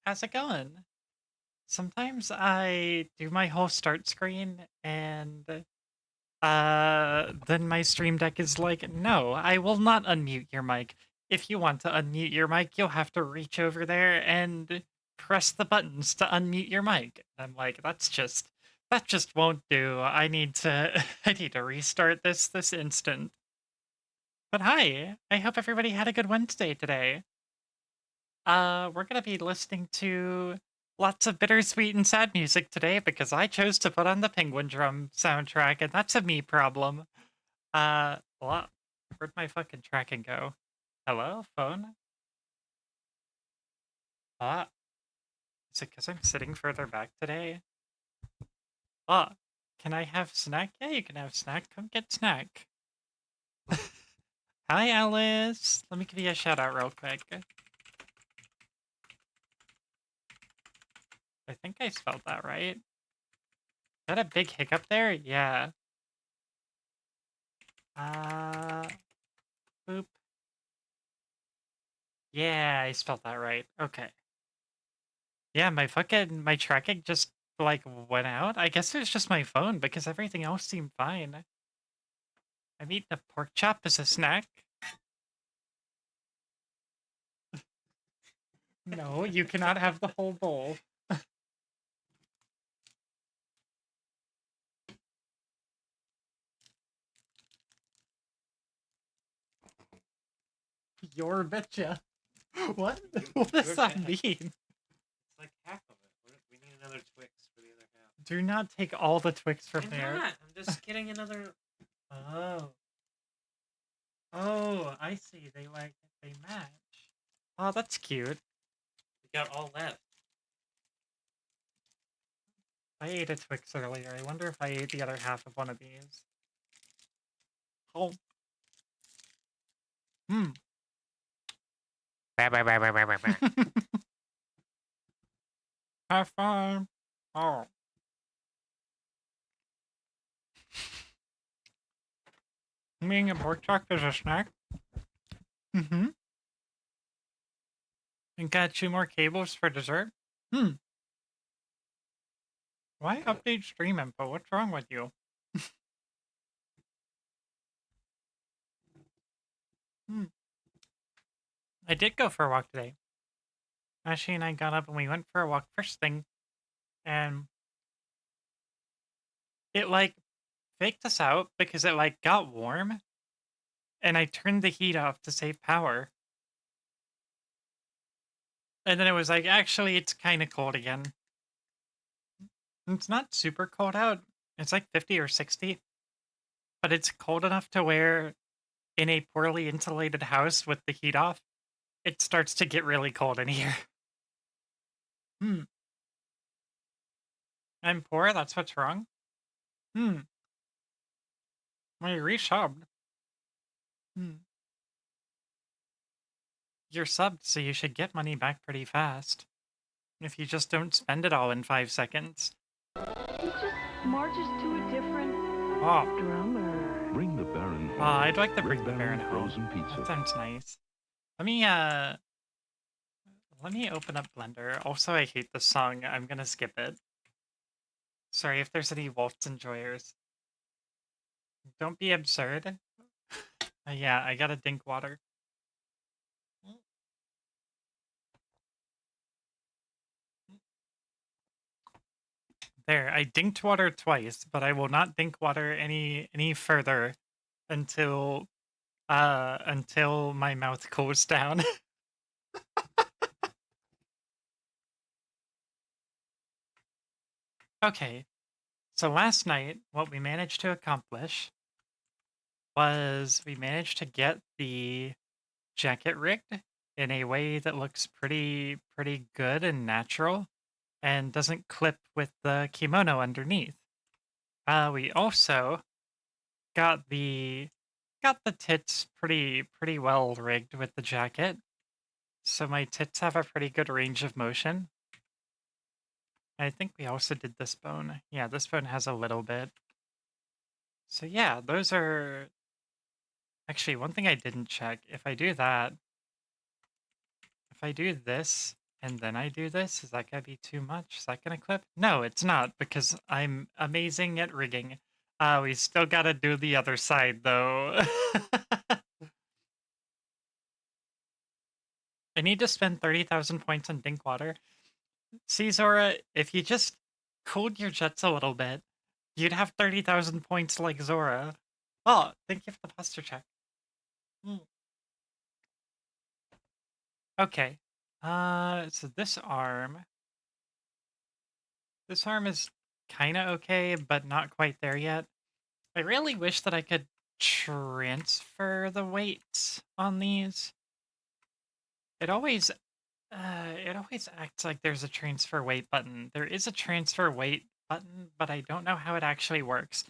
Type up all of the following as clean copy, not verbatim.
How's it going? Sometimes I do my whole start screen and then my Stream Deck is like, "No, I will not unmute your mic. If you want to unmute your mic, you'll have to reach over there and press the buttons to unmute your mic." I'm like, that just won't do. I need to I need to restart this instant. But hi, I hope everybody had a good Wednesday today. We're gonna be listening to lots of bittersweet and sad music today because I chose to put on the Penguin Drum soundtrack, and that's a me problem. Well, where'd my fucking tracking go? Hello, phone? Ah, is it because I'm sitting further back today? Ah, can I have snack? Yeah, you can have snack. Come get snack. Hi, Alice. Let me give you a shout out real quick. I think I spelled that right. Is that a big hiccup there? Yeah. Uh, boop. Yeah, I spelled that right. Okay. Yeah, my tracking just like went out. I guess it was just my phone because everything else seemed fine. I'm eating a pork chop as a snack. No, you cannot have the whole bowl. Your betcha. What? What does that mean? It's like half of it. We need another Twix for the other half. Do not take all the Twix from I'm there. not. I'm just getting another. Oh. Oh, I see. They match. Oh, that's cute. We got all left. I ate a Twix earlier. I wonder if I ate the other half of one of these. Oh. Hmm. Have fun. Oh. Being a pork chop as a snack? Mm-hmm. And got 2 more cables for dessert? Hmm. Why update stream info? What's wrong with you? Hmm. I did go for a walk today. Ashley and I got up and we went for a walk first thing, and it like faked us out because it like got warm, and I turned the heat off to save power. And then it was like, actually, it's kind of cold again. It's not super cold out. It's like 50 or 60, but it's cold enough to where in a poorly insulated house with the heat off, it starts to get really cold in here. Hmm. I'm poor, that's what's wrong? Hmm. Well, you resubbed. Hmm. You're subbed, so you should get money back pretty fast. If you just don't spend it all in 5 seconds. He just marches to a different Oh. drummer. Bring the Baron home. I'd like to bring Red the Baron home. frozen pizza. That sounds nice. Let me open up Blender. Also, I hate this song. I'm gonna skip it. Sorry if there's any Wolf's enjoyers. Don't be absurd. Yeah, I gotta dink water. There, I dinked water twice, but I will not dink water any further until my mouth cools down. Okay. So last night, what we managed to accomplish was we managed to get the jacket rigged in a way that looks pretty good and natural and doesn't clip with the kimono underneath. We also got the tits pretty well rigged with the jacket. So my tits have a pretty good range of motion. I think we also did this bone. Yeah, this bone has a little bit. So yeah, those are actually one thing I didn't check. If I do that, if I do this And then I do this. Is that gonna be too much? Is that gonna clip? No, it's not, because I'm amazing at rigging. We still gotta do the other side, though. I need to spend 30,000 points on Dinkwater. See, Zora, if you just cooled your jets a little bit, you'd have 30,000 points like Zora. Oh, thank you for the posture check. Mm. Okay. So this arm is kind of okay, but not quite there yet. I really wish that I could transfer the weights on these. It always acts like there's a transfer weight button. There is a transfer weight button, but I don't know how it actually works.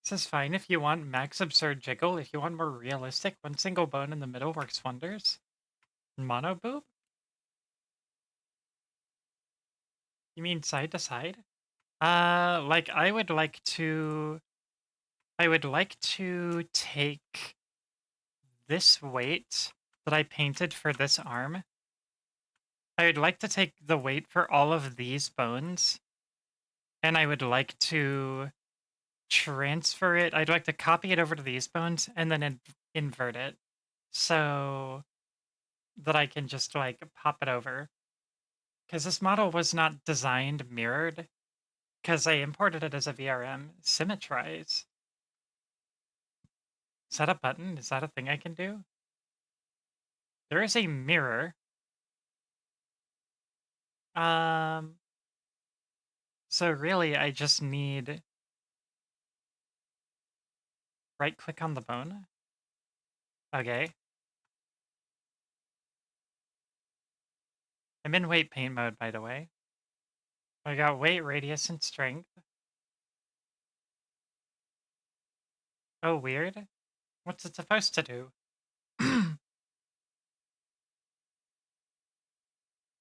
This is fine if you want max absurd jiggle. If you want more realistic, one single bone in the middle works wonders. Mono boob? You mean side to side? Like I would like to take this weight that I painted for this arm. I would like to take the weight for all of these bones, and I would like to transfer it. I'd like to copy it over to these bones and then invert it so that I can just like pop it over. Because this model was not designed mirrored, because I imported it as a VRM. Symmetrize. Is that a button? Is that a thing I can do? There is a mirror. So really, I just need right click on the bone. Okay. I'm in weight paint mode, by the way. I got weight, radius, and strength. Oh, weird. What's it supposed to do?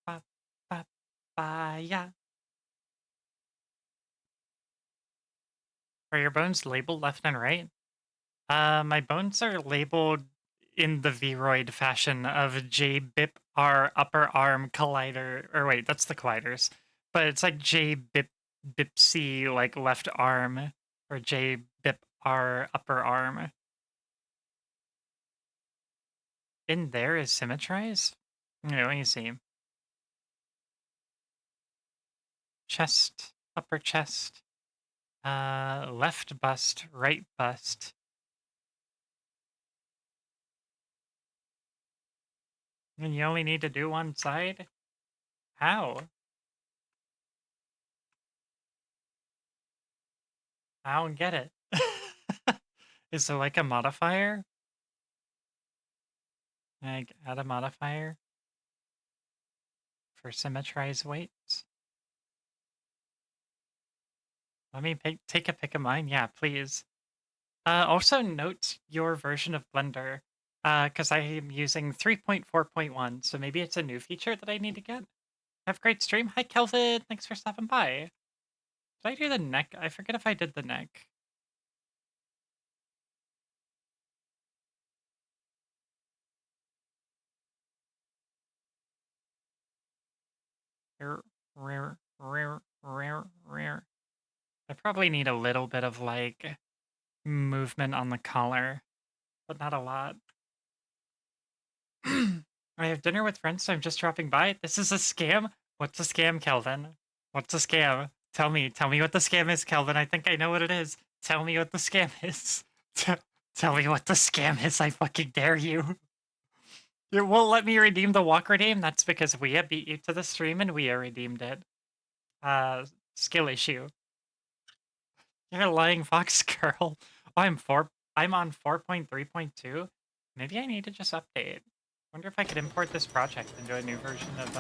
Ba, ba, ba, yeah. Are your bones labeled left and right? My bones are labeled in the Vroid fashion of JBIPR upper arm collider. Or wait, that's the colliders. But it's like JBIPC like left arm or JBIPR upper arm. In there is symmetrize? Okay, let me see. Chest, upper chest, left bust, right bust. And you only need to do one side? How? I don't get it. Is there like a modifier? Like add a modifier for symmetrize weights? Let me take a pic of mine. Yeah, please. Also note your version of Blender, because I am using 3.4.1, so maybe it's a new feature that I need to get. Have a great stream. Hi, Kelvin. Thanks for stopping by. Did I do the neck? I forget if I did the neck. Rare. I probably need a little bit of like movement on the collar, but not a lot. I have dinner with friends, so I'm just dropping by. This is a scam? What's a scam, Kelvin? What's a scam? Tell me what the scam is, Kelvin. I think I know what it is. Tell me what the scam is. Tell me what the scam is, I fucking dare you. You won't let me redeem the walk redeem? That's because we beat you to the stream and we redeemed it. Skill issue. You're a lying fox girl. Oh, I'm on 4.3.2. Maybe I need to just update. Wonder if I could import this project into a new version of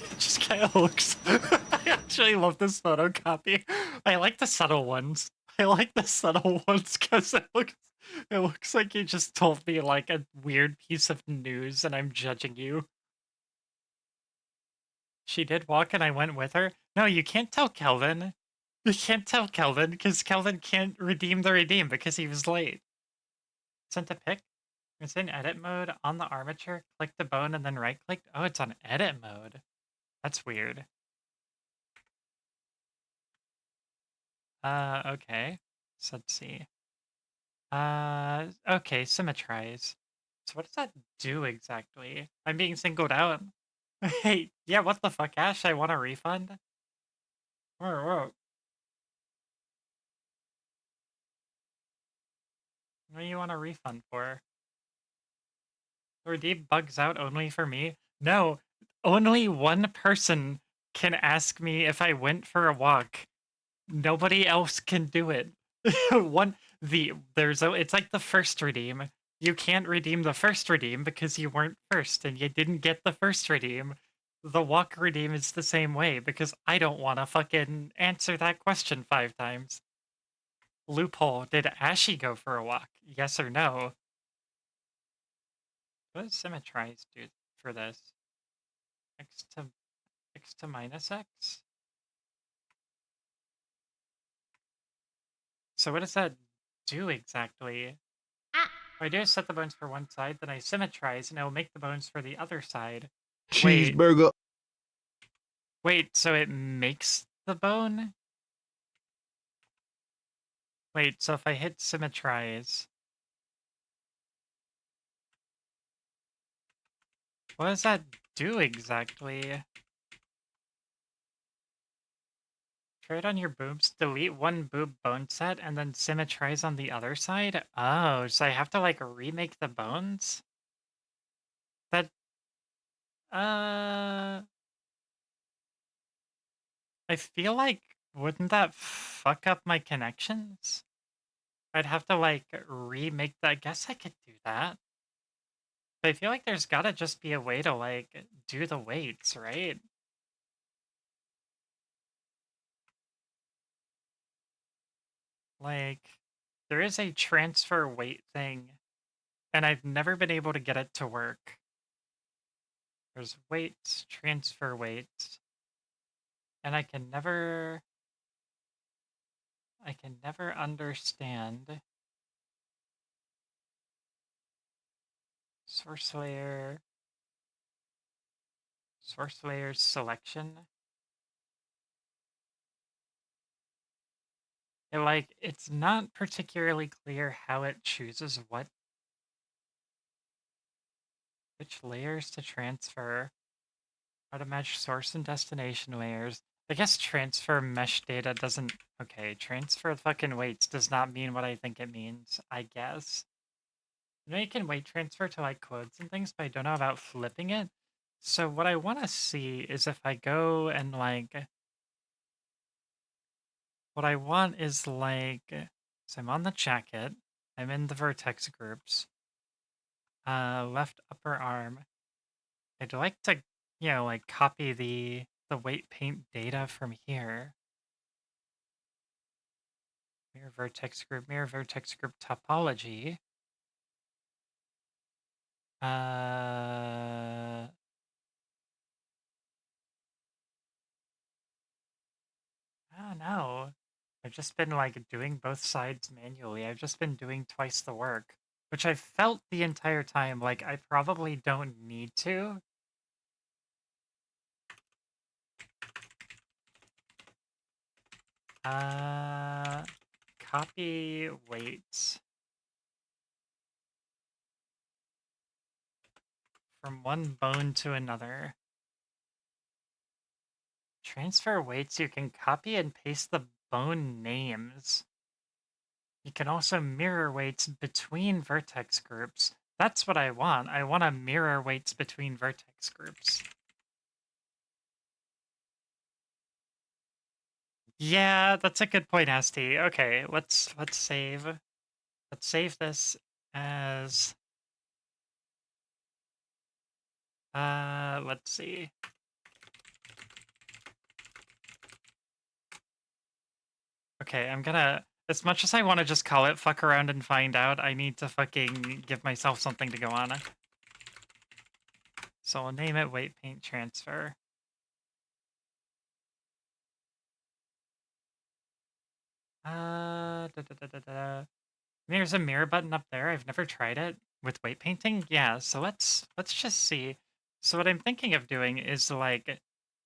it just kind of looks I actually love this photocopy. I like the subtle ones. I like the subtle ones because it looks like you just told me like a weird piece of news and I'm judging you. She did walk and I went with her. No, you can't tell Kelvin. You can't tell Kelvin because Kelvin can't redeem the redeem because he was late. Sent a pic. It's in edit mode on the armature. Click the bone and then right click. Oh, it's on edit mode. That's weird. Okay. So let's see. Okay, symmetrize. So what does that do exactly? I'm being singled out. Hey, yeah, what the fuck, Ash? I want a refund? Whoa, whoa. What do you want a refund for? The redeem bugs out only for me? No, only one person can ask me if I went for a walk. Nobody else can do it. It's like the first redeem. You can't redeem the first redeem because you weren't first and you didn't get the first redeem. The walk redeem is the same way because I don't want to fucking answer that question 5 times. Loophole, did Ashy go for a walk? Yes or no? What does symmetrize do for this? X to minus X? So what does that do exactly? What I do is set the bones for one side, then I symmetrize, and it will make the bones for the other side. Wait. Cheeseburger. Wait, so it makes the bone? Wait, so if I hit symmetrize... What does that do exactly? Trade on your boobs, delete one boob bone set, and then symmetrize on the other side? Oh, so I have to, like, remake the bones? That... I feel like, wouldn't that fuck up my connections? I'd have to, like, remake that. I guess I could do that. But I feel like there's gotta just be a way to, like, do the weights, right? Like, there is a transfer weight thing, and I've never been able to get it to work. There's weights, transfer weights, and I can never understand source layer, source layers selection. It's not particularly clear how it chooses which layers to transfer, how to match source and destination layers. I guess transfer mesh data doesn't... Okay, transfer fucking weights does not mean what I think it means, I guess. I know you can weight transfer to, like, quotes and things, but I don't know about flipping it. So what I want to see is if I go and, like... What I want is, like... So I'm on the jacket. I'm in the vertex groups. Left upper arm. I'd like to, like, copy the weight paint data from here. Mirror vertex group topology. I don't know. I've just been, like, doing both sides manually. I've just been doing twice the work, which I felt the entire time like I probably don't need to. Copy weights from one bone to another. Transfer weights, you can copy and paste the bone names. You can also mirror weights between vertex groups. That's what I want. I want to mirror weights between vertex groups. Yeah, that's a good point, Asti. Okay, let's save. Let's save this as... let's see. Okay, I'm gonna... As much as I want to just call it fuck around and find out, I need to fucking give myself something to go on. So I'll name it weight paint transfer. There's a mirror button up there. I've never tried it with weight painting. Yeah, so let's just see. So what I'm thinking of doing is like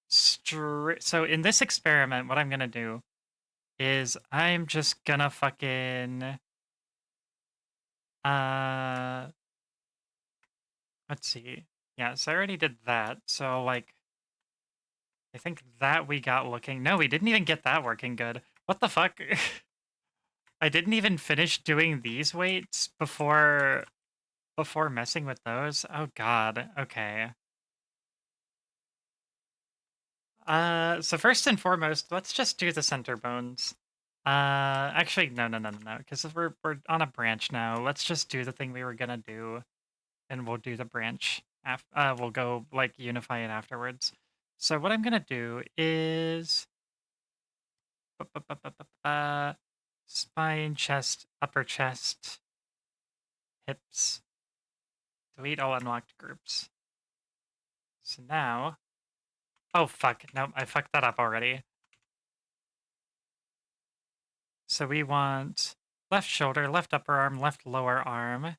so in this experiment, what I'm gonna do is I'm just gonna fucking uh let's see. Yeah, so I already did that. So like I think that we got looking. No, we didn't even get that working good. What the fuck? I didn't even finish doing these weights before messing with those. Oh god. Okay. So first and foremost, let's just do the center bones. Actually, no, because we're on a branch now. Let's just do the thing we were gonna do, and we'll do the branch. We'll go like unify it afterwards. So what I'm gonna do is spine, chest, upper chest, hips. Delete all unlocked groups. So now, oh fuck, nope, I fucked that up already. So we want left shoulder, left upper arm, left lower arm.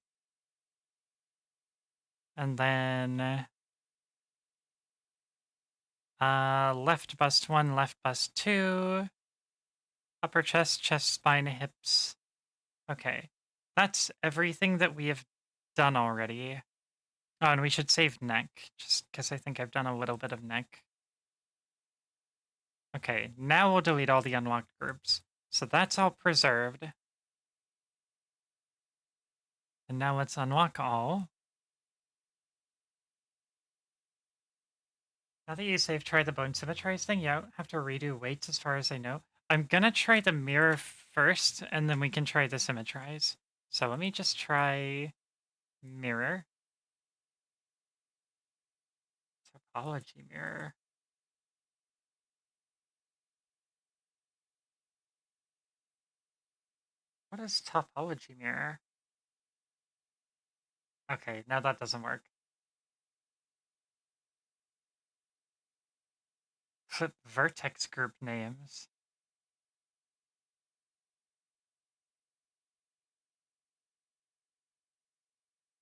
And then left bust 1, left bust 2, upper chest, chest, spine, hips. Okay. That's everything that we have done already. Oh, and we should save neck, just because I think I've done a little bit of neck. Okay, now we'll delete all the unlocked groups. So that's all preserved. And now let's unlock all. Now that you save, try the bone symmetrize thing. Yeah, have to redo weights as far as I know. I'm gonna try the mirror first, and then we can try the symmetrize. So let me just try mirror. Topology mirror. What is topology mirror? Okay, now that doesn't work. Vertex group names.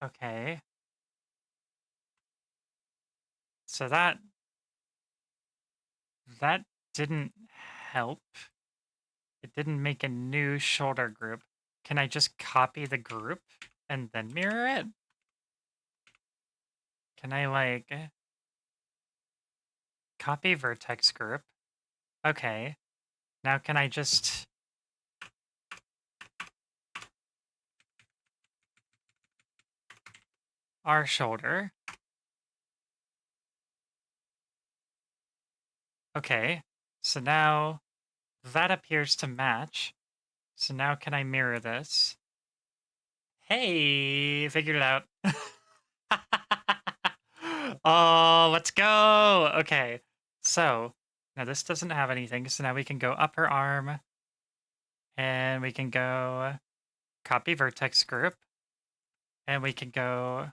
Okay. So that didn't help. It didn't make a new shoulder group. Can I just copy the group and then mirror it? Can I like copy vertex group? Okay. Now can I just our shoulder? Okay. So now that appears to match. So now can I mirror this? Hey, figured it out. Oh, let's go. Okay. So now this doesn't have anything. So now we can go upper arm and we can go copy vertex group and we can go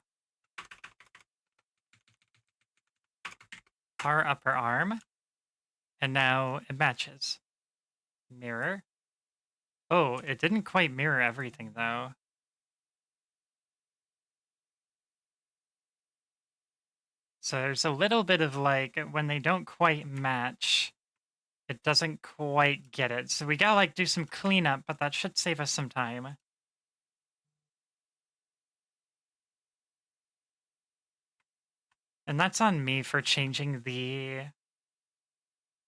our upper arm and now it matches. Mirror. Oh, it didn't quite mirror everything though. So there's a little bit of like when they don't quite match, it doesn't quite get it. So we gotta like do some cleanup, but that should save us some time. And that's on me for changing the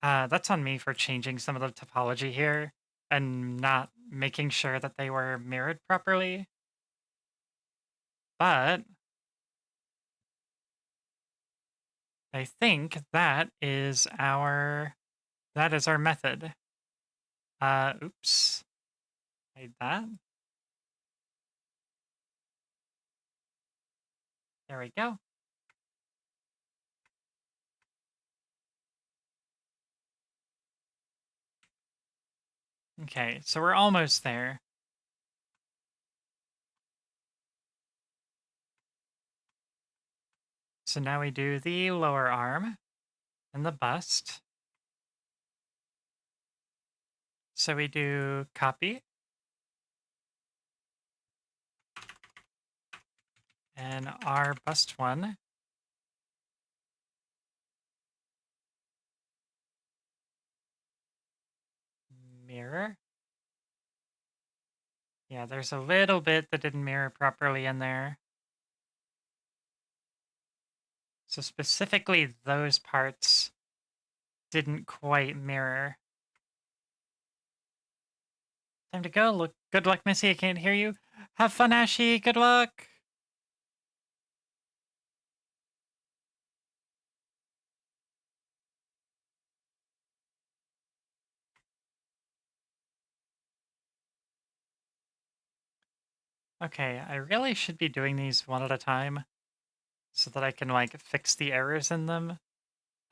that's on me for changing some of the topology here and not making sure that they were mirrored properly. But I think that is our method. Oops. Hide that. There we go. Okay, so we're almost there. So now we do the lower arm and the bust. So we do copy and R bust one. Mirror. Yeah, there's a little bit that didn't mirror properly in there. So specifically those parts didn't quite mirror. Time to go. Look, good luck, Missy. I can't hear you. Have fun, Ashy. Good luck. Okay, I really should be doing these one at a time so that I can like fix the errors in them.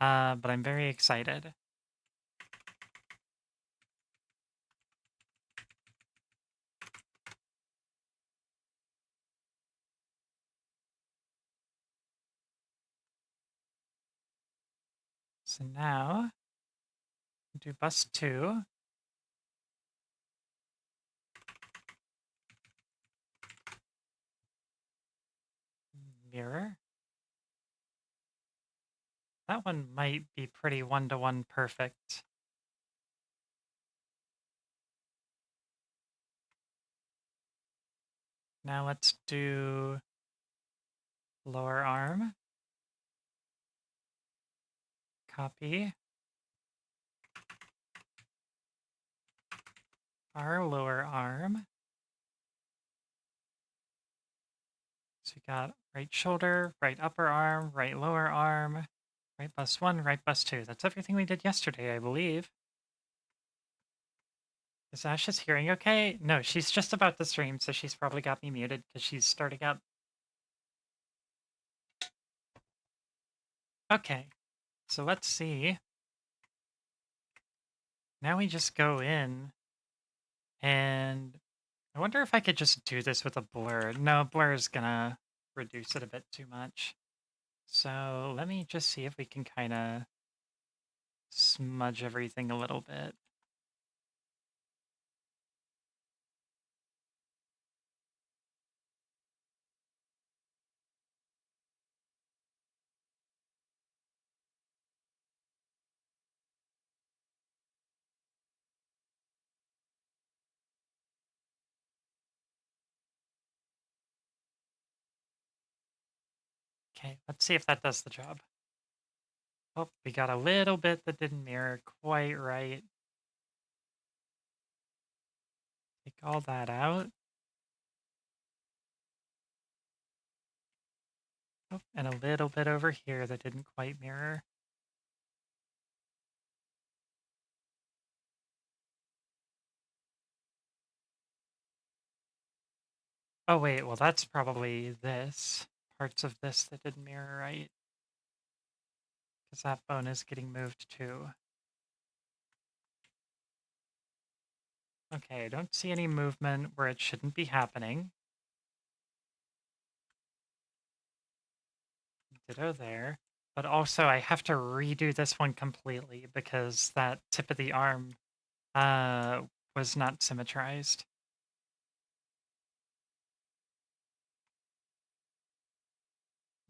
But I'm very excited. So now do bus 2. Mirror. That one might be pretty one-to-one perfect. Now let's do lower arm. Copy. Our lower arm. So we got right shoulder, right upper arm, right lower arm, right bust 1, right bust 2. That's everything we did yesterday, I believe. Is Ash's hearing okay? No, she's just about to stream, so she's probably got me muted because she's starting up. Okay, so let's see. Now we just go in, and I wonder if I could just do this with a blur. No, blur is gonna reduce it a bit too much. So let me just see if we can kind of smudge everything a little bit. Okay, let's see if that does the job. Oh, we got a little bit that didn't mirror quite right. Take all that out. Oh, and a little bit over here that didn't quite mirror. Oh, wait, well, that's probably this. Parts of this that didn't mirror right. Because that bone is getting moved too. Okay, I don't see any movement where it shouldn't be happening. Ditto there. But also, I have to redo this one completely because that tip of the arm was not symmetrized.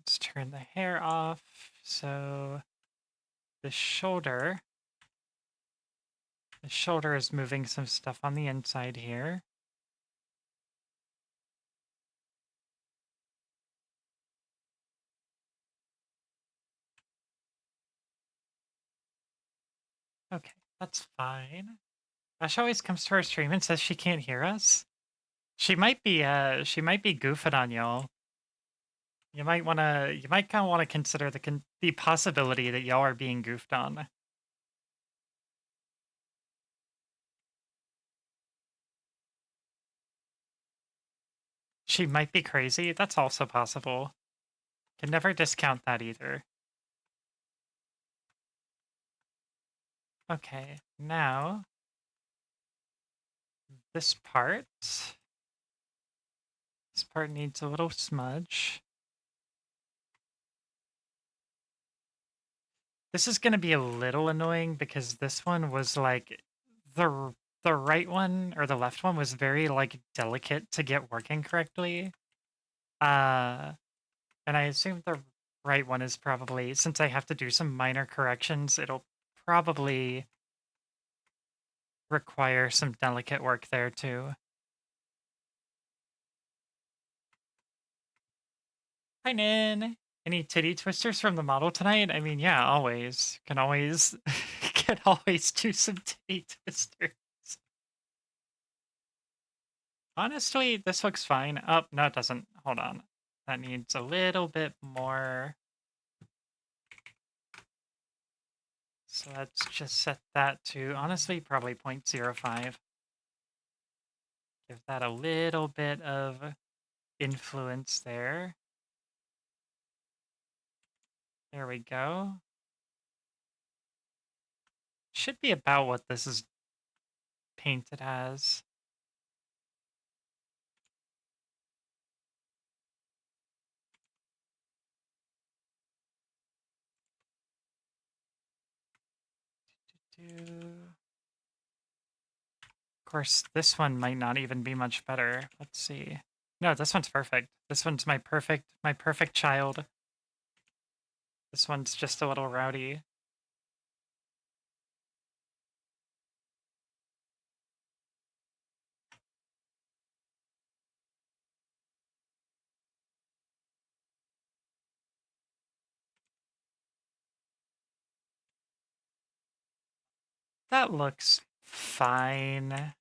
Let's turn the hair off. So the shoulder is moving some stuff on the inside here. Okay, that's fine. Ash always comes to our stream and says she can't hear us. She might be goofing on y'all. You might kind of want to consider the possibility that y'all are being goofed on. She might be crazy. That's also possible. Can never discount that either. Okay, now this part needs a little smudge. This is going to be a little annoying because this one was like the the right one or the left one was very like delicate to get working correctly. Uh, and I assume the right one is probably, since I have to do some minor corrections, it'll probably require some delicate work there too. Hi, Nin. Any titty twisters from the model tonight? I mean, yeah, always. Can always can always do some titty twisters. Honestly, this looks fine. Oh, no, it doesn't. Hold on. That needs a little bit more. So let's just set that to, honestly, probably 0.05. Give that a little bit of influence there. There we go. Should be about what this is painted as. Of course, this one might not even be much better. Let's see. No, this one's perfect. This one's my perfect child. This one's just a little rowdy. That looks fine.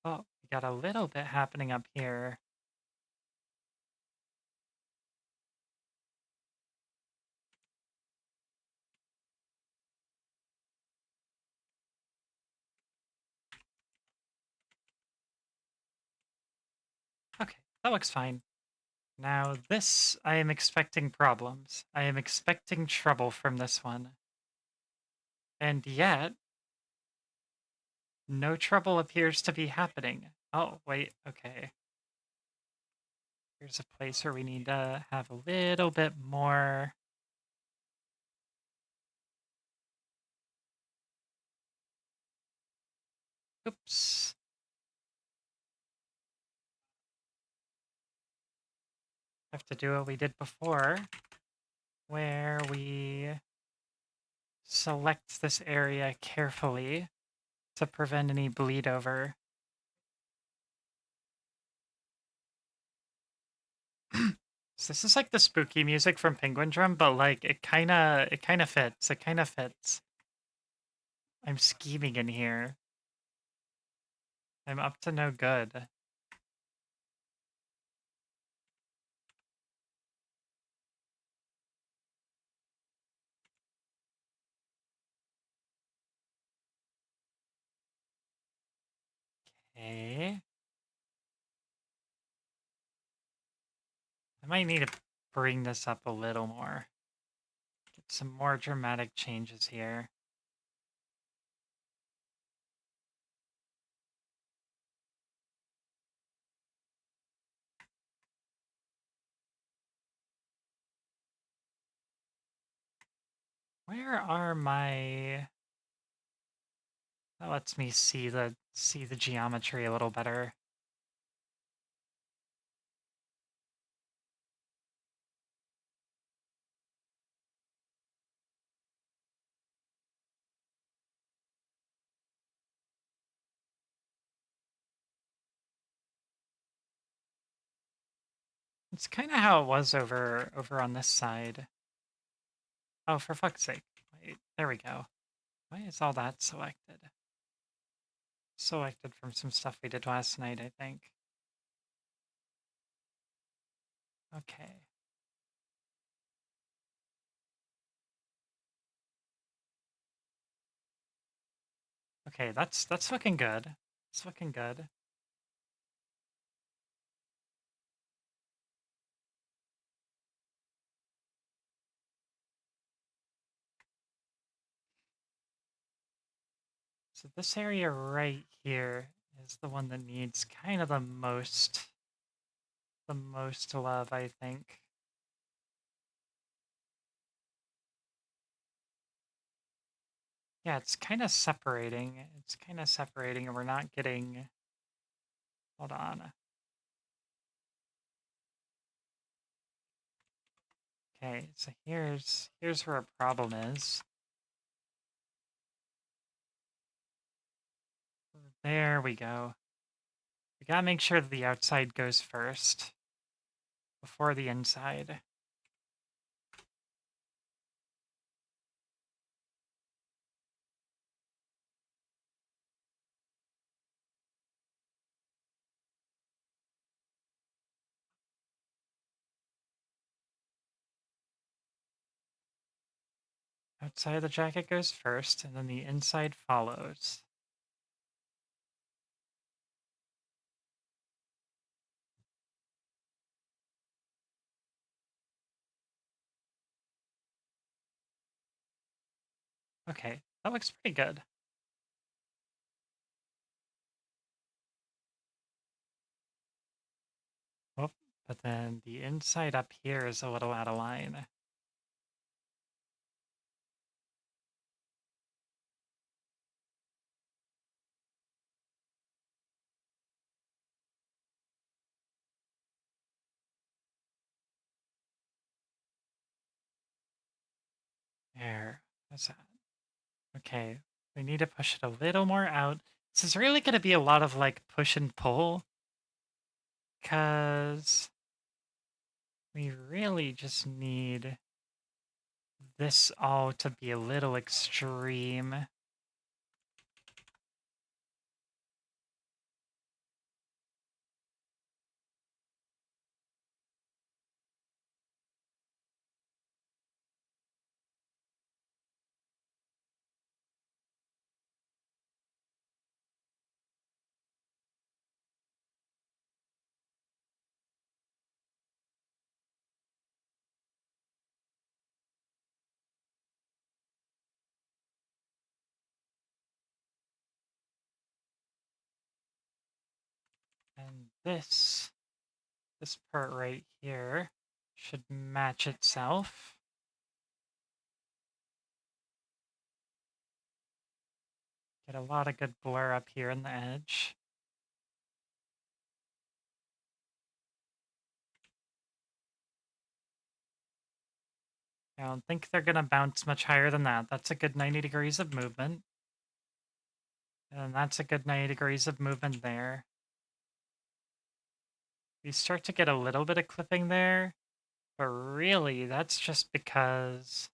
Oh, we got a little bit happening up here. Okay, that looks fine. Now this, I am expecting problems. I am expecting trouble from this one. And yet, no trouble appears to be happening. Oh, wait, okay. Here's a place where we need to have a little bit more. Oops. Have to do what we did before, where we select this area carefully to prevent any bleed over. So this is like the spooky music from Penguin Drum, but like it kind of fits. It kind of fits. I'm scheming in here. I'm up to no good. Okay. I might need to bring this up a little more. Get some more dramatic changes here. Where are my... That lets me see the geometry a little better. It's kind of how it was over on this side. Oh, for fuck's sake. Wait, there we go. Why is all that selected? Selected from some stuff we did last night, I think. Okay. Okay, that's looking good. It's looking good. So this area right here is the one that needs kind of the most love, I think. Yeah, it's kind of separating. It's kind of separating, and we're not getting. Hold on. Okay, so here's where a problem is. There we go. We gotta make sure that the outside goes first before the inside. Outside of the jacket goes first, and then the inside follows. Okay, that looks pretty good. Oh, but then the inside up here is a little out of line. There. What's that? Okay. We need to push it a little more out. This is really going to be a lot of like push and pull because we really just need this all to be a little extreme. And this part right here should match itself. Get a lot of good blur up here in the edge. I don't think they're going to bounce much higher than that. That's a good 90 degrees of movement. And that's a good 90 degrees of movement there. We start to get a little bit of clipping there, but really that's just because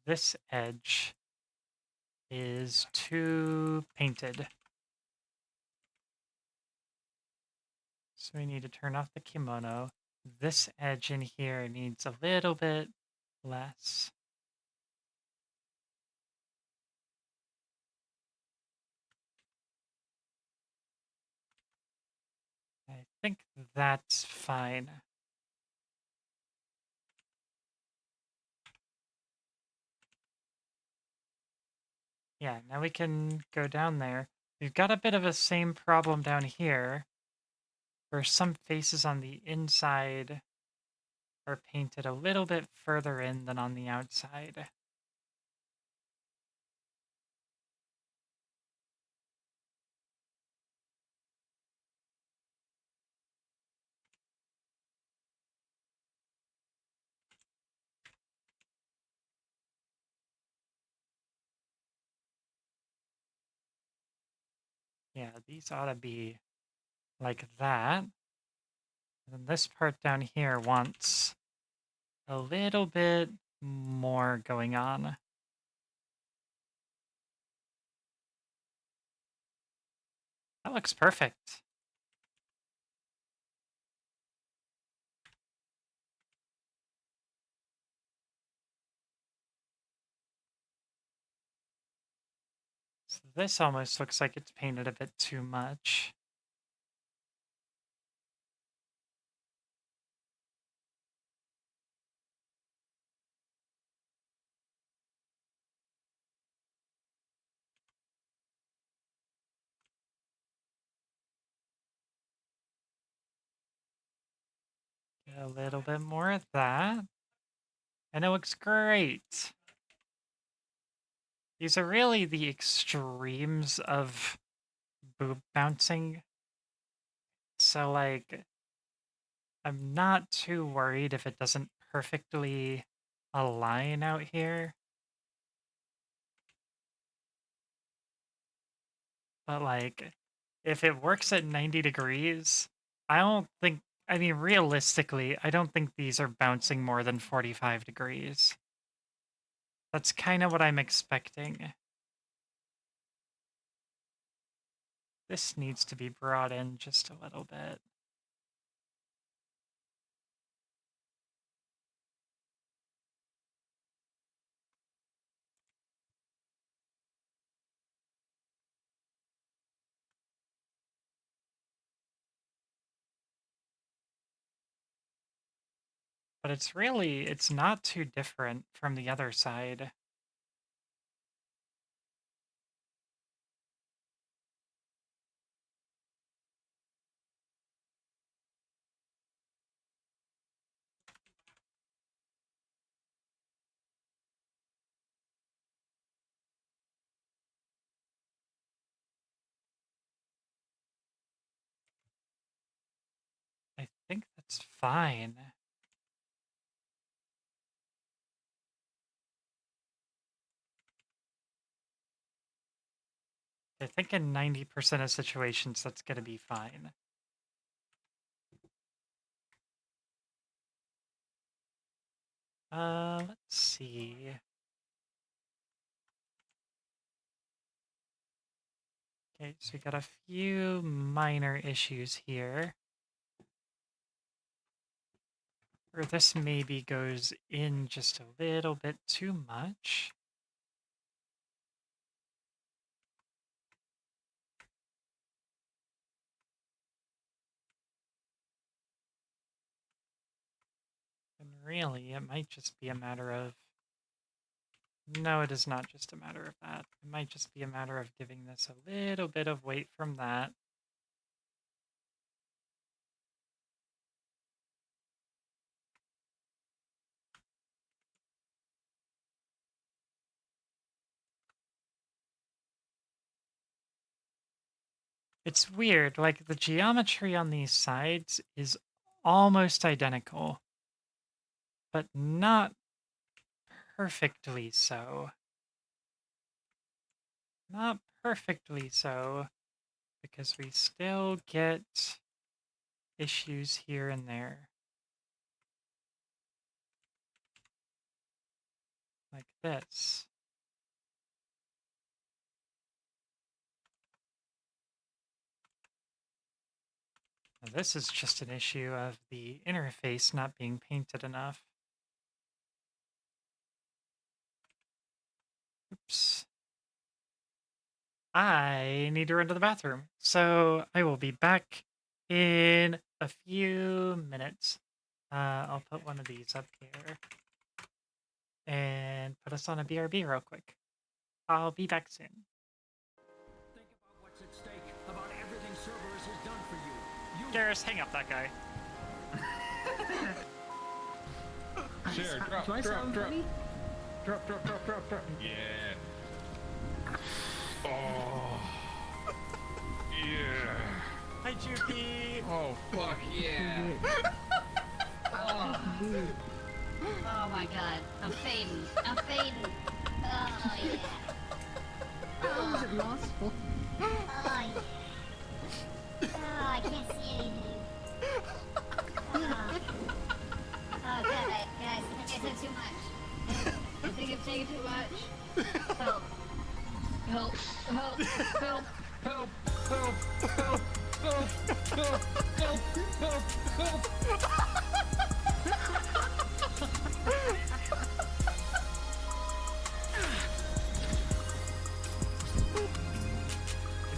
this edge is too painted. So we need to turn off the kimono. This edge in here needs a little bit less. I think that's fine. Yeah, now we can go down there. We've got a bit of a same problem down here, where some faces on the inside are painted a little bit further in than on the outside. Yeah, these ought to be like that. And then this part down here wants a little bit more going on. That looks perfect. So this almost looks like it's painted a bit too much. Get a little bit more of that. And it looks great. These are really the extremes of boob bouncing. So, like, I'm not too worried if it doesn't perfectly align out here. But, like, if it works at 90 degrees, I don't think, I mean, realistically, I don't think these are bouncing more than 45 degrees. That's kind of what I'm expecting. This needs to be brought in just a little bit. But it's not too different from the other side. I think that's fine. I think in 90% of situations, that's going to be fine. Let's see. Okay, so we got a few minor issues here. Or this maybe goes in just a little bit too much. And really, it might just be a matter of... No, it is not just a matter of that. It might just be a matter of giving this a little bit of weight from that. It's weird, like the geometry on these sides is almost identical, but not perfectly so. Not perfectly so, because we still get issues here and there. Like this. Now this is just an issue of the interface not being painted enough. Oops. I need to run to the bathroom, so I will be back in a few minutes. I'll put one of these up here and put us on a BRB real quick. I'll be back soon. Think about what's at stake, about everything Cerberus has done for you. Garrus, hang up that guy. Share, drop, Do I drop, sound drop. funny? Drop, drop, drop, drop, drop. Yeah. Oh. Yeah. Hi, Juki. Oh, fuck yeah. Oh. Oh my god. I'm fading. I'm fading. Oh yeah. How was it lostful? Oh yeah. Oh, I can't see anything. Oh god, guys, I think I said too much. I think I'm taking too much. Help. Help. Help. Help. Help, help, help, help, help, help, help, help.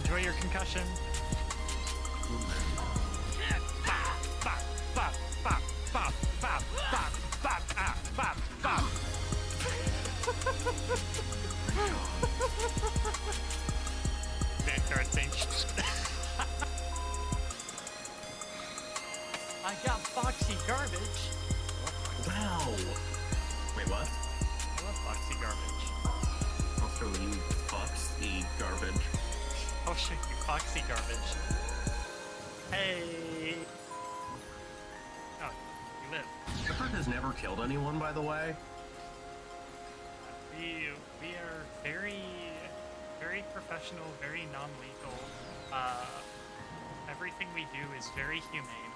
Enjoy your concussion. Victor, I got Foxy Garbage. Wow. Wait, what? I love Foxy Garbage. Also, you shoot you, foxy garbage. Hey. Oh, you live. Shepard has never killed anyone, by the way. We are very professional, very non-lethal. Everything we do is very humane.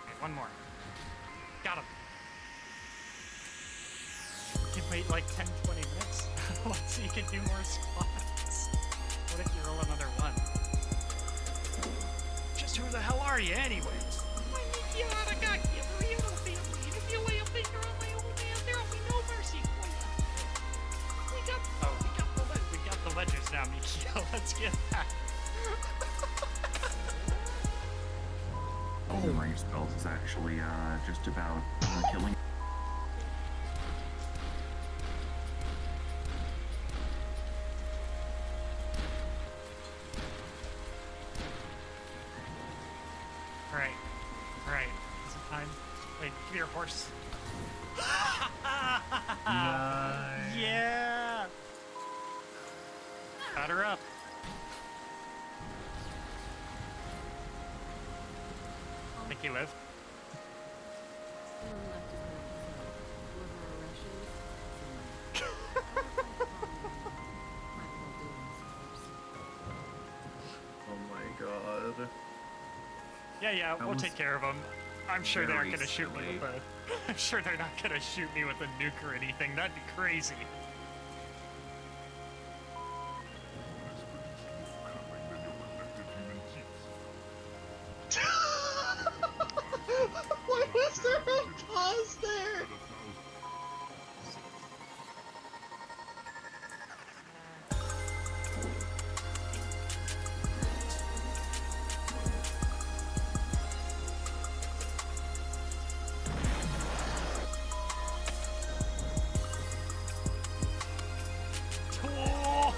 Okay, one more. Got him. You can wait like 10-20 minutes. Let's see, you can do more squats. What if you roll another one? Just who the hell are you, anyways? If you lay a finger on my old man, there'll be no mercy for you. We got the ledgers now, Mikio. Let's get that. Golden range spells is actually just about killing. Alright. Is it time? Wait, give me your horse. Nice. Yeah! Batter up. Think you live? Oh my god. Yeah, we'll was take care of them. I'm sure they aren't very gonna shoot me silly. with a... I'm sure they're not gonna shoot me with a nuke or anything. That'd be crazy. Why was there a pause there? Cool!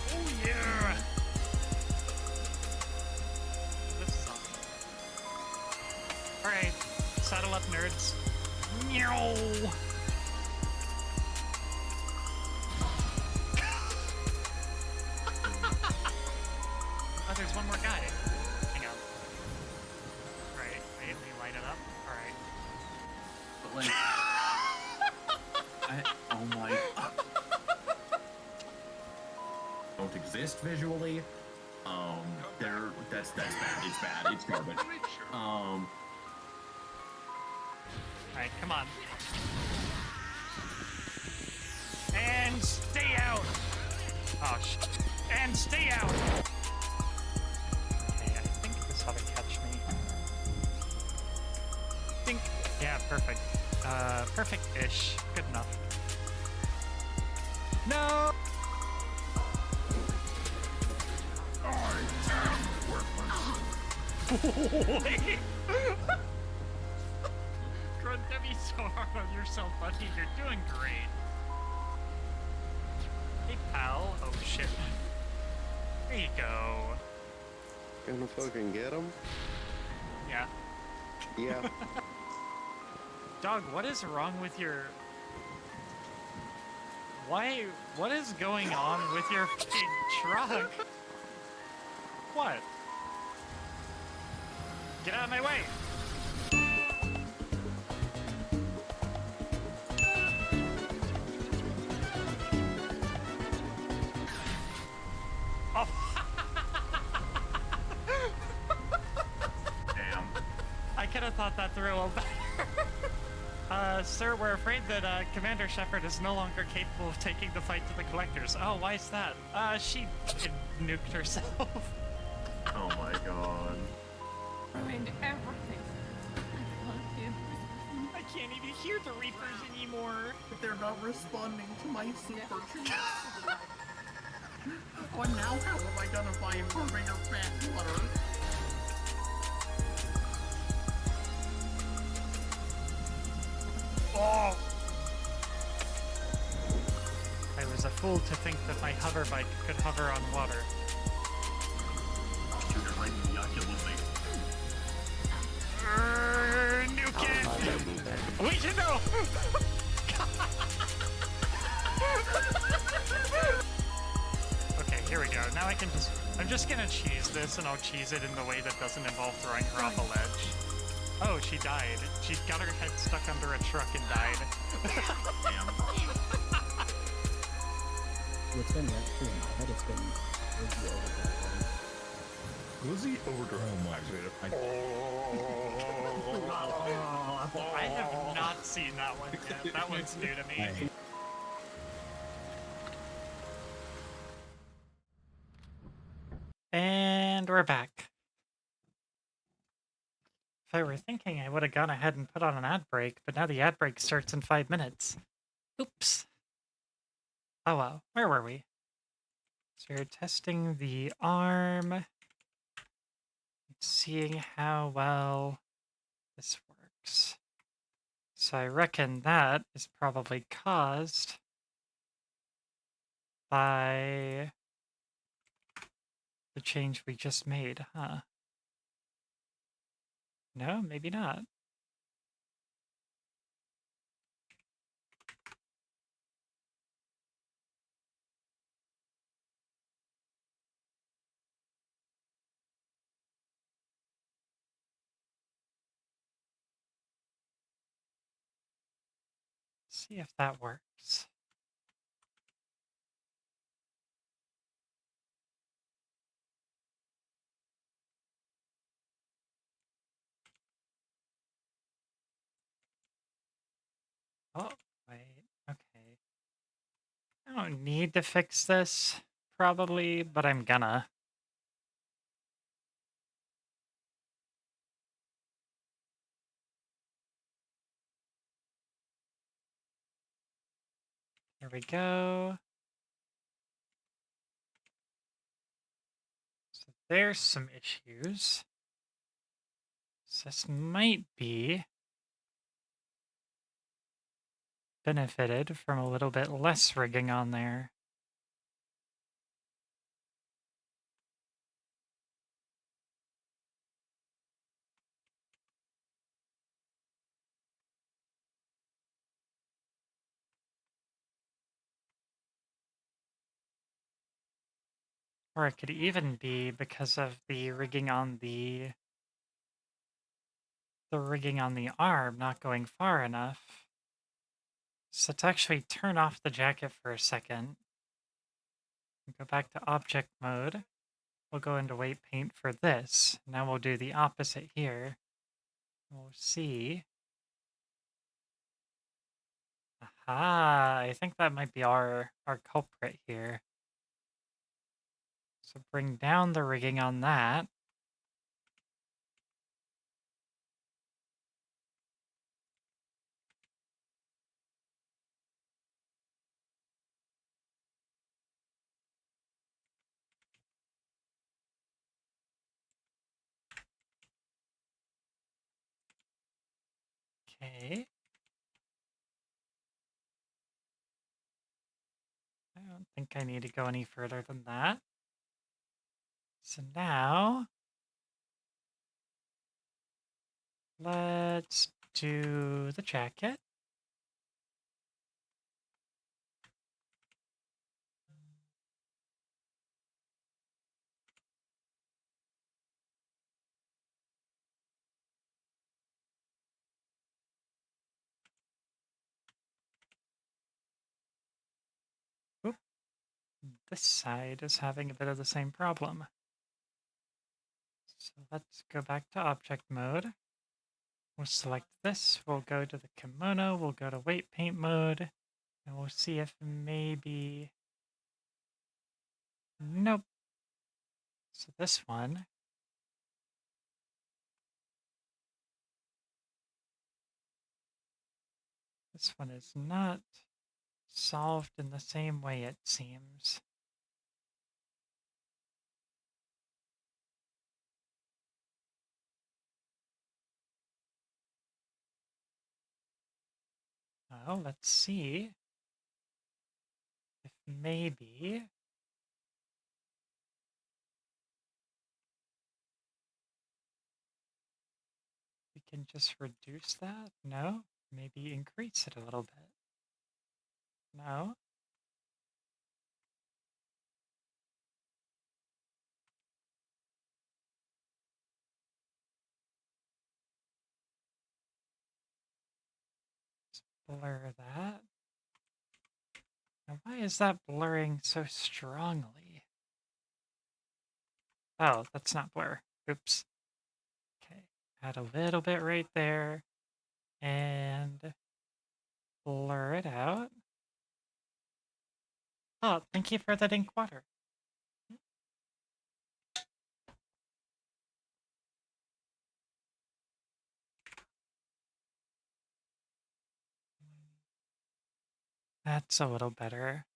Oh yeah! This is awesome. Alright, saddle up, nerds. Meow! Oh, there's one more guy. Hang on. Right, wait, let me line it up. Alright. But like, oh my. Don't exist visually. That's bad. It's bad. It's garbage. Alright, come on. And stay out! Oh, and stay out! Okay, I think this ought to catch me. Think. Yeah, perfect. Perfect-ish. Good enough. No! Wait! Grunt, don't be so hard on yourself, buddy. You're doing great. Hey, pal. Oh, shit. There you go. Gonna fucking get him? Yeah. Yeah. Dog, what is wrong with your... Why... What is going on with your fucking truck? What? Get out of my way! Oh. Damn. I could have thought that through a little better. Sir, we're afraid that Commander Shepard is no longer capable of taking the fight to the collectors. Oh, why is that? She nuked herself. Oh my god. Ruined everything. I love you. I can't even hear the Reapers anymore. They're not responding to my super chat. Oh, now how am I gonna buy bigger fat water? Oh! I was a fool to think that my hover bike could hover on water. Shoot it right in the oculus. Ouija, no! Okay, here we go. Now I can just... I'm just gonna cheese this, and I'll cheese it in the way that doesn't involve throwing her off a ledge. Oh, she died. She got her head stuck under a truck and died. Damn. It's been right through my head. It's been Lizzie Overdrive. Lizzie Overdrive. Oh my. I have not seen that one yet. That one's new to me. And we're back. If I were thinking, I would have gone ahead and put on an ad break, but now the ad break starts in 5 minutes. Oops. Oh well, where were we? So you're testing the arm, seeing how well this works. So I reckon that is probably caused by the change we just made, huh? No, maybe not. See if that works. Oh, wait, okay. I don't need to fix this, probably, but I'm gonna. Here we go. So there's some issues. So this might be benefited from a little bit less rigging on there. Or it could even be because of the rigging on the rigging on the arm not going far enough. So let's actually turn off the jacket for a second. Go back to object mode. We'll go into weight paint for this. Now we'll do the opposite here. We'll see. Aha! I think that might be our culprit here. So bring down the rigging on that. Okay. I don't think I need to go any further than that. So now, let's do the jacket. Oop. This side is having a bit of the same problem. So let's go back to object mode. We'll select this, we'll go to the kimono, we'll go to weight paint mode, and we'll see if maybe... Nope. So this one... This one is not solved in the same way, it seems. Well, let's see if maybe we can just reduce that. No? Maybe increase it a little bit. No? Blur that. Now, why is that blurring so strongly? Oh, that's not blur. Oops. Okay, add a little bit right there and blur it out. Oh, thank you for that ink water. That's a little better.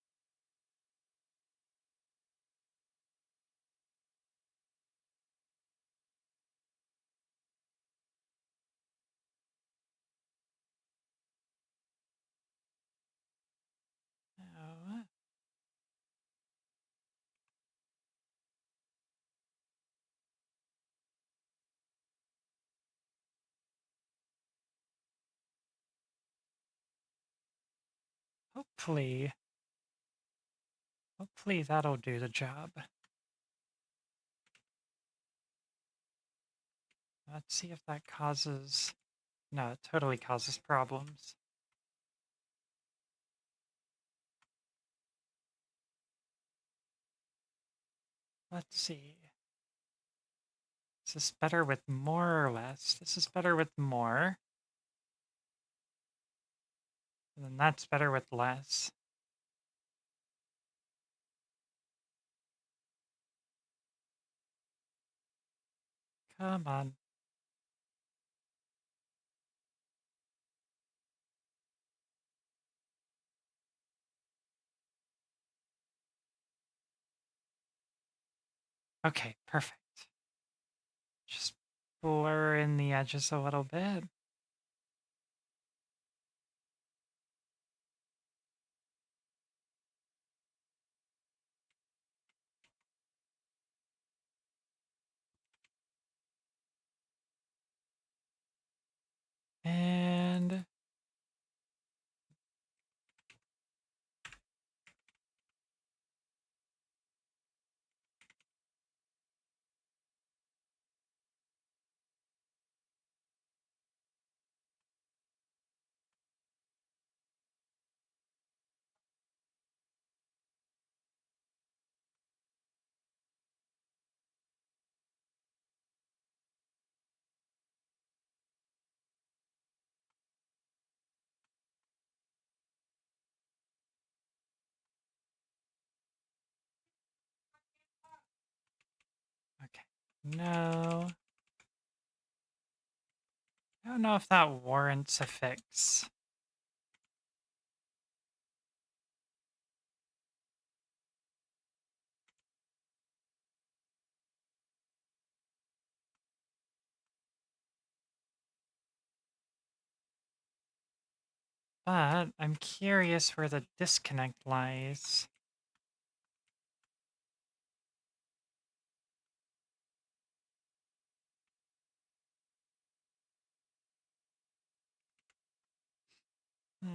Now, hopefully that'll do the job. Let's see if that causes... No, it totally causes problems. Let's see. Is this better with more or less? This is better with more. And then that's better with less. Come on. Okay, perfect. Just blur in the edges a little bit. And... Okay. No. I don't know if that warrants a fix. But I'm curious where the disconnect lies. Hmm.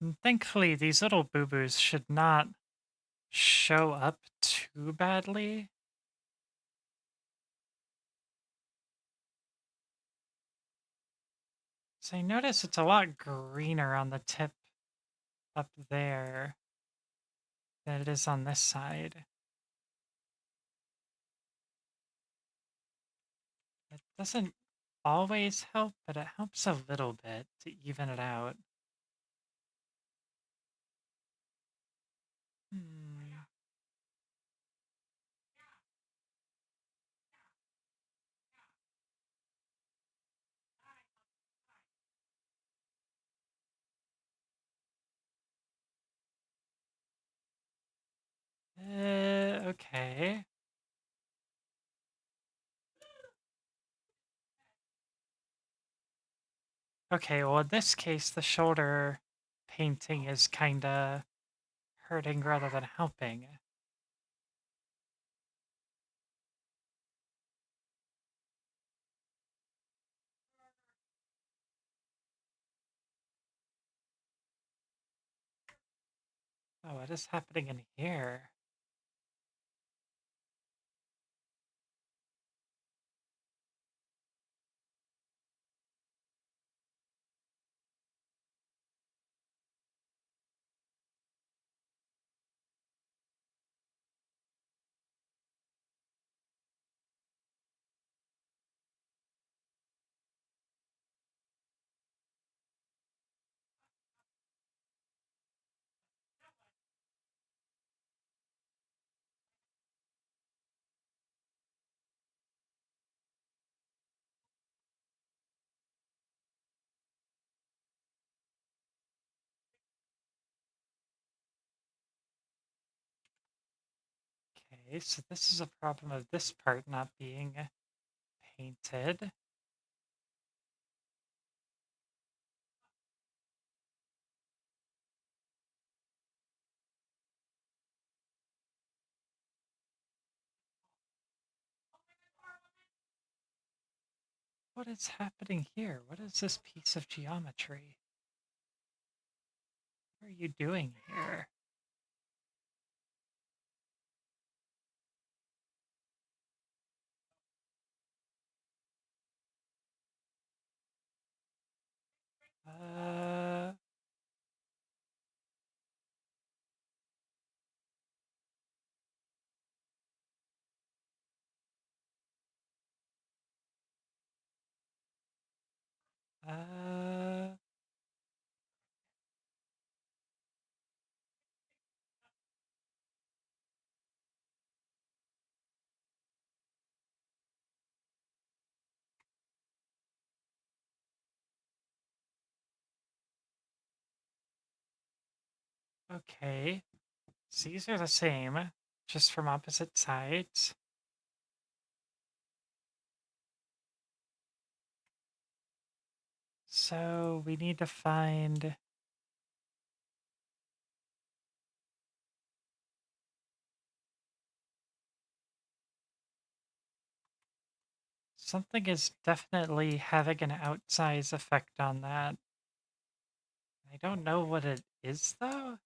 And thankfully, these little boo-boos should not show up too badly. So I notice it's a lot greener on the tip up there than it is on this side. It doesn't always help, but it helps a little bit to even it out. Hmm. Okay. Okay, well, in this case, the shoulder painting is kinda hurting rather than helping. Oh, what is happening in here? Okay, so this is a problem of this part not being painted. What is happening here? What is this piece of geometry? What are you doing here? Uh, uh, okay. So these are the same, just from opposite sides. So we need to find something is definitely having an outsized effect on that. I don't know what it is though.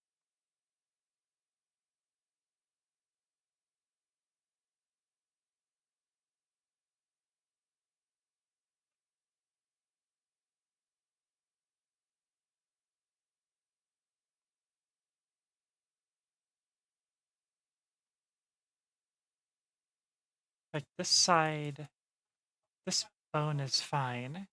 Like this side, this bone is fine.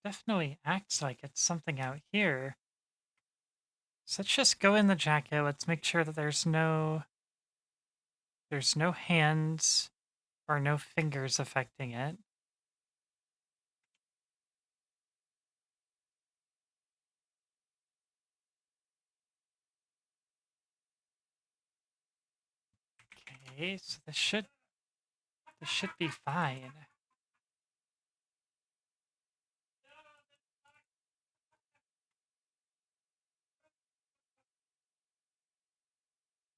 Definitely acts like it's something out here. So let's just go in the jacket. Let's make sure that there's no hands or no fingers affecting it. Okay, so this should be fine.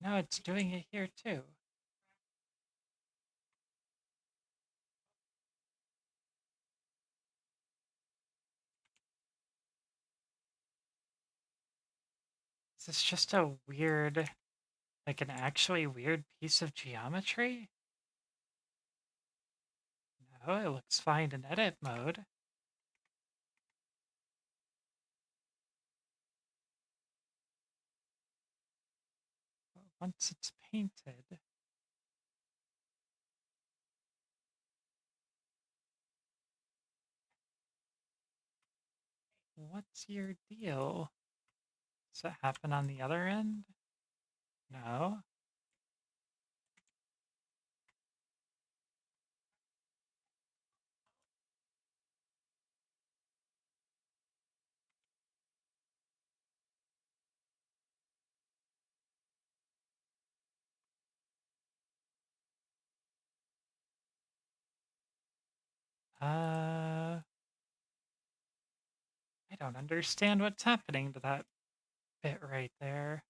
No, it's doing it here too. Is this just a weird, like an actually weird piece of geometry? No, it looks fine in edit mode. But once it's painted, what's your deal? Does that happen on the other end? No. I don't understand what's happening to that bit right there.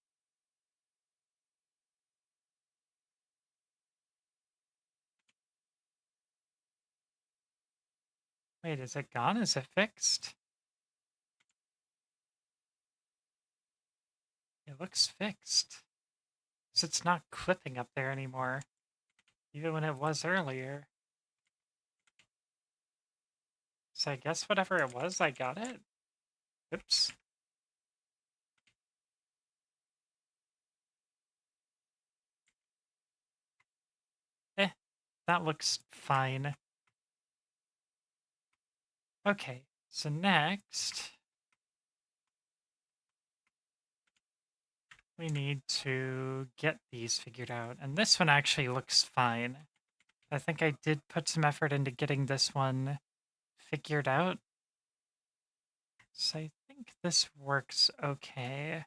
Wait, is it gone? Is it fixed? It looks fixed. 'Cause it's not clipping up there anymore. Even when it was earlier. So I guess whatever it was, I got it. Oops. That looks fine. Okay, so next we need to get these figured out. And this one actually looks fine. I think I did put some effort into getting this one figured out. So I think this works okay.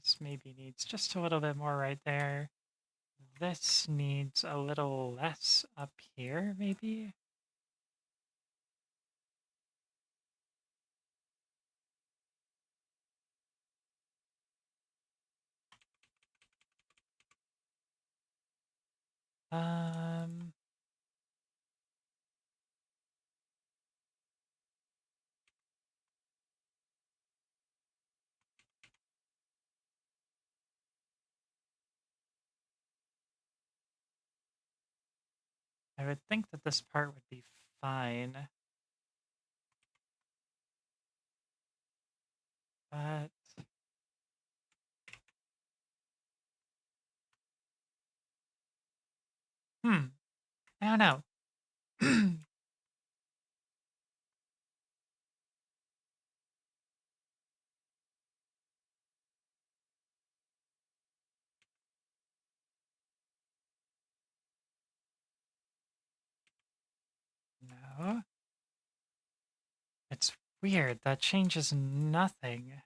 This maybe needs just a little bit more right there. This needs a little less up here, maybe? Um... I would think that this part would be fine. But... I don't know. No. It's weird. That changes nothing.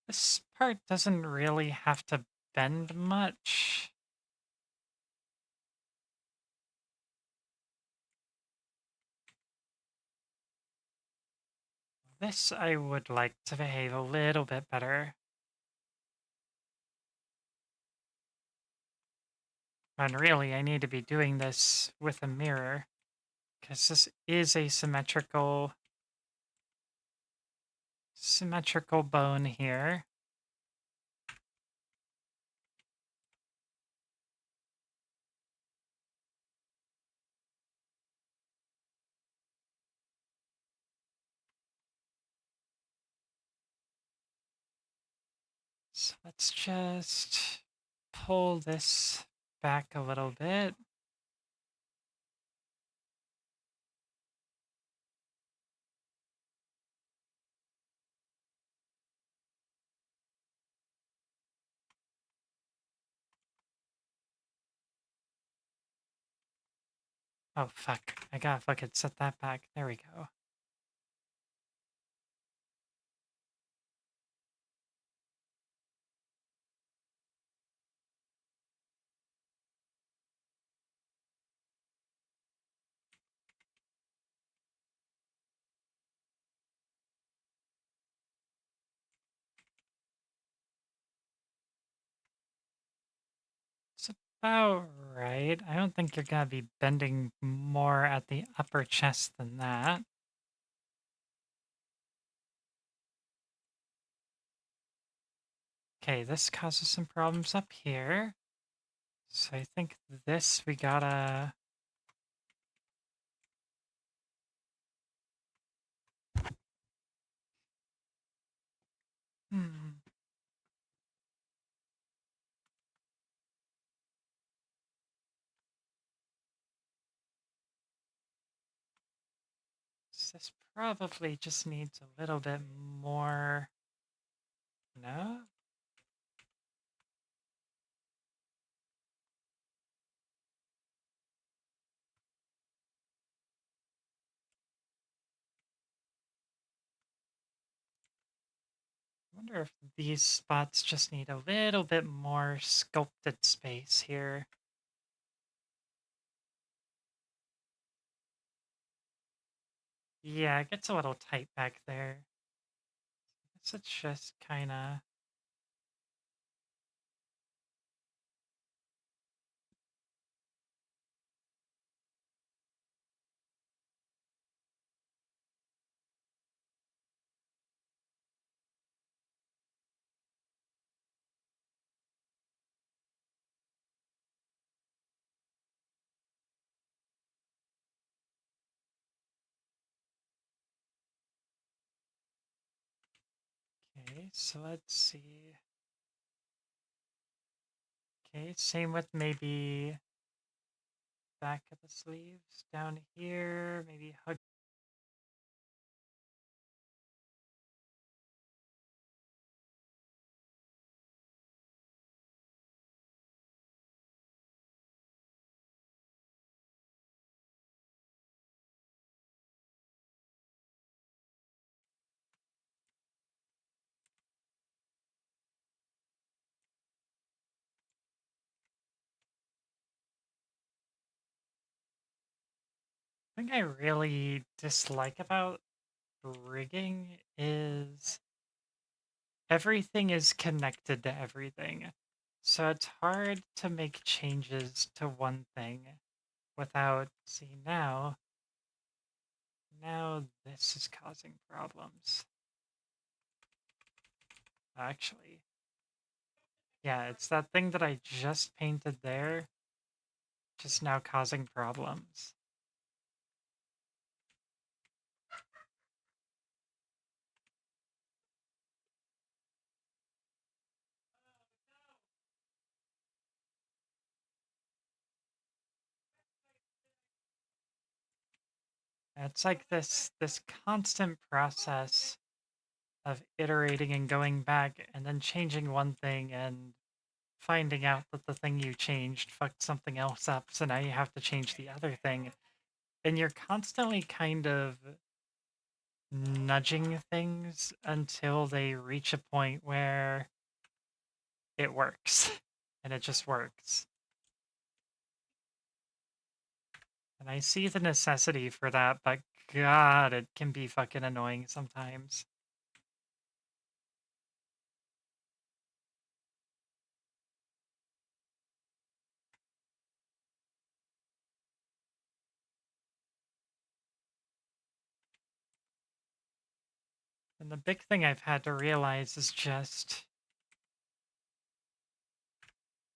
This part doesn't really have to bend much. This I would like to behave a little bit better. And really, I need to be doing this with a mirror, because this is a symmetrical bone here. So let's just pull this back a little bit. Oh, fuck. I gotta fucking set that back. There we go. It's about right. I don't think you're gonna be bending more at the upper chest than that. Okay, this causes some problems up here. So I think this we gotta... Hmm. this probably just needs a little bit more. No? I wonder if these spots just need a little bit more sculpted space here. Yeah, it gets a little tight back there. I guess it's just kinda... Okay, so let's see. Okay, same with maybe back of the sleeves down here, maybe hug. The thing I really dislike about rigging is everything is connected to everything. So it's hard to make changes to one thing without, see now this is causing problems. Actually, yeah, it's that thing that I just painted there, just now causing problems. It's like this constant process of iterating and going back and then changing one thing and finding out that the thing you changed fucked something else up, so now you have to change the other thing. And you're constantly kind of nudging things until they reach a point where it works. And it just works. And I see the necessity for that, but God, it can be fucking annoying sometimes. And the big thing I've had to realize is just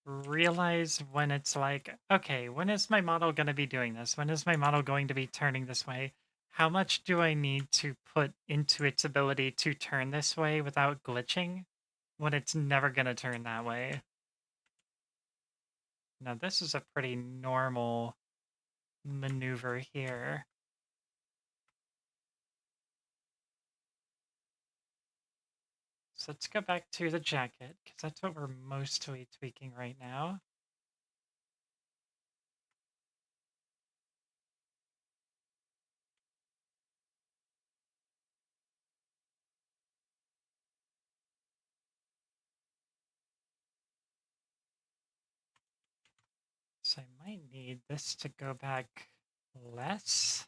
realize when it's like, okay, when is my model going to be doing this? When is my model going to be turning this way? How much do I need to put into its ability to turn this way without glitching when it's never going to turn that way? Now, this is a pretty normal maneuver here. So let's go back to the jacket, because that's what we're mostly tweaking right now. So I might need this to go back less.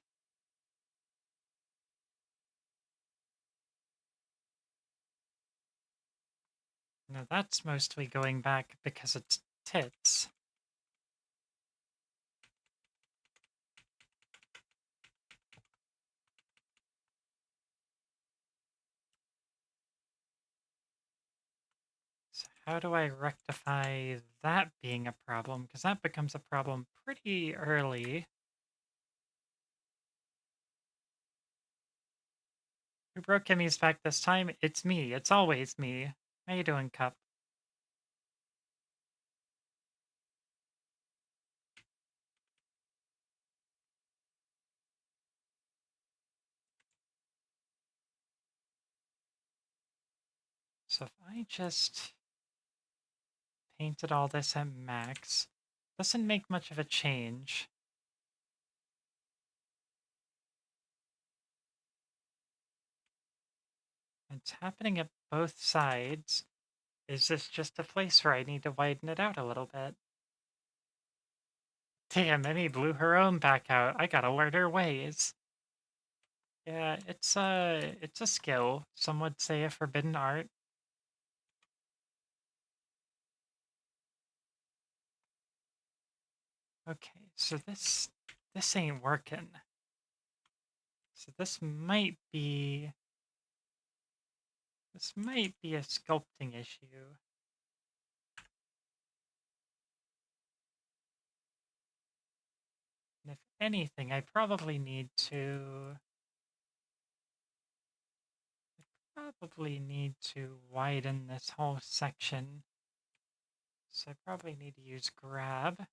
Now that's mostly going back because it's tits. So how do I rectify that being a problem? Because that becomes a problem pretty early. Who broke Kimmy's back this time? It's me. It's always me. How you doing, Cup? So if I just painted all this at max, doesn't make much of a change. It's happening at both sides. Is this just a place where I need to widen it out a little bit? Damn, Emmy blew her own back out. I gotta learn her ways. Yeah, it's a skill. Some would say a forbidden art. Okay, so this ain't working. So this might be a sculpting issue. And if anything, I probably need to widen this whole section. So I probably need to use grab.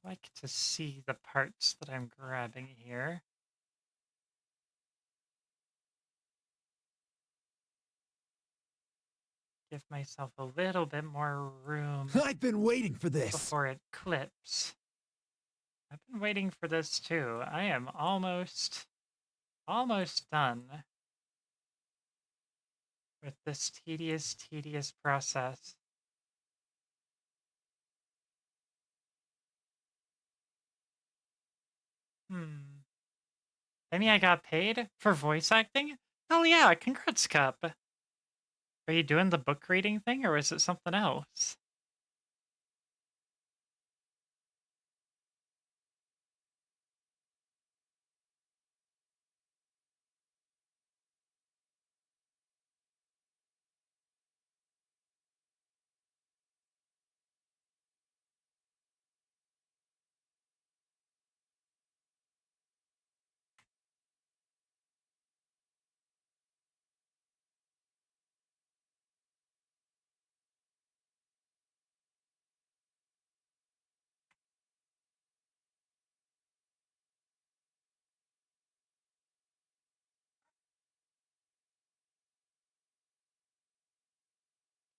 I'd like to see the parts that I'm grabbing here. Give myself a little bit more room I've been waiting for this. before it clips. I've been waiting for this too. I am almost done with this tedious process. I mean, I got paid for voice acting? Hell yeah, congrats, Cup. Are you doing the book reading thing, or is it something else?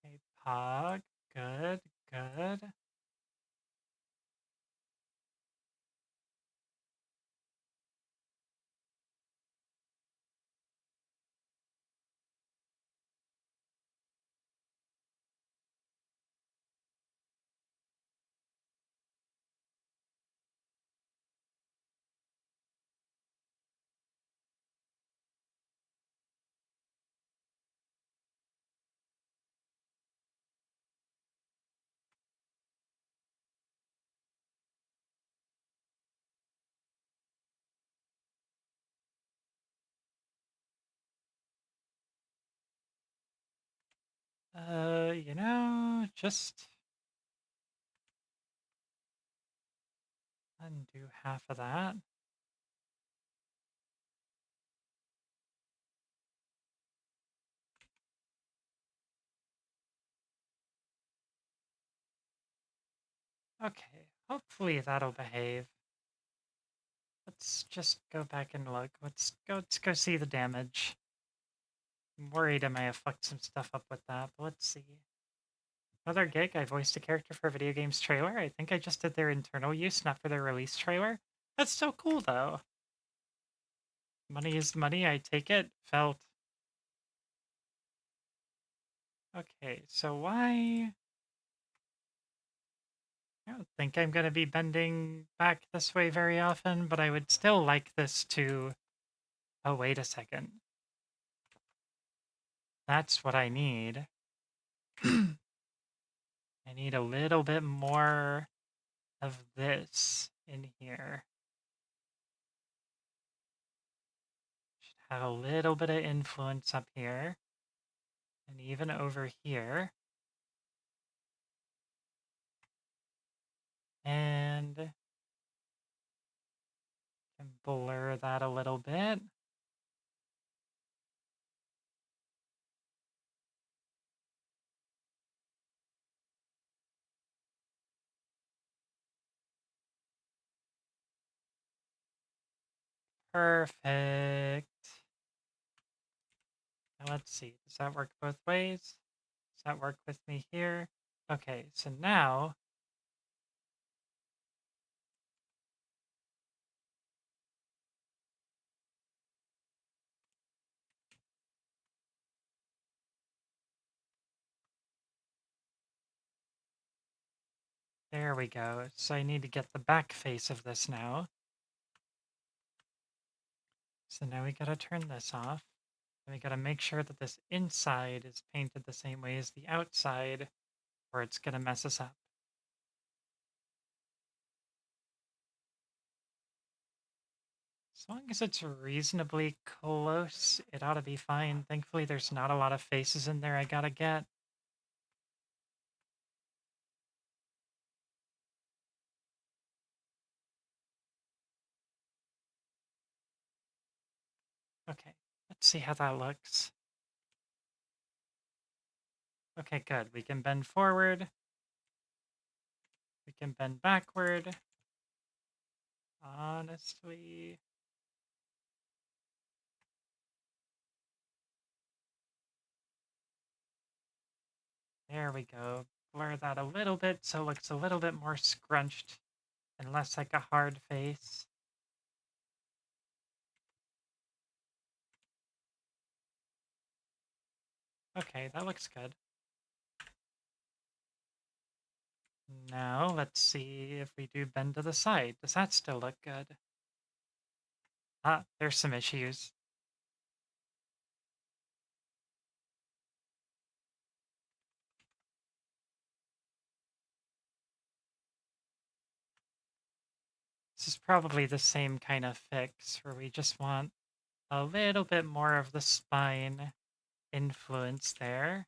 Okay, Pog. Good, good. Just undo half of that. Okay, hopefully that'll behave. Let's just go back and look. Let's go see the damage. I'm worried I may have fucked some stuff up with that, but let's see. Another gig, I voiced a character for a video games trailer. I think I just did their internal use, not for their release trailer. That's so cool, though. Money is money, I take it. Felt. Okay, so why... I don't think I'm going to be bending back this way very often, but I would still like this to... Oh, wait a second. That's what I need. I need a little bit more of this in here. Should have a little bit of influence up here. And even over here. And can blur that a little bit. Perfect. Now let's see. Does that work both ways? Does that work with me here? Okay, so now there we go. So I need to get the back face of this now. So now we gotta turn this off. And we gotta make sure that this inside is painted the same way as the outside, or it's gonna mess us up. As long as it's reasonably close, it ought to be fine. Thankfully, there's not a lot of faces in there I gotta get. Okay, let's see how that looks. Okay, good. We can bend forward. We can bend backward. Honestly. There we go. Blur that a little bit so it looks a little bit more scrunched and less like a hard face. Okay, that looks good. Now, let's see if we do bend to the side. Does that still look good? Ah, there's some issues. This is probably the same kind of fix where we just want a little bit more of the spine influence there.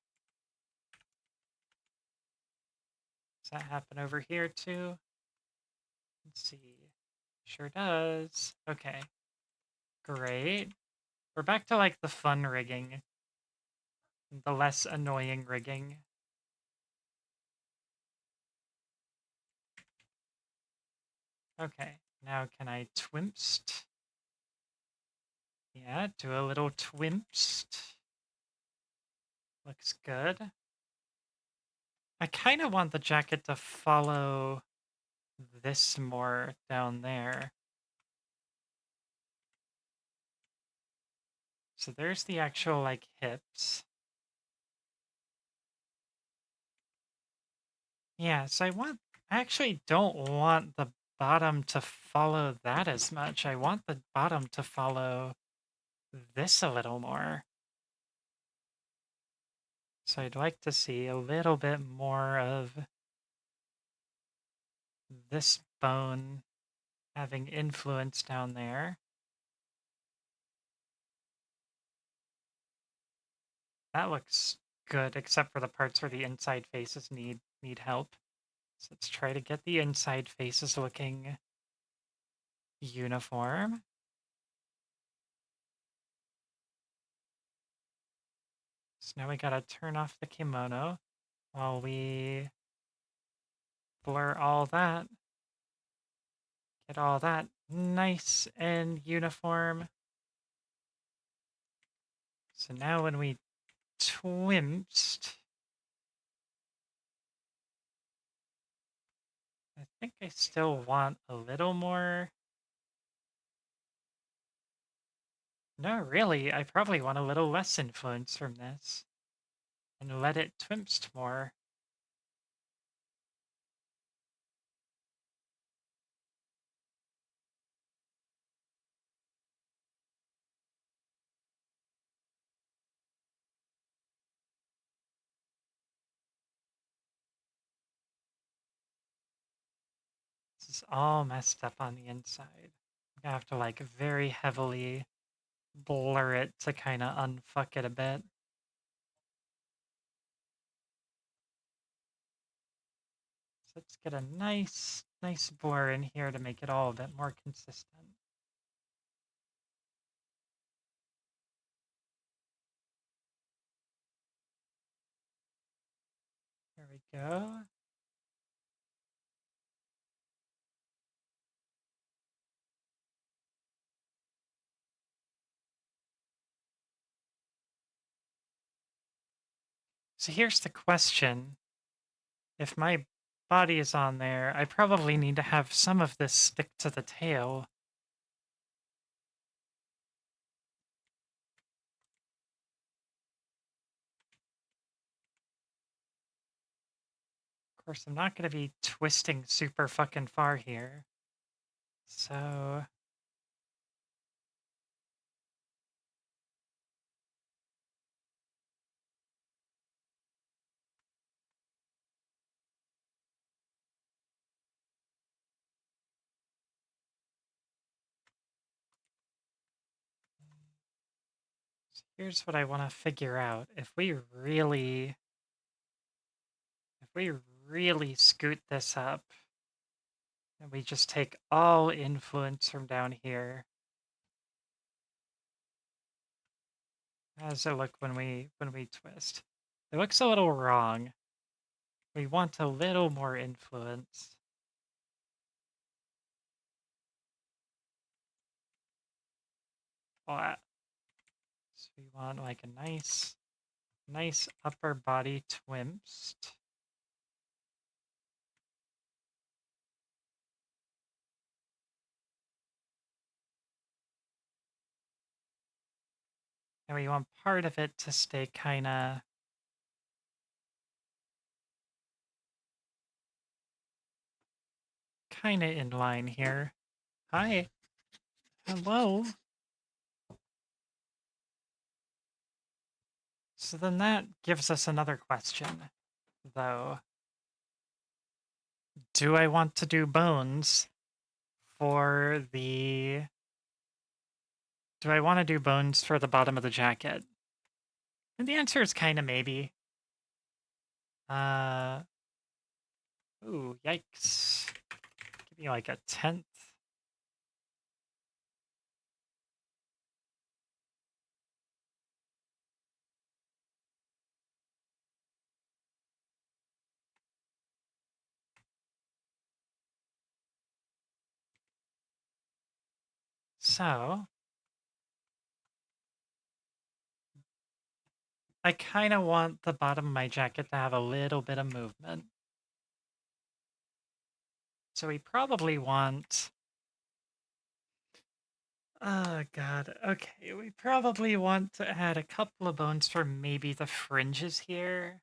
Does that happen over here too? Let's see. Sure does. Okay. Great. We're back to like the fun rigging. The less annoying rigging. Okay. Now can I twimpst? Yeah, do a little twimpst. Looks good. I kind of want the jacket to follow this more down there. So there's the actual, like, hips. Yeah, so I actually don't want the bottom to follow that as much. I want the bottom to follow this a little more. So I'd like to see a little bit more of this bone having influence down there. That looks good, except for the parts where the inside faces need help. So let's try to get the inside faces looking uniform. So now we gotta turn off the kimono while we blur all that. Get all that nice and uniform. So now when we twimpst, I think I still want a little more. No, really, I probably want a little less influence from this. And let it twimpst more. This is all messed up on the inside. I have to like very heavily blur it to kind of unfuck it a bit. So let's get a nice blur in here to make it all a bit more consistent. There we go. So here's the question. If my body is on there, I probably need to have some of this stick to the tail. Of course, I'm not going to be twisting super fucking far here. So... here's what I want to figure out. If we really scoot this up, and we just take all influence from down here, how does it look when we twist? It looks a little wrong. We want a little more influence. So we want like a nice upper body twist. And we want part of it to stay kinda in line here. Hi. Hello. So then that gives us another question, though. Do I want to do bones for the... Do I want to do bones for the bottom of the jacket? And the answer is kind of maybe. Ooh, yikes. Give me like a 10th. So... I kind of want the bottom of my jacket to have a little bit of movement. So we probably want... Oh god, okay, we probably want to add a couple of bones for maybe the fringes here.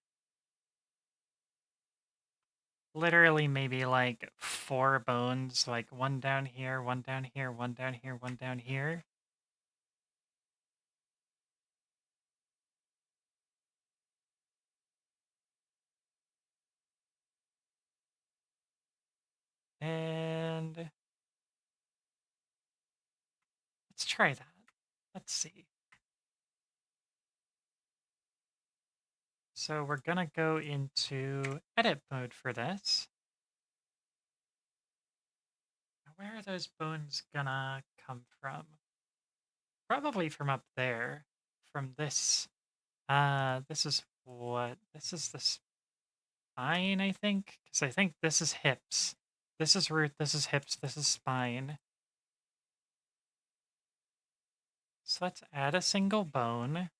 Literally maybe like 4 bones, like one down here, one down here, one down here, one down here. And let's try that. Let's see. So we're gonna go into edit mode for this. Where are those bones gonna come from? Probably from up there. From this. This is what? This is the spine, I think? Because I think this is hips. This is root, this is hips, this is spine. So let's add a single bone.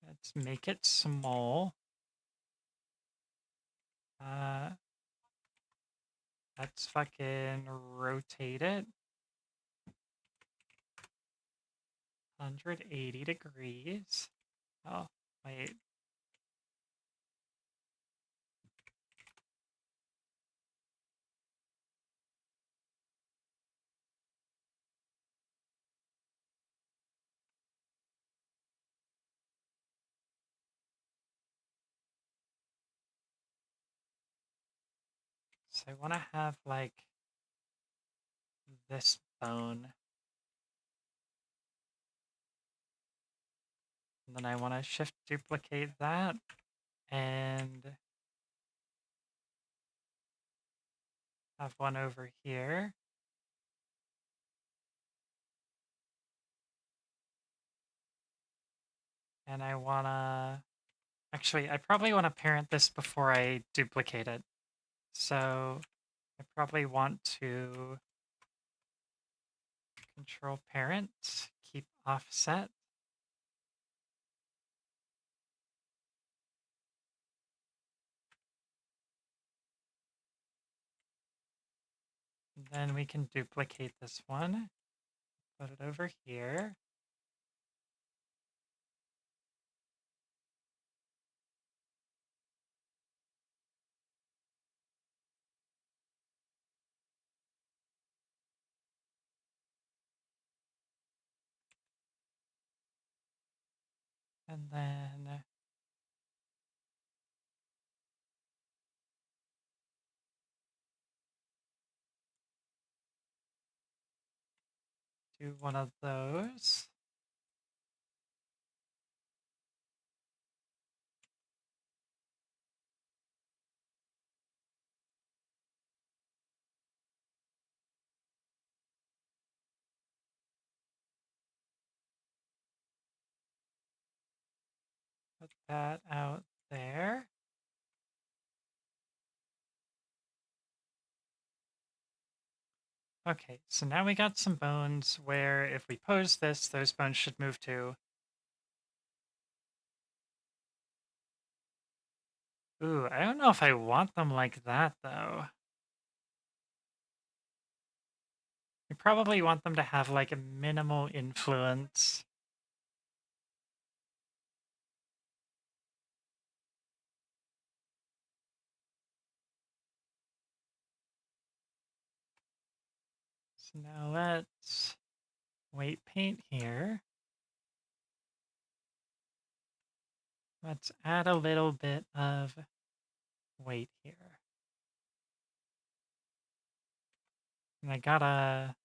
Let's make it small. Let's fucking rotate it 180 degrees. Oh, wait. So I want to have like this bone. And then I want to shift duplicate that and have one over here. And I want to... Actually, I probably want to parent this before I duplicate it. So I probably want to control parent, keep offset. And then we can duplicate this one. Put it over here. And then do one of those. Put that out there. Okay, so now we got some bones where if we pose this, those bones should move too. Ooh, I don't know if I want them like that, though. You probably want them to have, like, a minimal influence. So now let's weight paint here. Let's add a little bit of weight here. And I gotta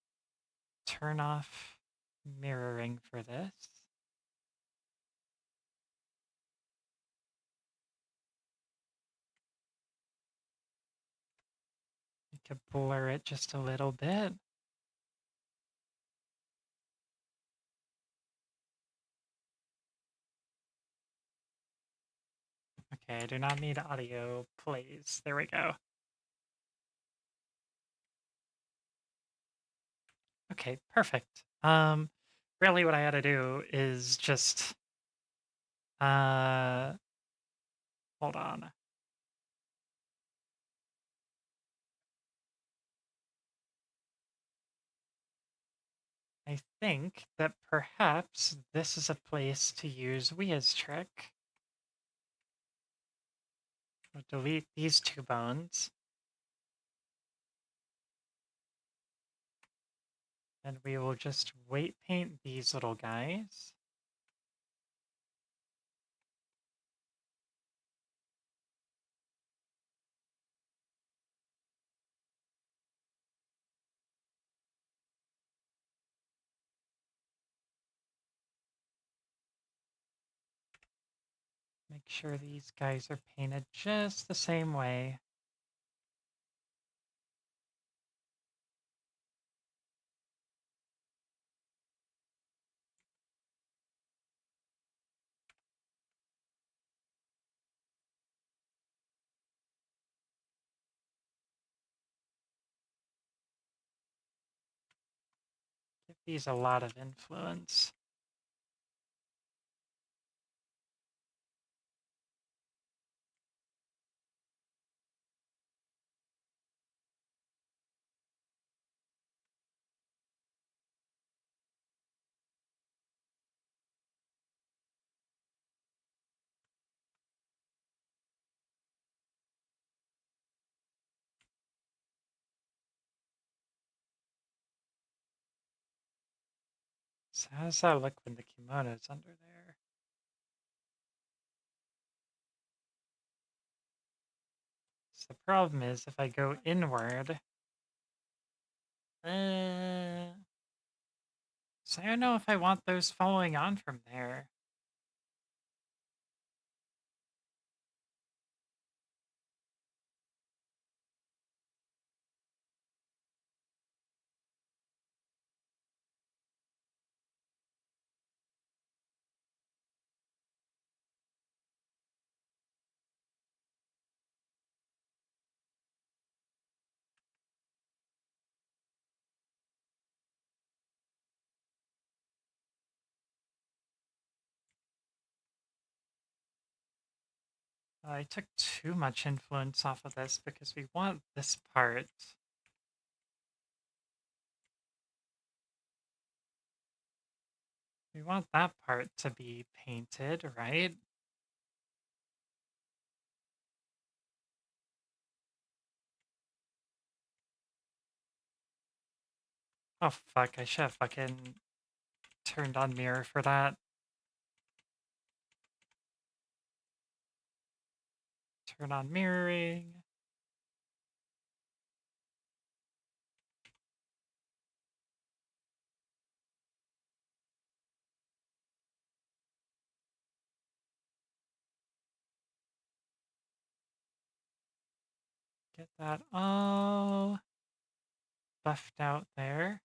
turn off mirroring for this. You could blur it just a little bit. Okay, I do not need audio plays. There we go. Okay, perfect. Really what I had to do is just hold on. I think that perhaps this is a place to use Wia's trick. We'll delete these two bones. And we will just weight paint these little guys. Make sure these guys are painted just the same way. Give these a lot of influence. So how does that look when the kimono's under there? So the problem is if I go inward, so I don't know if I want those following on from there. I took too much influence off of this because we want this part We want that part to be painted, right? Oh fuck, I should have fucking turned on mirror for that. Turn on mirroring. Get that all buffed out there.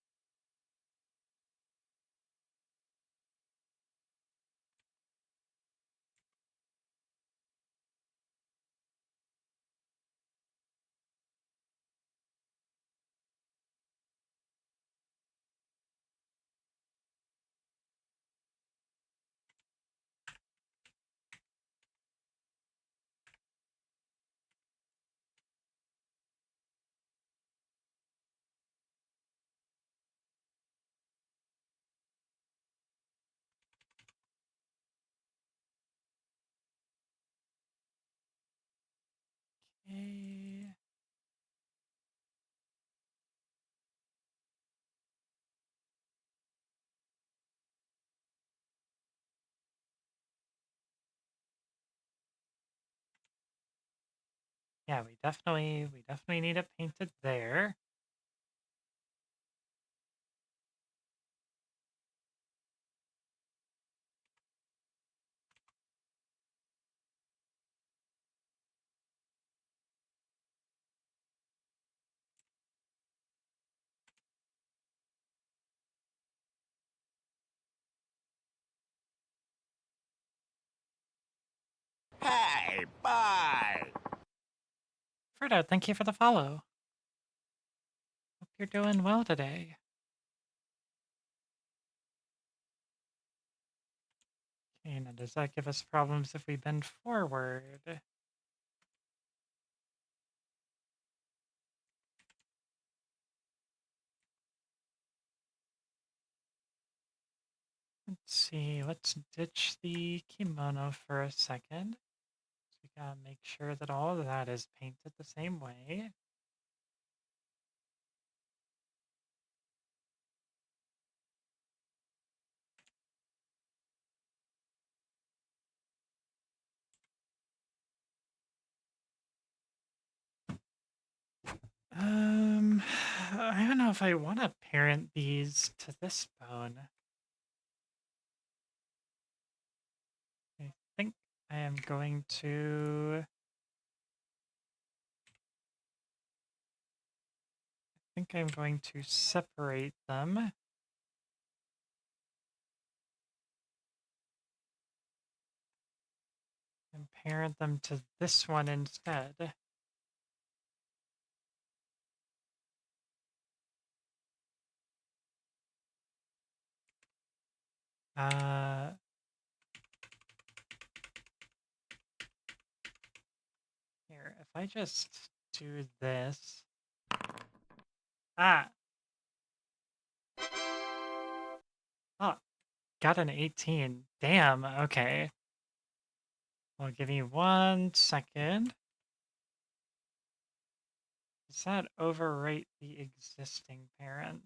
Okay. Yeah, we definitely need it painted there. Hey, bye! Fredo, thank you for the follow. Hope you're doing well today. Okay, now does that give us problems if we bend forward? Let's see, let's ditch the kimono for a second. So we gotta make sure that all of that is painted the same way. I don't know if I want to parent these to this bone. I think I am going to... I think I'm going to separate them. And parent them to this one instead. Here, if I just do this... Ah! Oh, got an 18. Damn, okay. Well, give me 1 second. Does that overwrite the existing parent?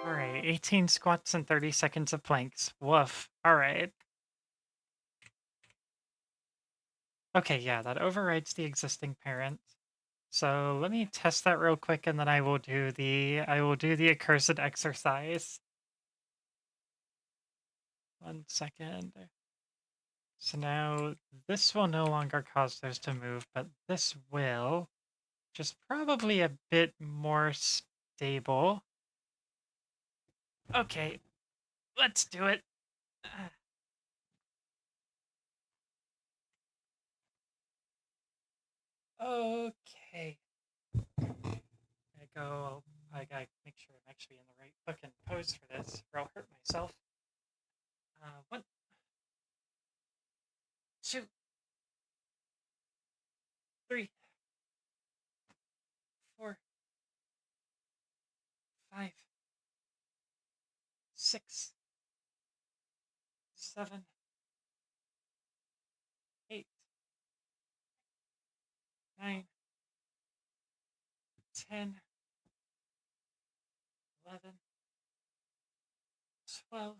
Alright, 18 squats and 30 seconds of planks. Woof. Alright. Okay, yeah, that overrides the existing parent. So let me test that real quick and then I will do the accursed exercise. 1 second. So now this will no longer cause those to move, but this will, which is probably a bit more stable. Okay, let's do it. Okay. I gotta make sure I'm actually in the right fucking pose for this, or I'll hurt myself. 1, 2, 3, 4, 5, 6, 7, 8, 9, 10, 11, 12,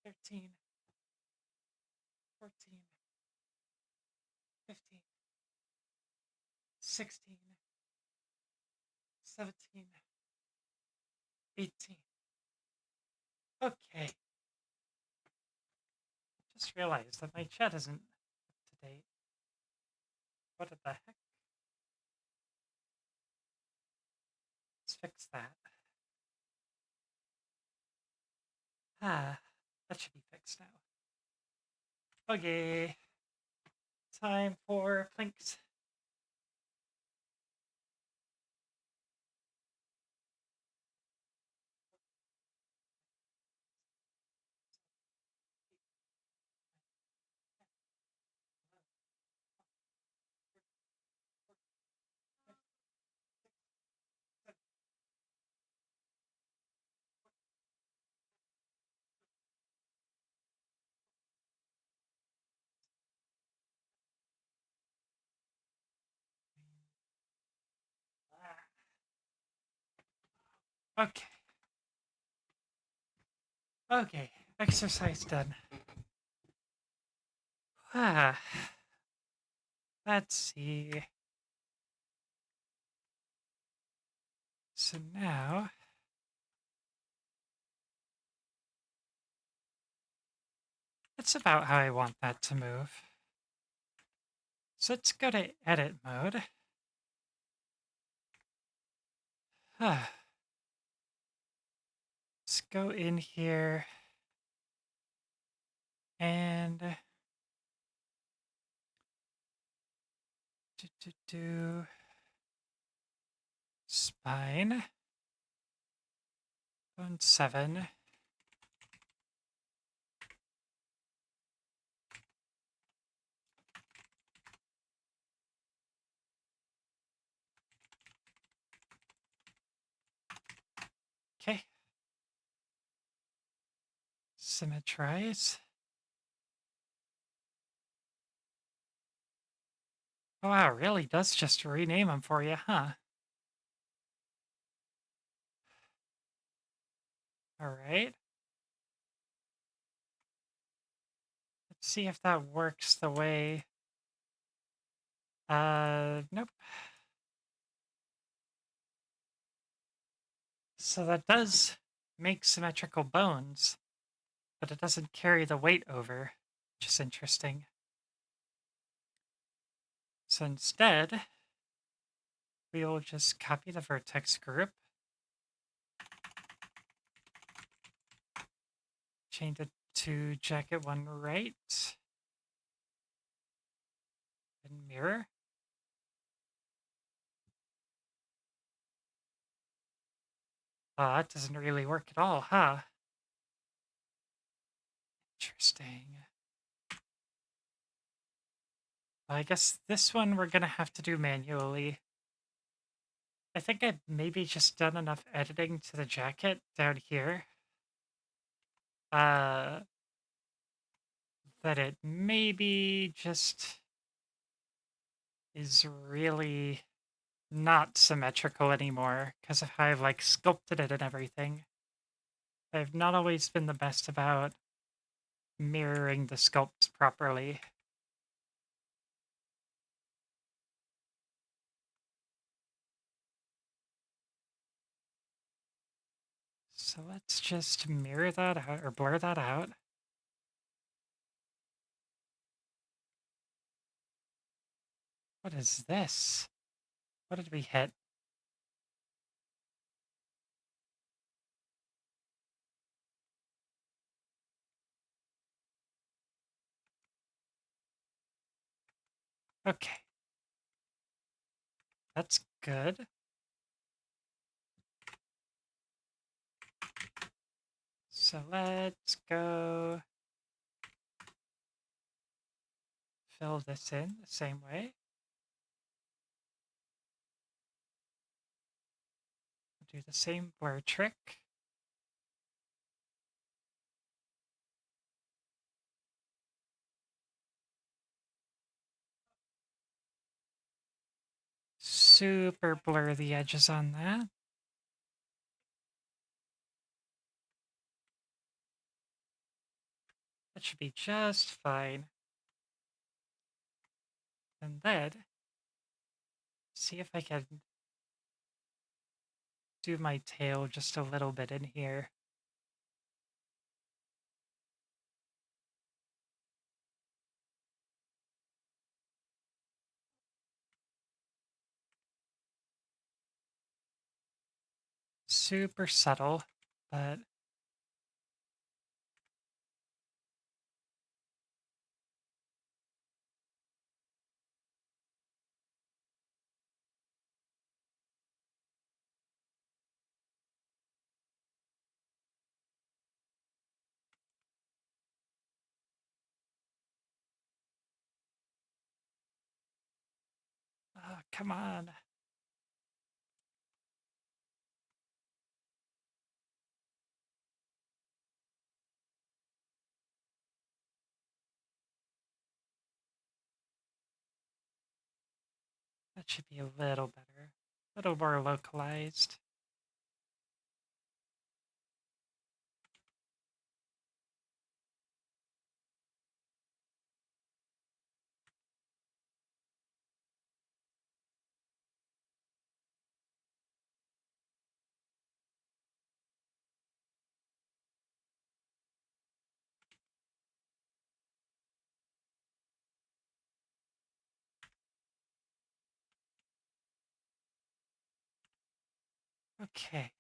13, 14, 15, 16, 17, 18. Okay. Just realized that my chat isn't up to date. What the heck? Let's fix that. Ah, that should be fixed now. Okay. Time for Plinks. Okay. Okay, exercise done. Ah, let's see. So now, it's about how I want that to move. So let's go to edit mode. Ah. Let's go in here and spine, bone 7. Okay. Symmetrize. Oh wow, it really does just rename them for you, huh? Alright. Let's see if that works the way... nope. So that does make symmetrical bones, but it doesn't carry the weight over, which is interesting. So instead, we will just copy the vertex group, change it to jacket 1 right, and mirror. Oh, that doesn't really work at all, huh? Interesting. Well, I guess this one we're gonna have to do manually. I think I've maybe just done enough editing to the jacket down here. That it maybe just is really not symmetrical anymore because of how I've like sculpted it and everything. I've not always been the best about mirroring the sculpts properly. So let's just mirror that out or blur that out. What is this? What did we hit? Okay. That's good. So let's go fill this in the same way. Do the same blur trick. Super blur the edges on that. That should be just fine. And then, see if I can do my tail just a little bit in here. Super subtle, but oh, come on. That should be a little better, a little more localized. Okay.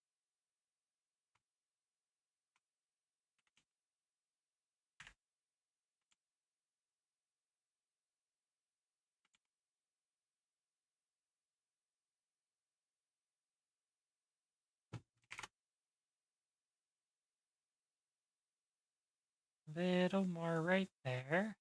Little more right there.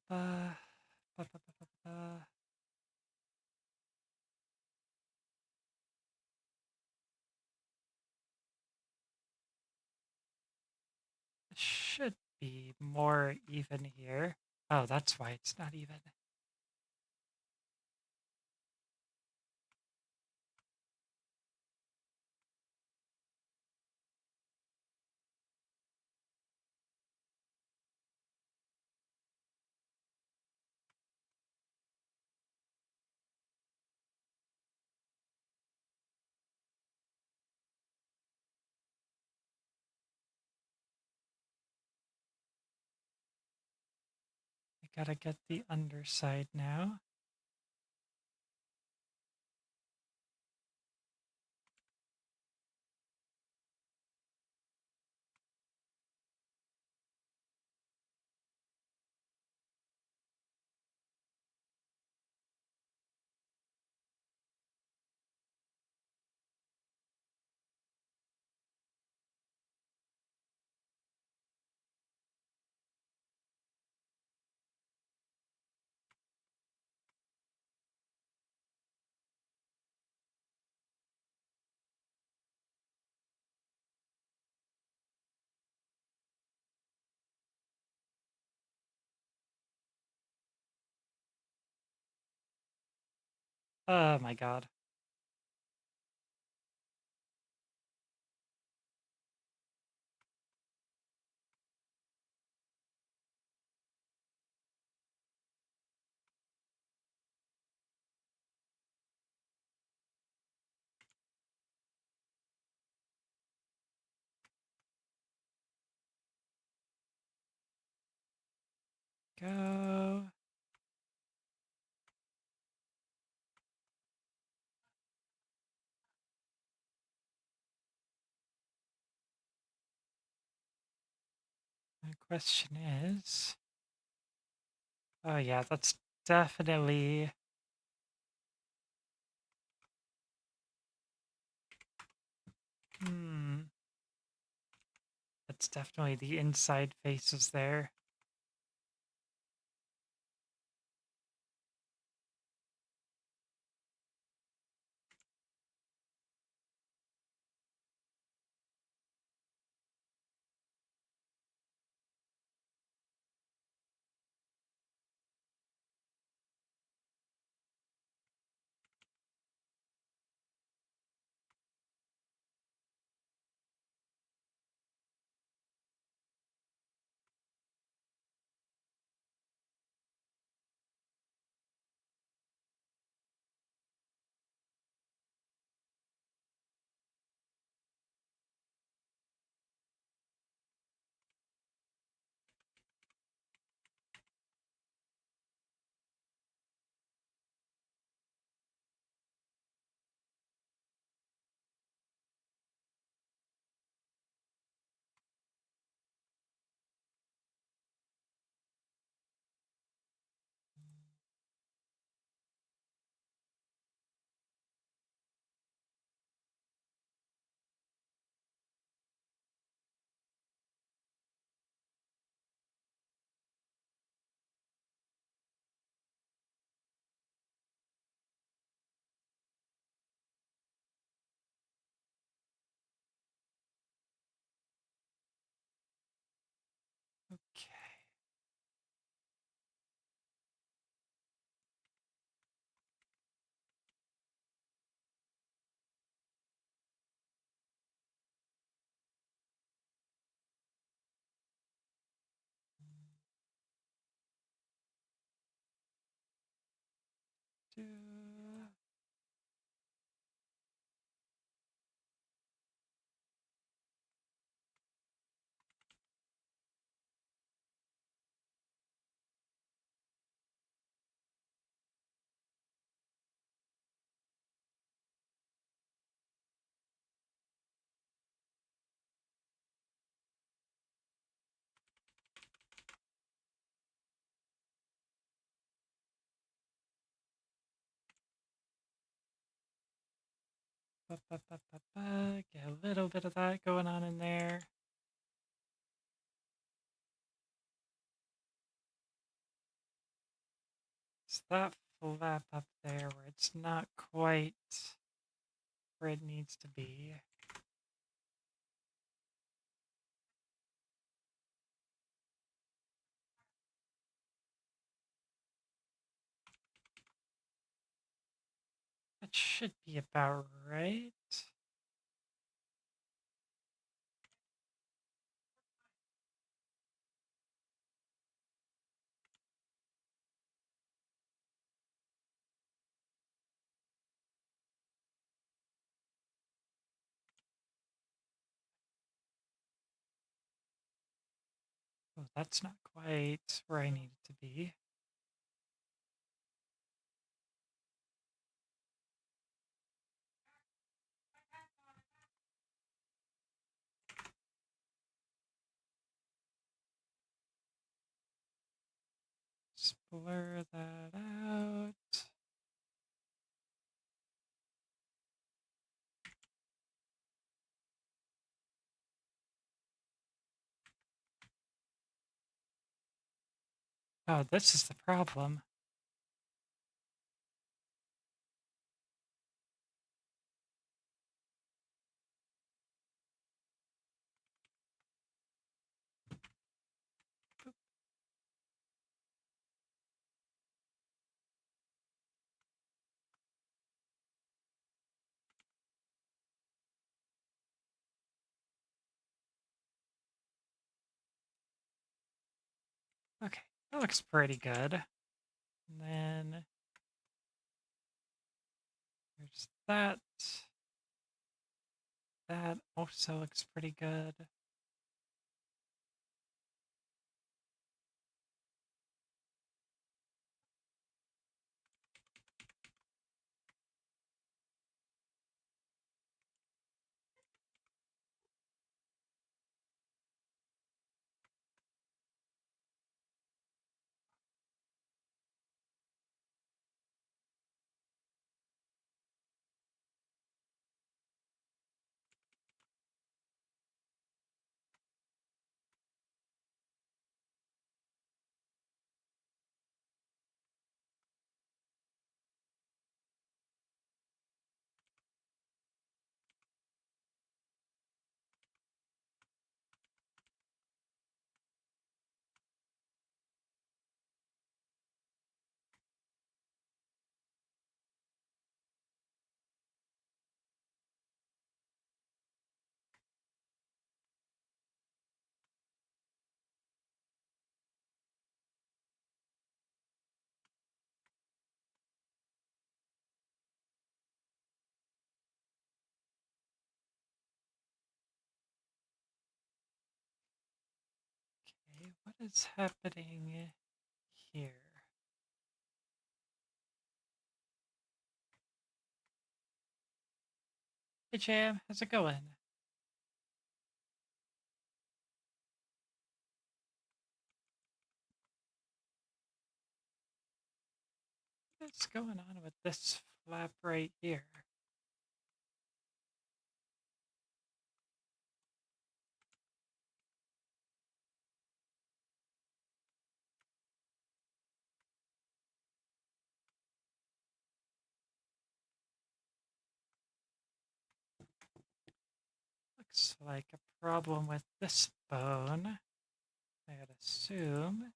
Ba, ba, ba, ba, ba, ba. It should be more even here. Oh, that's why it's not even. I gotta get the underside now. Oh my god. go. The question is... Oh yeah, that's definitely... That's definitely the inside faces there. Okay. Get a little bit of that going on in there. Is that flap up there where it's not quite where it needs to be? That should be about right. Oh, that's not quite where I need it to be. Just blur that out. Oh, this is the problem. Okay, that looks pretty good. And then there's that. That also looks pretty good. What is happening here? Hey Jam, how's it going? What's going on with this flap right here? Looks like a problem with this bone. I'd assume.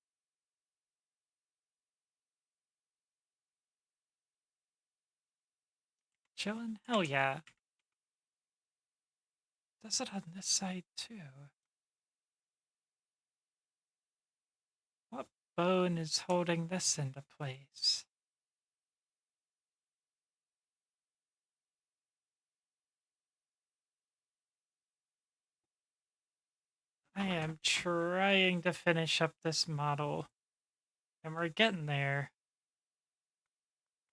Chillin'? Hell yeah. Does it on this side too? What bone is holding this into place? I am trying to finish up this model, and we're getting there,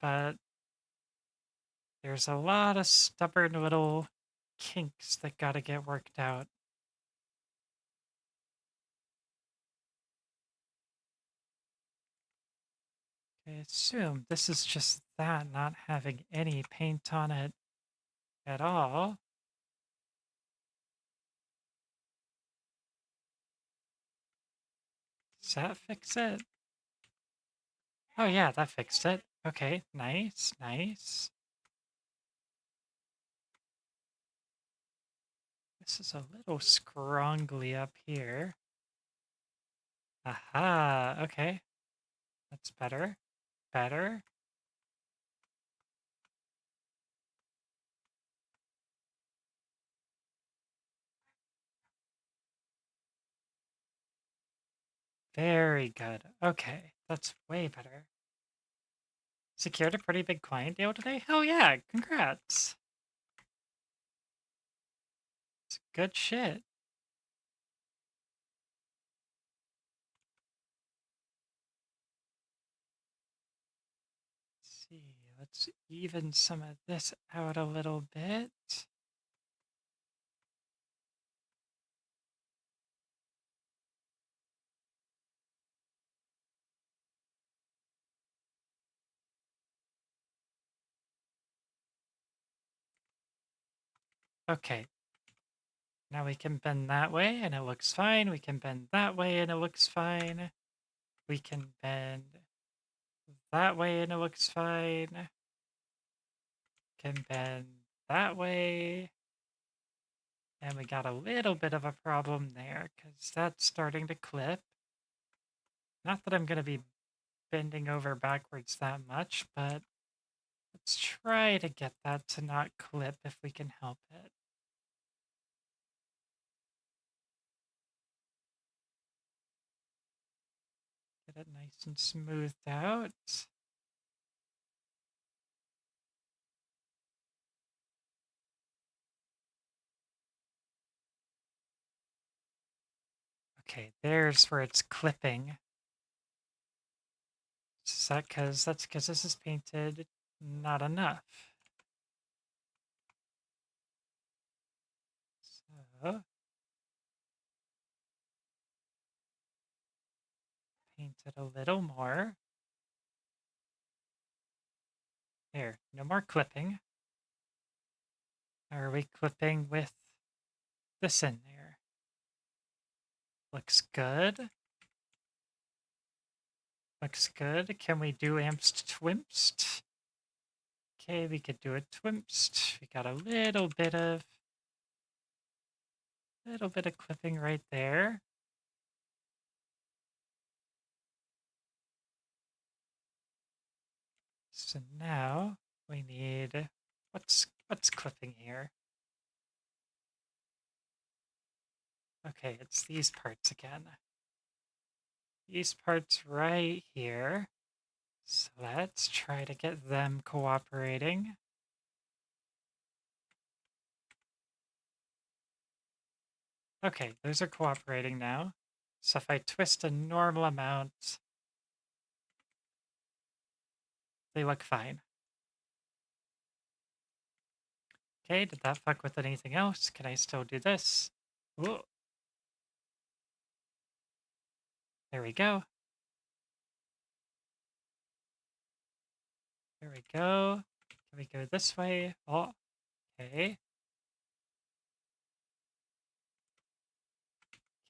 but there's a lot of stubborn little kinks that gotta get worked out. I assume this is just that not having any paint on it at all. Does that fix it? Oh yeah, that fixed it. Okay, nice, nice. This is a little scrongly up here. Aha, okay. That's better. Better. Very good. Okay, that's way better. Secured a pretty big client deal today? Hell yeah, congrats. It's good shit. Let's see, let's even some of this out a little bit. Okay. Now we can bend that way and it looks fine. We can bend that way and it looks fine. We can bend that way and it looks fine. Can bend that way. And we got a little bit of a problem there because that's starting to clip. Not that I'm going to be bending over backwards that much, but let's try to get that to not clip if we can help it. Get it nice and smoothed out. Okay, there's where it's clipping. Is that because that's because this is painted not enough? So paint it a little more. There, no more clipping. Are we clipping with this in there? Looks good. Looks good. Can we do amst twimst? Okay, we could do a twimst. We got a little bit of clipping right there. So now we need what's clipping here? Okay, it's these parts again. These parts right here. So let's try to get them cooperating. Okay, those are cooperating now. So if I twist a normal amount, they look fine. Okay, did that fuck with anything else? Can I still do this? Ooh. There we go. There we go. Can we go this way? Oh, okay.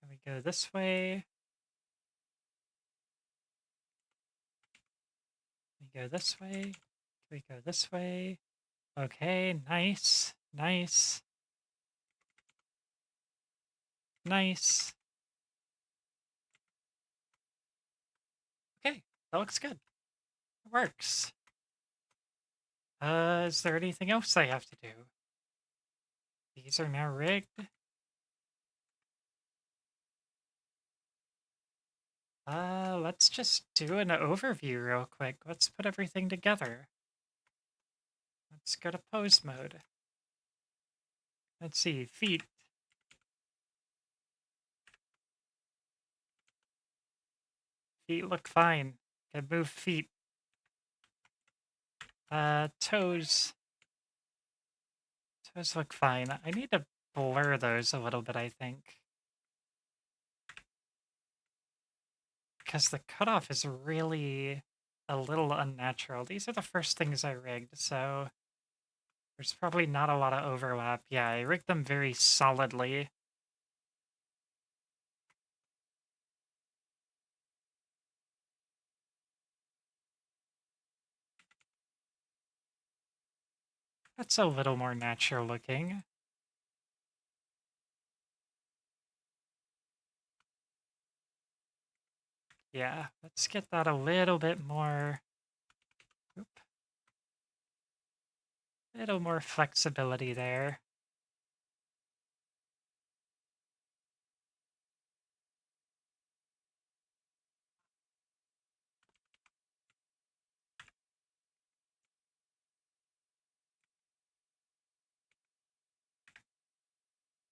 Can we go this way? Can we go this way? Can we go this way? Okay, nice. Nice. Nice. Okay, that looks good. It works. Is there anything else I have to do? These are now rigged. Let's just do an overview real quick. Let's put everything together. Let's go to pose mode. Let's see, feet. Feet look fine. Can move feet. Toes. Toes look fine. I need to blur those a little bit, I think. Because the cutoff is really a little unnatural. These are the first things I rigged, so there's probably not a lot of overlap. Yeah, I rigged them very solidly. That's a little more natural looking. Yeah, let's get that a little bit more. Oop. A little more flexibility there.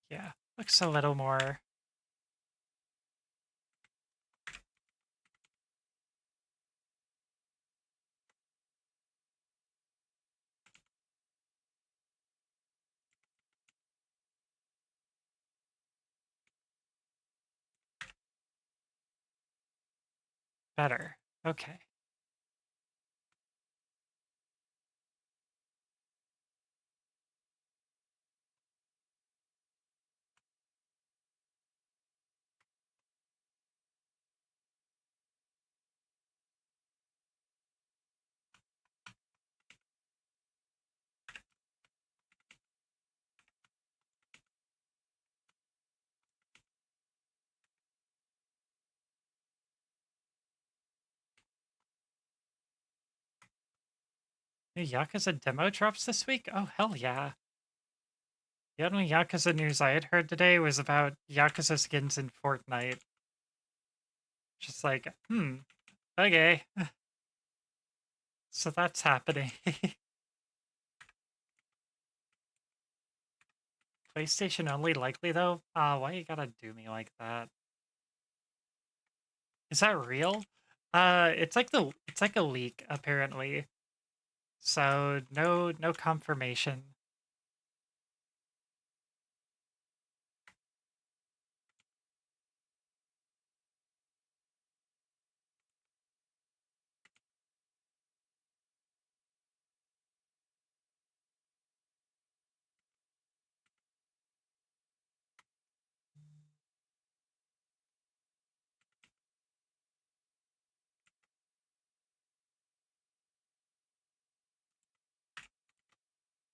Yeah, looks a little more. Better. Okay. New Yakuza demo drops this week? Oh, hell yeah. The only Yakuza news I had heard today was about Yakuza skins in Fortnite. Just like, okay. So that's happening. PlayStation only likely though? Why you gotta do me like that? Is that real? It's like a leak apparently. So no confirmation.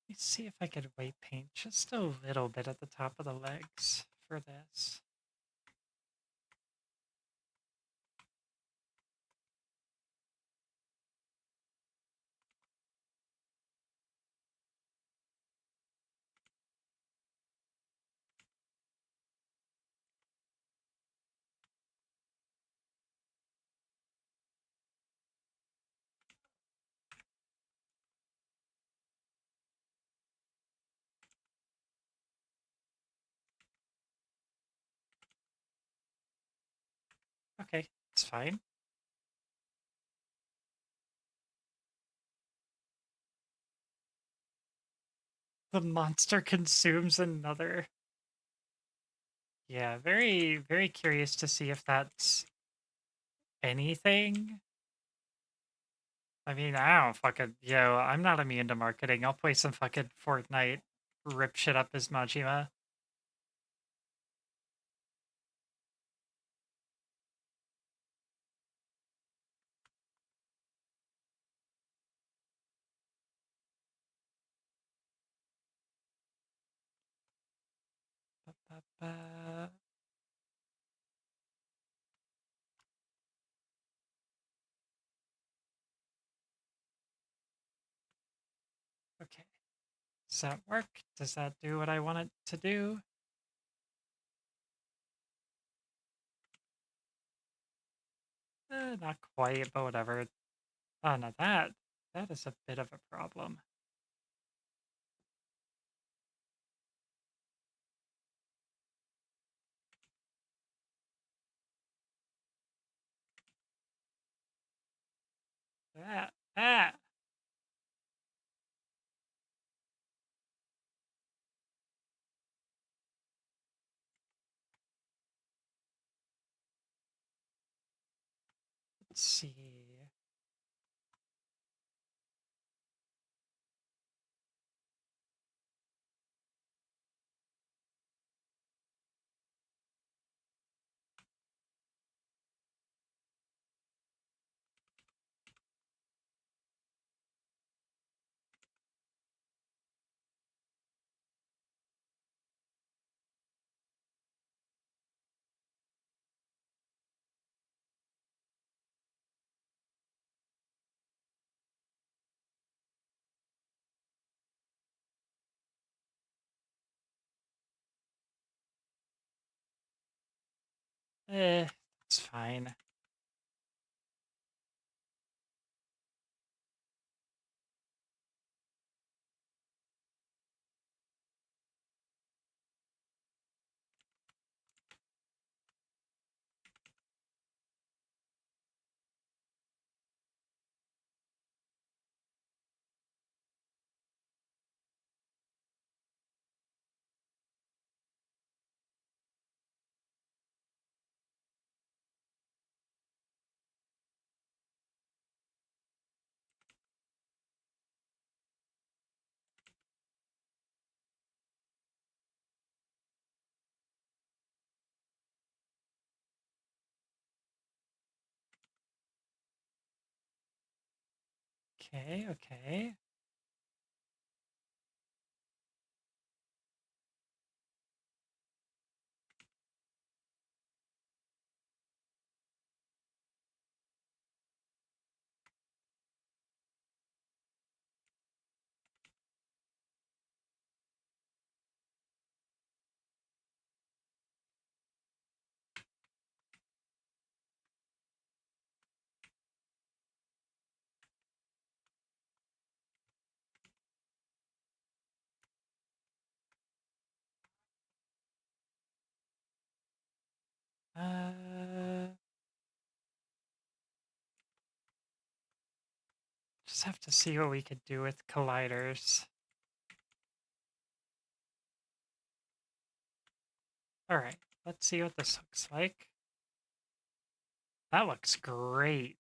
Let me see if I could white paint just a little bit at the top of the legs for this. Okay, it's fine. The monster consumes another. Yeah, very, very curious to see if that's anything. I mean, I don't fucking, yo, I'm not immune to marketing. I'll play some fucking Fortnite, rip shit up as Majima. Ba-ba-ba. Okay. Does that work? Does that do what I want it to do? Not quite, but whatever. Oh, now that is a bit of a problem. Ah! Let's see. It's fine. Okay, okay. Just have to see what we could do with colliders. Alright, let's see what this looks like. That looks great.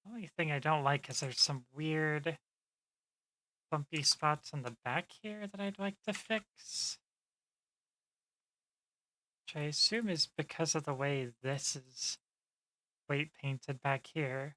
The only thing I don't like is there's some weird bumpy spots on the back here that I'd like to fix. Which I assume is because of the way this is weight painted back here.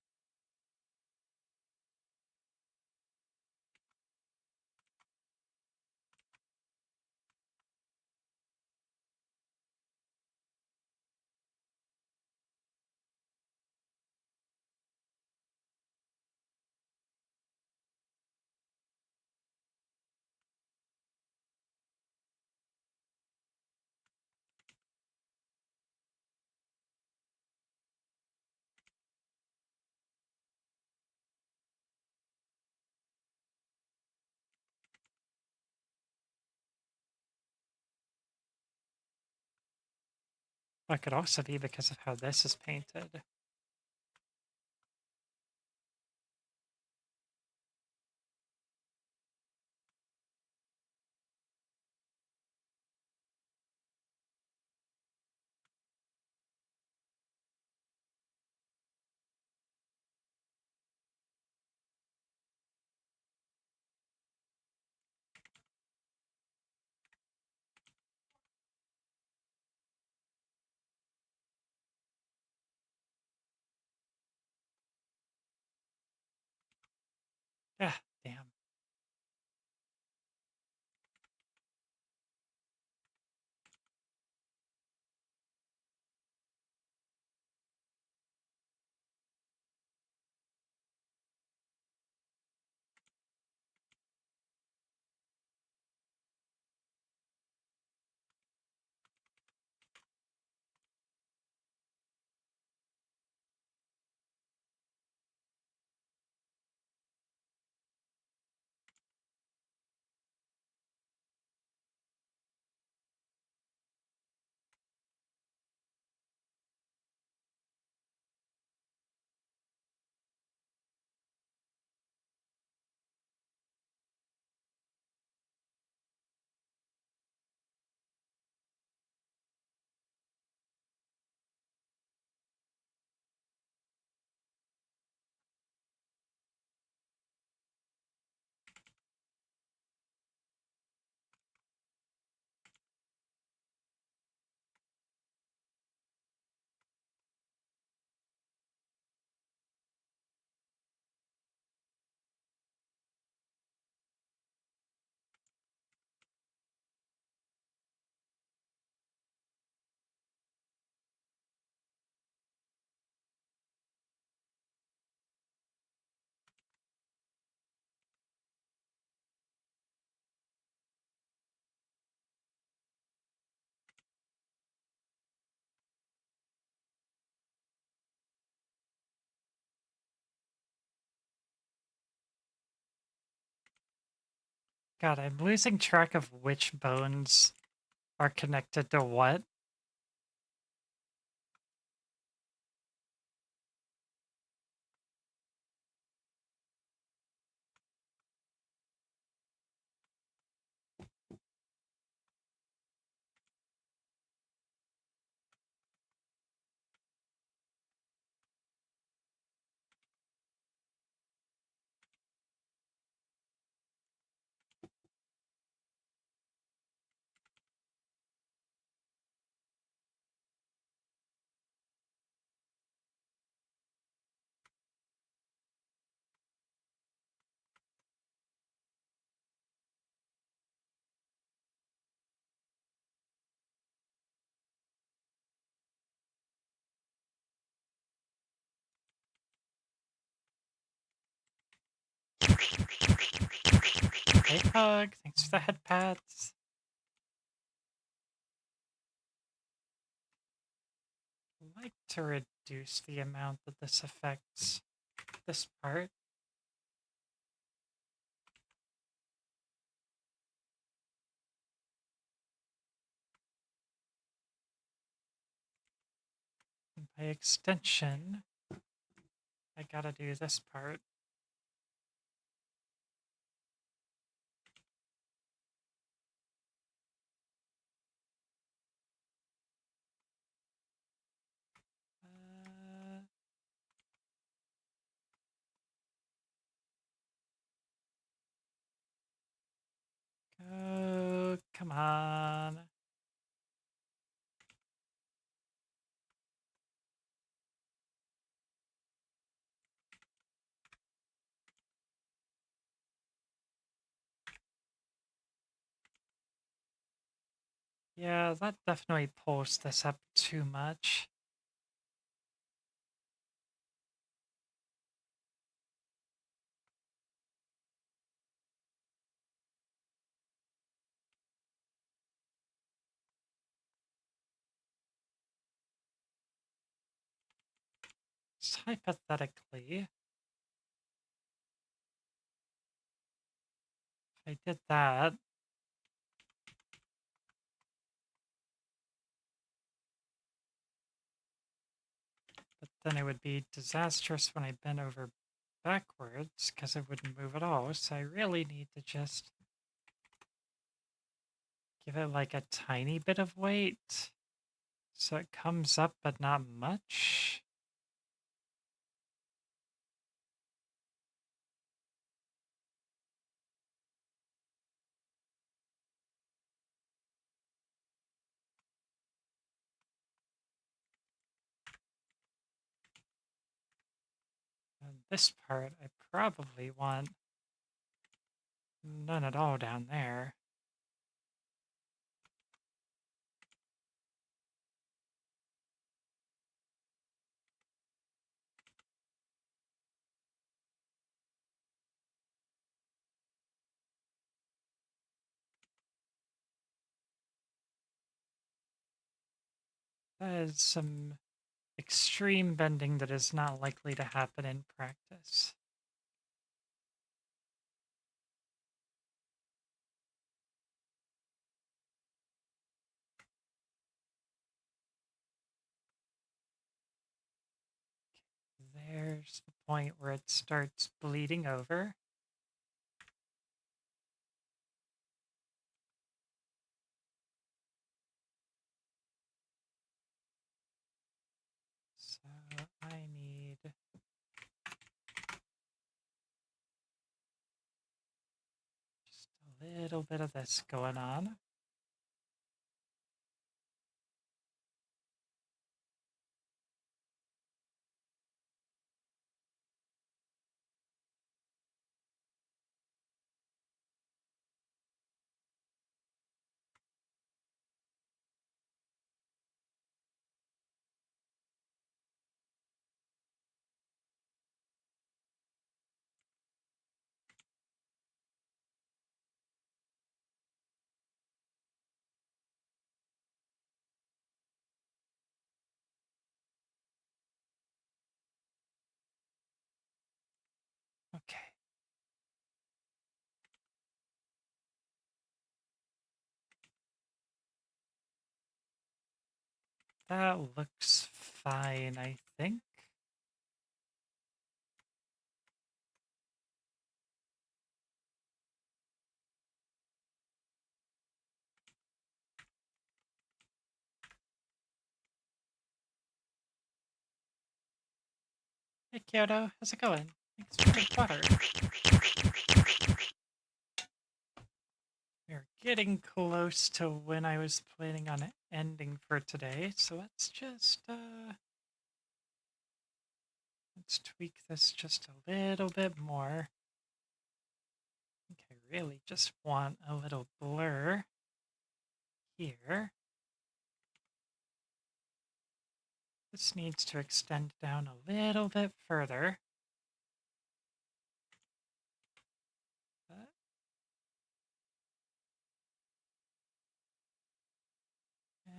That could also be because of how this is painted. Yeah, damn. God, I'm losing track of which bones are connected to what. Hey, Pug, thanks for the head pats. I'd like to reduce the amount that this affects this part. And by extension, I gotta do this part. Go, come on. Yeah, that definitely pulls this up too much. So hypothetically, if I did that, then it would be disastrous when I bent over backwards because it wouldn't move at all. So I really need to just give it like a tiny bit of weight so it comes up but not much. And this part I probably want none at all down there. That is some extreme bending that is not likely to happen in practice. There's the point where it starts bleeding over. So I need just a little bit of this going on. Okay. That looks fine, I think. Hey Kyoto, how's it going? Thanks for the butter. We're getting close to when I was planning on ending for today, so let's just let's tweak this just a little bit more. I think I really just want a little blur here. This needs to extend down a little bit further.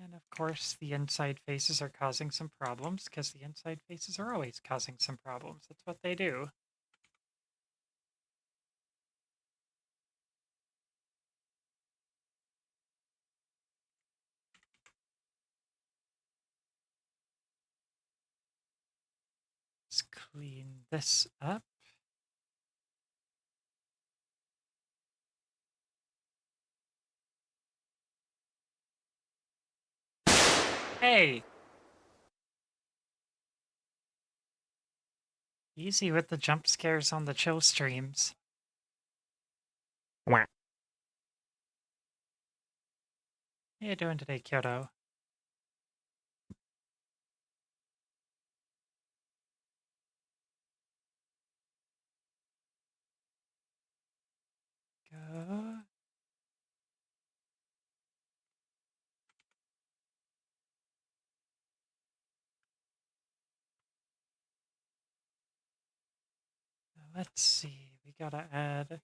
And of course, the inside faces are causing some problems because the inside faces are always causing some problems. That's what they do. Let's clean this up. Hey! Easy with the jump scares on the chill streams. How you doing today, Kyoto? Go. Let's see, we gotta add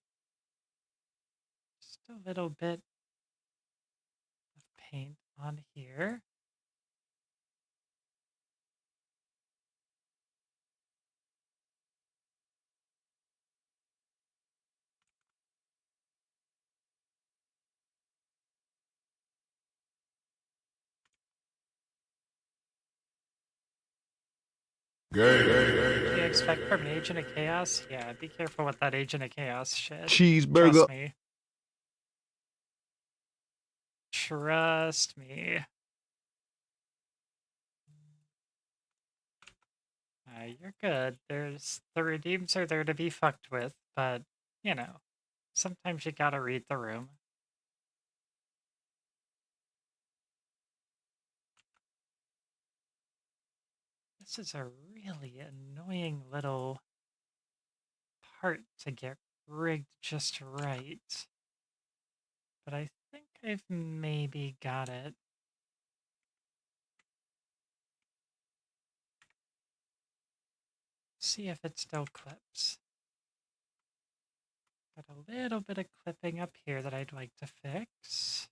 just a little bit of paint on here. What do you expect from Agent of Chaos? Yeah, be careful with that Agent of Chaos shit. Cheeseburger. Trust me. Trust me. You're good. The redeems are there to be fucked with, but you know, sometimes you gotta read the room. This is a really annoying little part to get rigged just right. But I think I've maybe got it. See if it still clips. Got a little bit of clipping up here that I'd like to fix.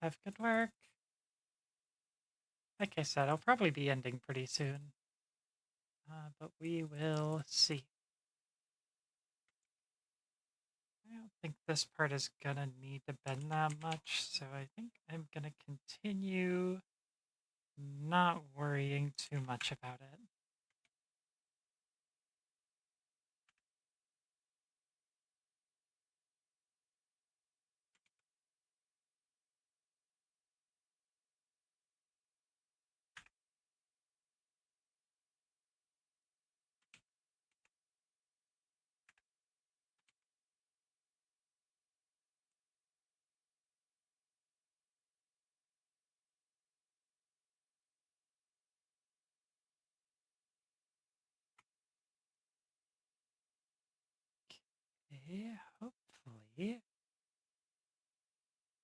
Have good work. Like I said, I'll probably be ending pretty soon. But we will see. I don't think this part is gonna need to bend that much, so I think I'm gonna continue not worrying too much about it. Okay, hopefully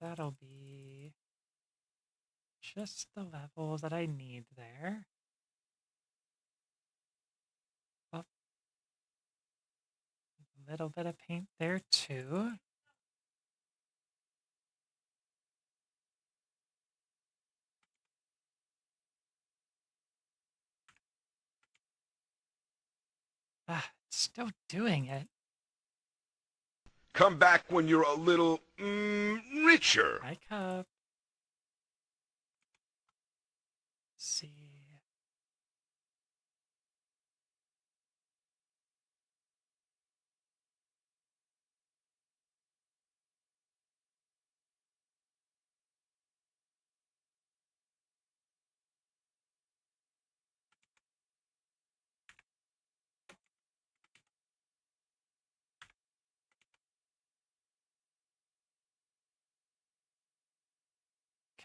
that'll be just the level that I need there. Oh, a little bit of paint there too. Ah, it's still doing it. Come back when you're a little richer. Hi, Cup. See.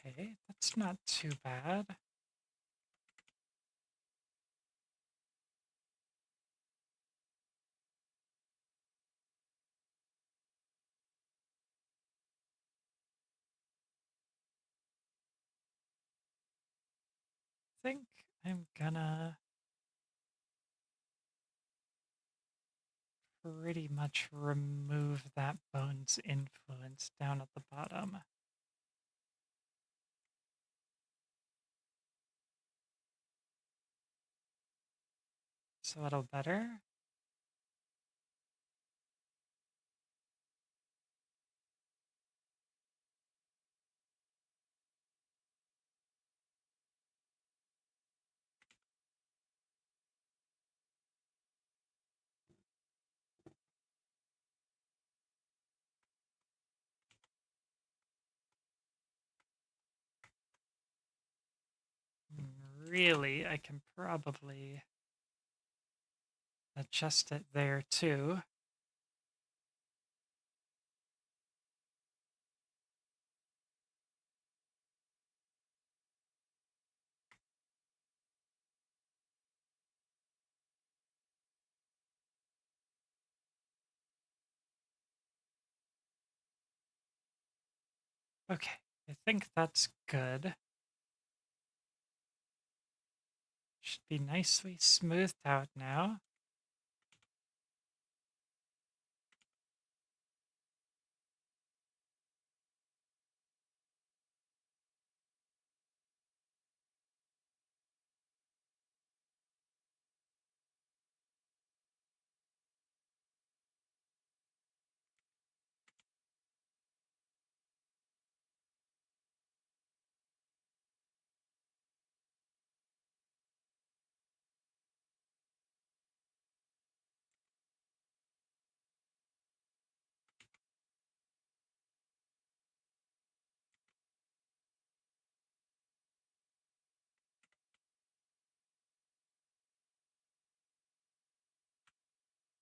Okay, that's not too bad. I think I'm gonna pretty much remove that bone's influence down at the bottom. It's a little better. Really, I can probably adjust it there too. Okay, I think that's good. Should be nicely smoothed out now.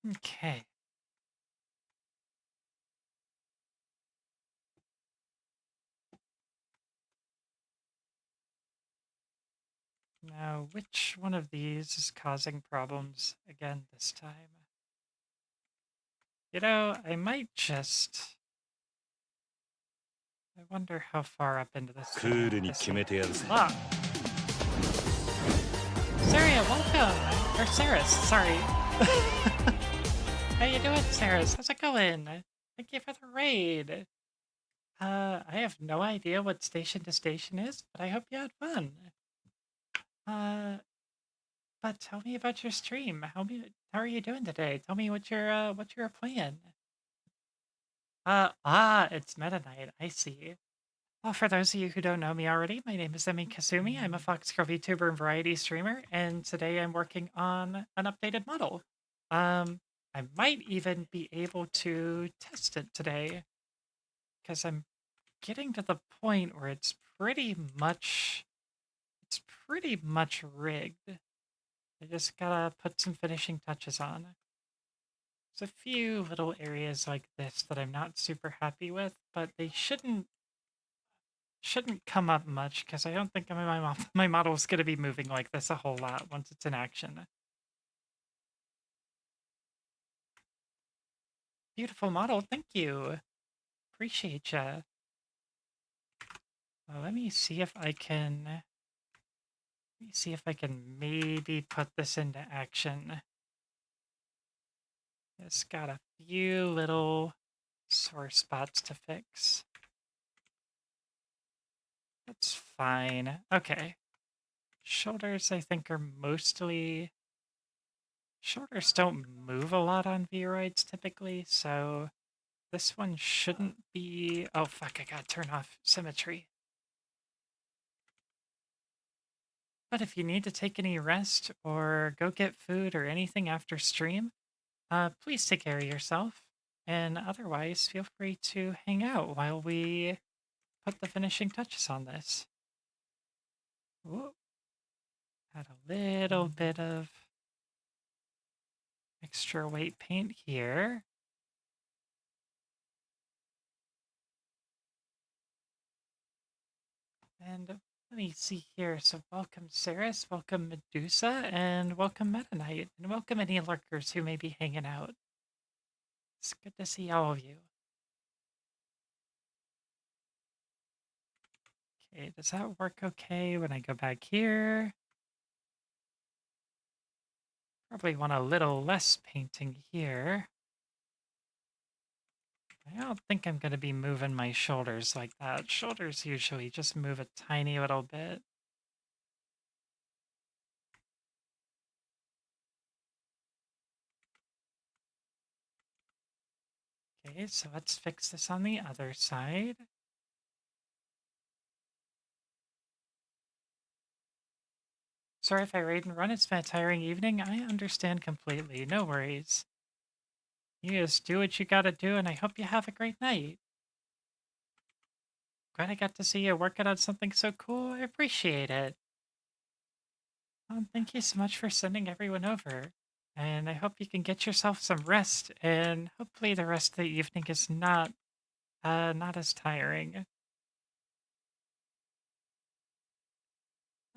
Okay. Now, which one of these is causing problems again this time? You know, I might just... I wonder how far up into this... クールに決めてやるぜ。 Ah! Saria, welcome! Or Saris, sorry. How you doing, Saris? How's it going? Thank you for the raid. I have no idea what station to station is, but I hope you had fun. But tell me about your stream. How are you doing today? Tell me what you're playing. It's Meta Knight. I see. Well, for those of you who don't know me already, my name is Emi Kasumi. I'm a Foxgirl VTuber and variety streamer, and today I'm working on an updated model. I might even be able to test it today, because I'm getting to the point where it's pretty much rigged. I just gotta put some finishing touches on. There's a few little areas like this that I'm not super happy with, but they shouldn't come up much because I don't think my model is going to be moving like this a whole lot once it's in action. Beautiful model, thank you. Appreciate ya. Well, let me see if I can maybe put this into action. It's got a few little sore spots to fix. That's fine. Okay. Shoulders, I think, are mostly... Shoulders don't move a lot on Vroids typically, so this one shouldn't be... Oh, fuck, I gotta turn off symmetry. But if you need to take any rest or go get food or anything after stream, please take care of yourself. And otherwise, feel free to hang out while we put the finishing touches on this. Whoop. Add a little bit of extra weight paint here. And let me see here. So welcome Saris, welcome Medusa, and welcome Meta Knight, and welcome any lurkers who may be hanging out. It's good to see all of you. Okay, does that work okay when I go back here? Probably want a little less painting here. I don't think I'm going to be moving my shoulders like that. Shoulders usually just move a tiny little bit. Okay, so let's fix this on the other side. Sorry if I raid and run, it's been a tiring evening. I understand completely, no worries. You just do what you gotta do, and I hope you have a great night. Glad I got to see you working on something so cool. I appreciate it. Thank you so much for sending everyone over. And I hope you can get yourself some rest, and hopefully the rest of the evening is not as tiring.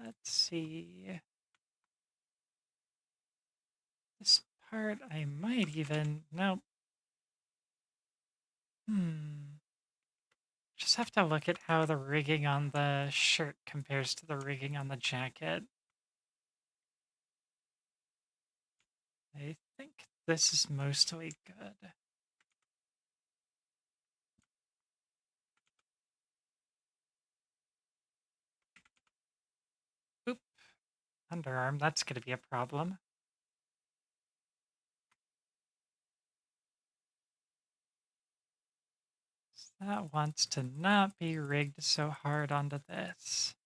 Let's see. This part I might even... Nope. Just have to look at how the rigging on the shirt compares to the rigging on the jacket. I think this is mostly good. Oop. Underarm, that's going to be a problem. That wants to not be rigged so hard onto this.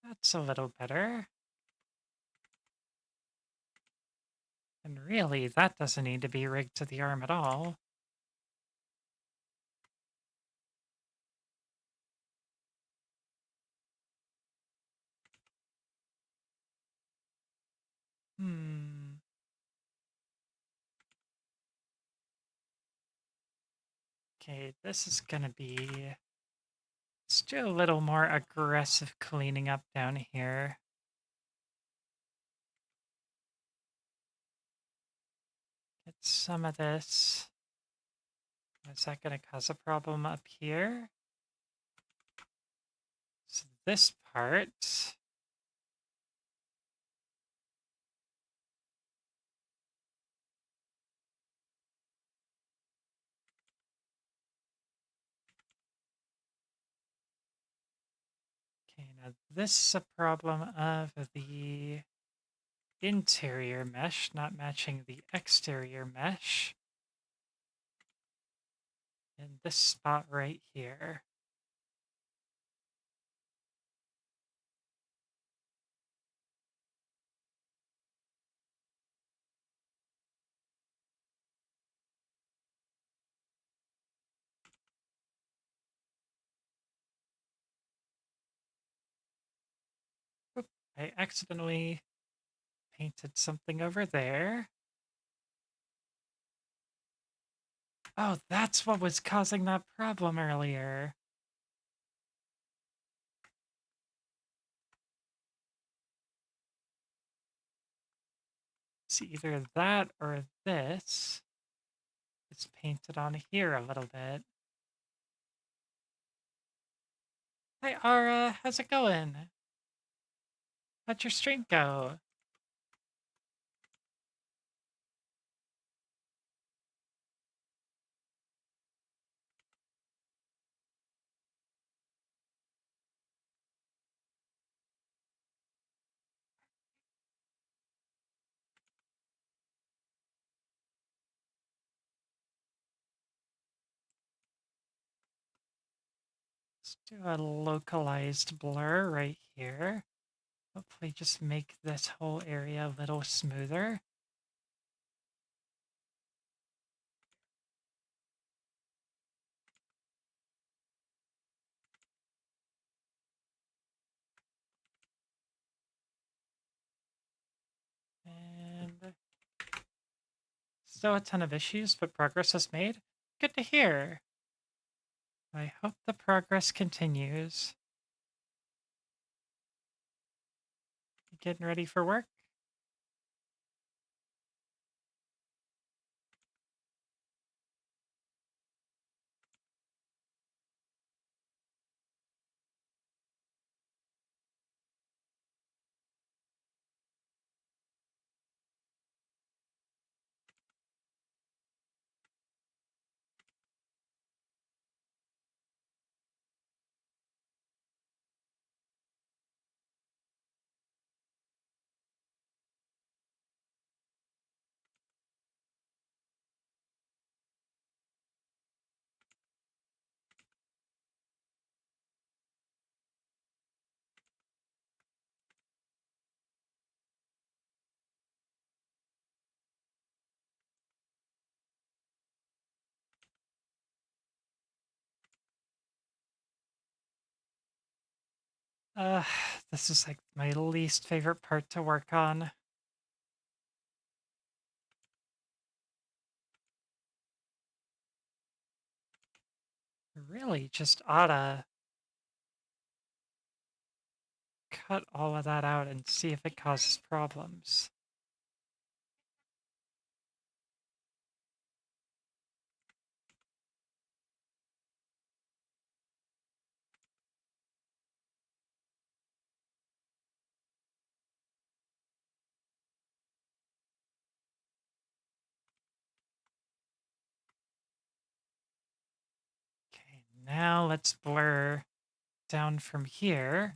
That's a little better. And really, that doesn't need to be rigged to the arm at all. Hmm. Okay, this is gonna be... Let's do a little more aggressive cleaning up down here. Get some of this. Is that gonna cause a problem up here? So this part... Okay, now this is a problem of the interior mesh not matching the exterior mesh. In this spot right here. Oop, I accidentally painted something over there. Oh, that's what was causing that problem earlier. It's either that or this. It's painted on here a little bit. Hi, Ara. How's it going? How'd your stream go? Let's do a localized blur right here. Hopefully just make this whole area a little smoother. And still a ton of issues, but progress is made. Good to hear. I hope the progress continues. You getting ready for work? Uh, this is like my least favorite part to work on. Really just oughta cut all of that out and see if it causes problems. Okay, now let's blur down from here.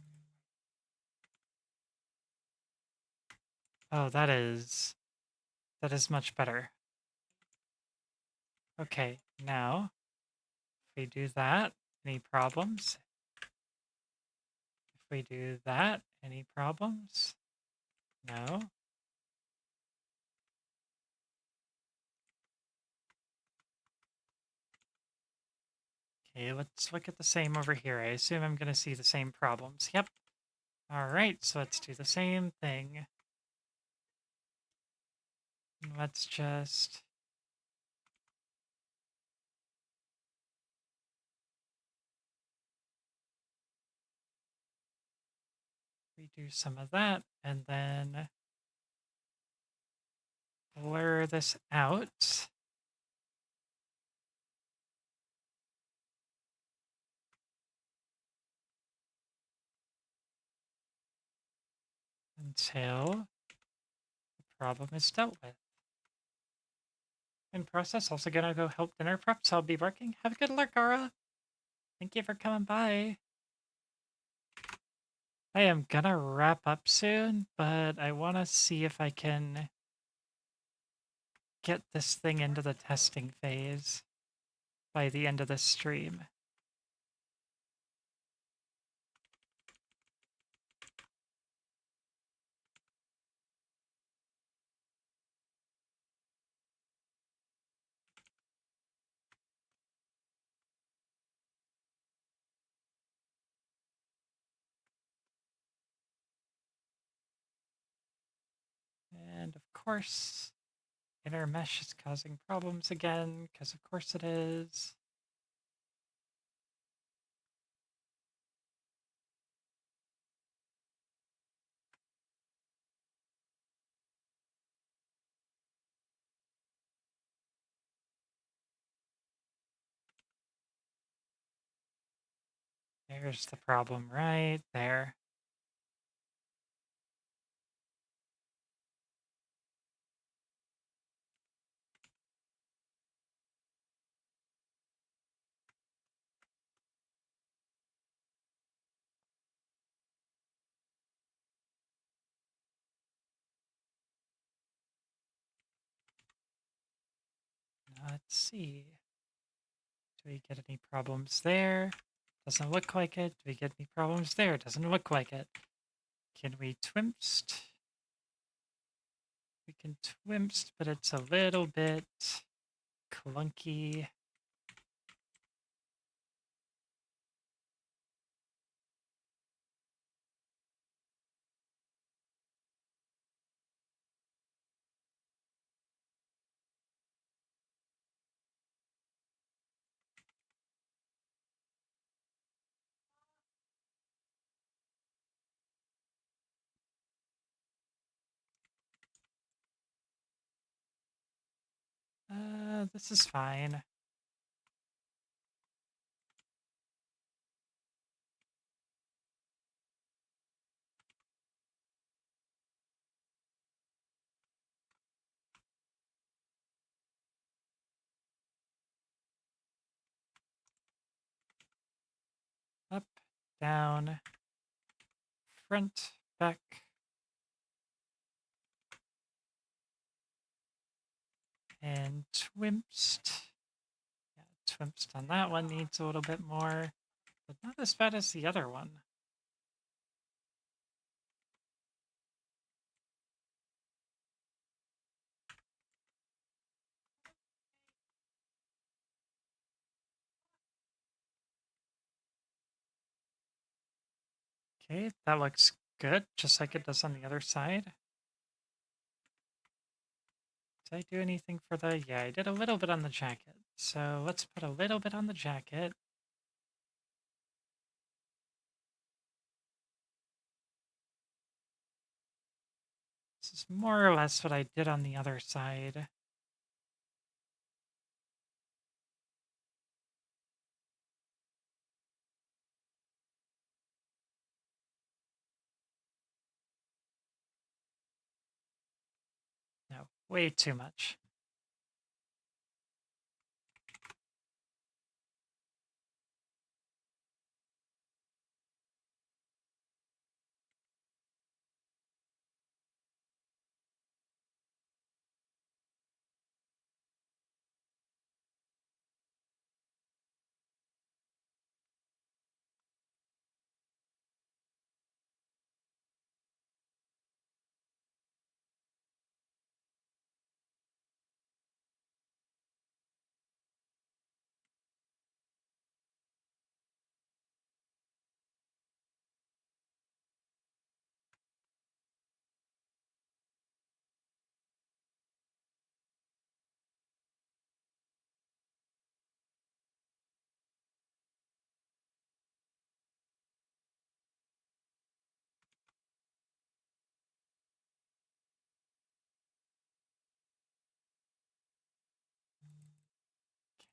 Oh, that is much better. Okay, now if we do that, any problems? If we do that, any problems? No. Okay, let's look at the same over here. I assume I'm going to see the same problems. Yep. All right, so let's do the same thing. Let's just... redo some of that, and then blur this out. Until the problem is dealt with. In process, also gonna go help dinner prep, so I'll be working. Have a good luck, Aura. Thank you for coming by. I am gonna wrap up soon, but I want to see if I can get this thing into the testing phase by the end of this stream. And of course, inner mesh is causing problems again, because of course it is. There's the problem right there. Let's see. Do we get any problems there? Doesn't look like it. Do we get any problems there? Doesn't look like it. Can we twimst? We can twimst, but it's a little bit clunky. This is fine. Up, down, front, back. And twimst. Yeah, twimst on that one needs a little bit more, but not as bad as the other one. Okay, that looks good, just like it does on the other side. Did I do anything for the... Yeah, I did a little bit on the jacket. So let's put a little bit on the jacket. This is more or less what I did on the other side. No, way too much.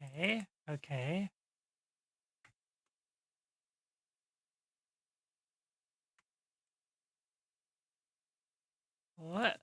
Okay, okay. What?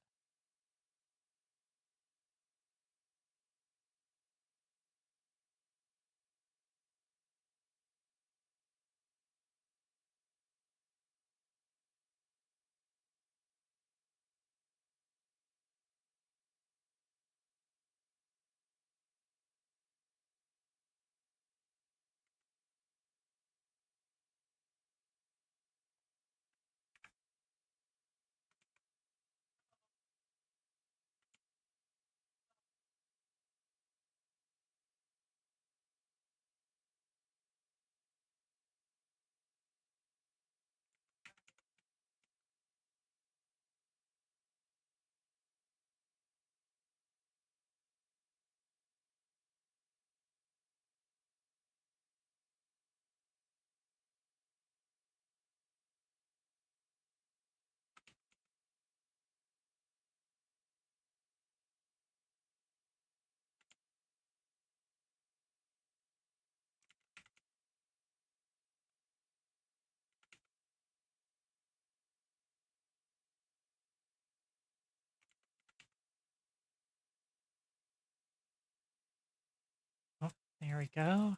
Oh, there we go.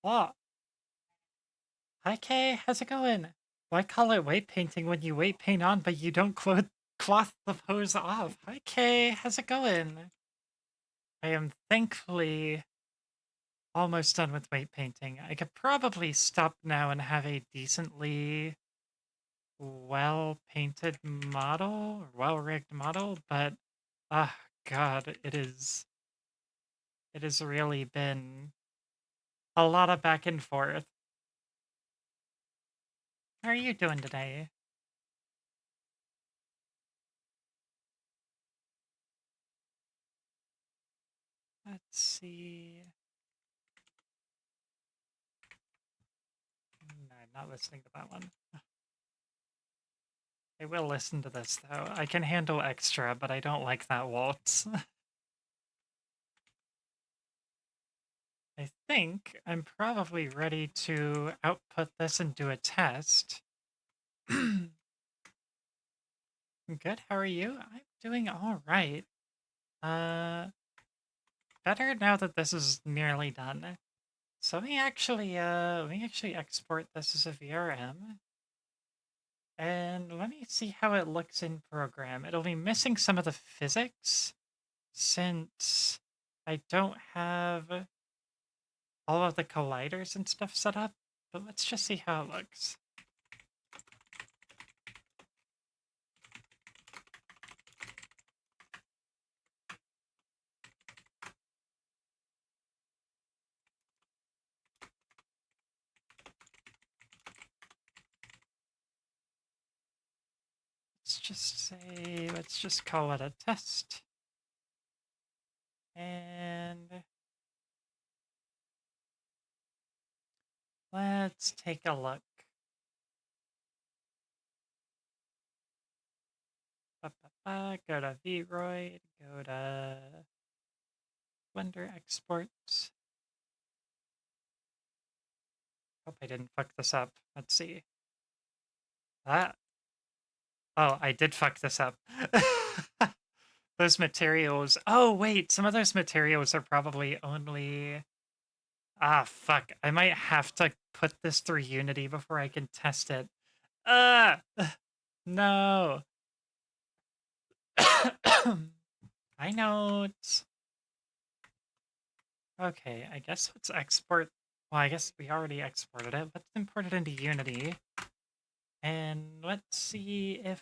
What? Hi Kay, how's it going? Why call it weight painting when you weight paint on but you don't cloth the pose off? Hi Kay, how's it going? I am thankfully almost done with weight painting. I could probably stop now and have a decently well-painted model, or well-rigged model, but ah god, it has really been a lot of back and forth. How are you doing today? Let's see. No, I'm not listening to that one. I will listen to this, though. I can handle extra, but I don't like that waltz. I think I'm probably ready to output this and do a test. Good, how are you? I'm doing alright. Better now that this is nearly done. So let me actually export this as a VRM. And let me see how it looks in program. It'll be missing some of the physics since I don't have all of the colliders and stuff set up, but let's just see how it looks. Let's just call it a test. And let's take a look. Go to Vroid, go to Blender exports. Hope I didn't fuck this up. Let's see. Oh, I did fuck this up. Those materials. Oh, wait, some of those materials are probably only... Ah, fuck. I might have to put this through Unity before I can test it. No. I know. Okay, I guess let's export. Well, I guess we already exported it. Let's import it into Unity. And let's see if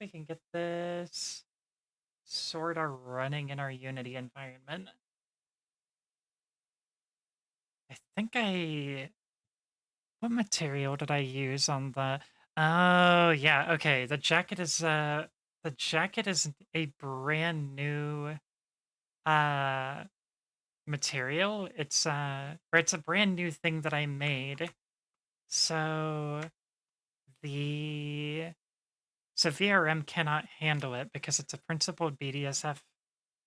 we can get this sort of running in our Unity environment. I think what material did I use on the... Oh, yeah, okay. The jacket is a brand new material. It's or it's a brand new thing that I made. So VRM cannot handle it because it's a principled BDSF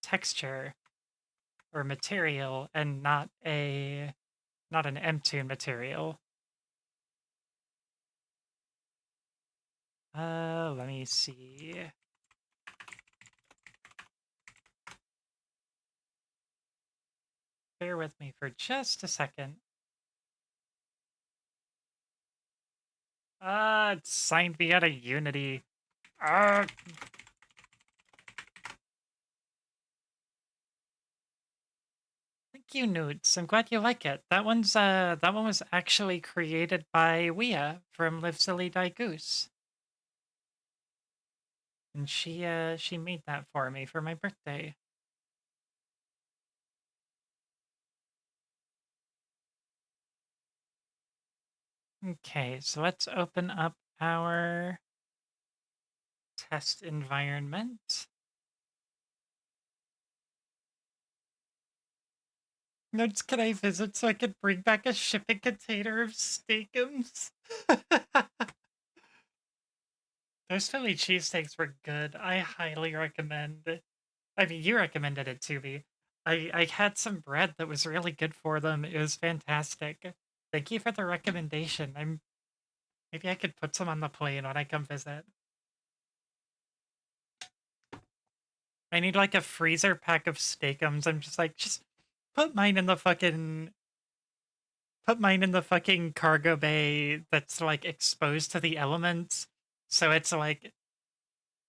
texture or material and not an MTune material. Let me see. Bear with me for just a second. It signed me out of Unity. Thank you, Newts. I'm glad you like it. That one was actually created by Wea from Live Silly Die Goose. And she made that for me for my birthday. Okay, so let's open up our test environment. Notes, can I visit so I can bring back a shipping container of steakums? Those Philly cheesesteaks were good. I highly recommend. I mean, you recommended it to me. I had some bread that was really good for them. It was fantastic. Thank you for the recommendation. Maybe I could put some on the plane when I come visit. I need like a freezer pack of steakums. I'm just like, just put mine in the fucking cargo bay that's like exposed to the elements. So it's like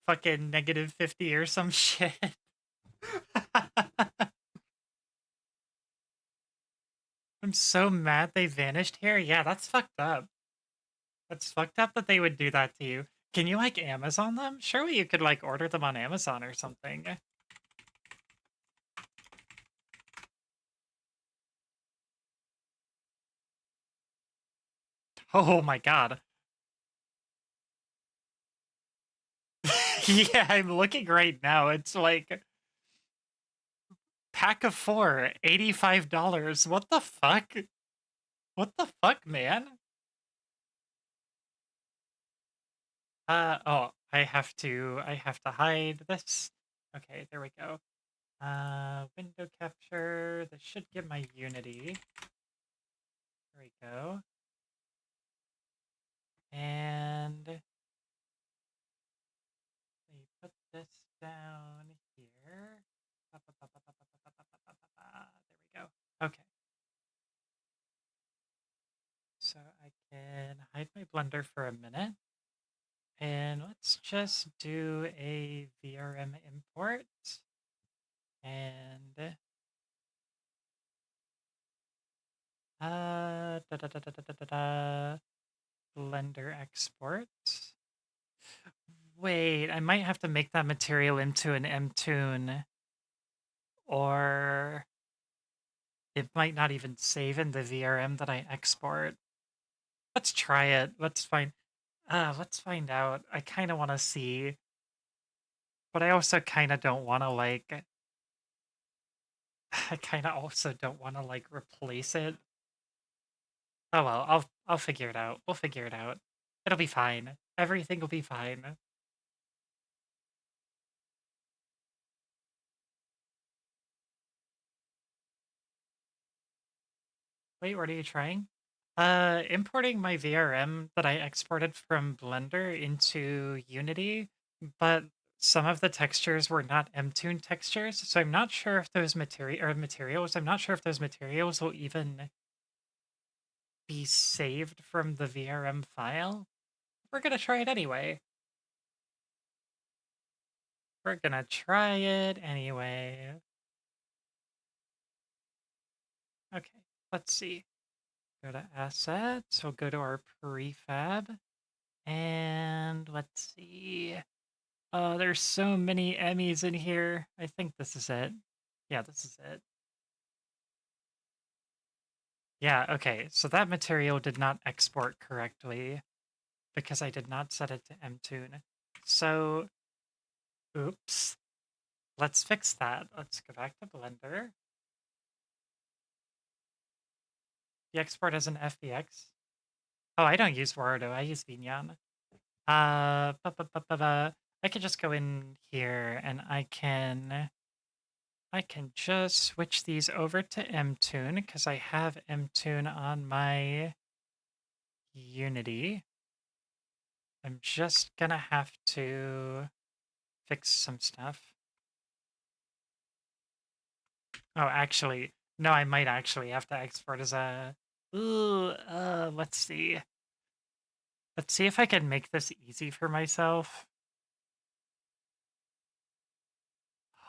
fucking -50 or some shit. I'm so mad they vanished here. Yeah, that's fucked up. That's fucked up that they would do that to you. Can you like Amazon them? Surely you could like order them on Amazon or something. Oh my god. Yeah, I'm looking right now. It's like pack of 4, $85. What the fuck? What the fuck, man? Oh, I have to hide this. Okay, there we go. Window capture. This should get my Unity. There we go. And let me put this down here. There we go. Okay. So I can hide my Blender for a minute. And let's just do a VRM import. And Blender export. Wait, I might have to make that material into an MTune, or it might not even save in the VRM that I export. Let's try it. Let's find out. I kind of want to see, but I also kind of don't want to like. I kind of also don't want to like replace it. Oh well, I'll figure it out. We'll figure it out. It'll be fine. Everything will be fine. Wait, what are you trying? Importing my VRM that I exported from Blender into Unity, but some of the textures were not MTune textures, so I'm not sure if those materials, I'm not sure if those materials will even be saved from the VRM file. We're gonna try it anyway. We're gonna try it anyway. Okay, let's see. Go to assets, we'll go to our prefab, and let's see. Oh, there's so many Emmys in here. I think this is it. Yeah, this is it. Yeah, okay, so that material did not export correctly because I did not set it to MTune. So, oops. Let's fix that. Let's go back to Blender. The export as an FBX. Oh, I don't use Warudo. I use Vinyan. I could just go in here and I can just switch these over to Mtune because I have Mtune on my Unity. I'm just gonna have to fix some stuff. Oh, actually, no, I might actually have to export as a... Ooh, let's see. Let's see if I can make this easy for myself.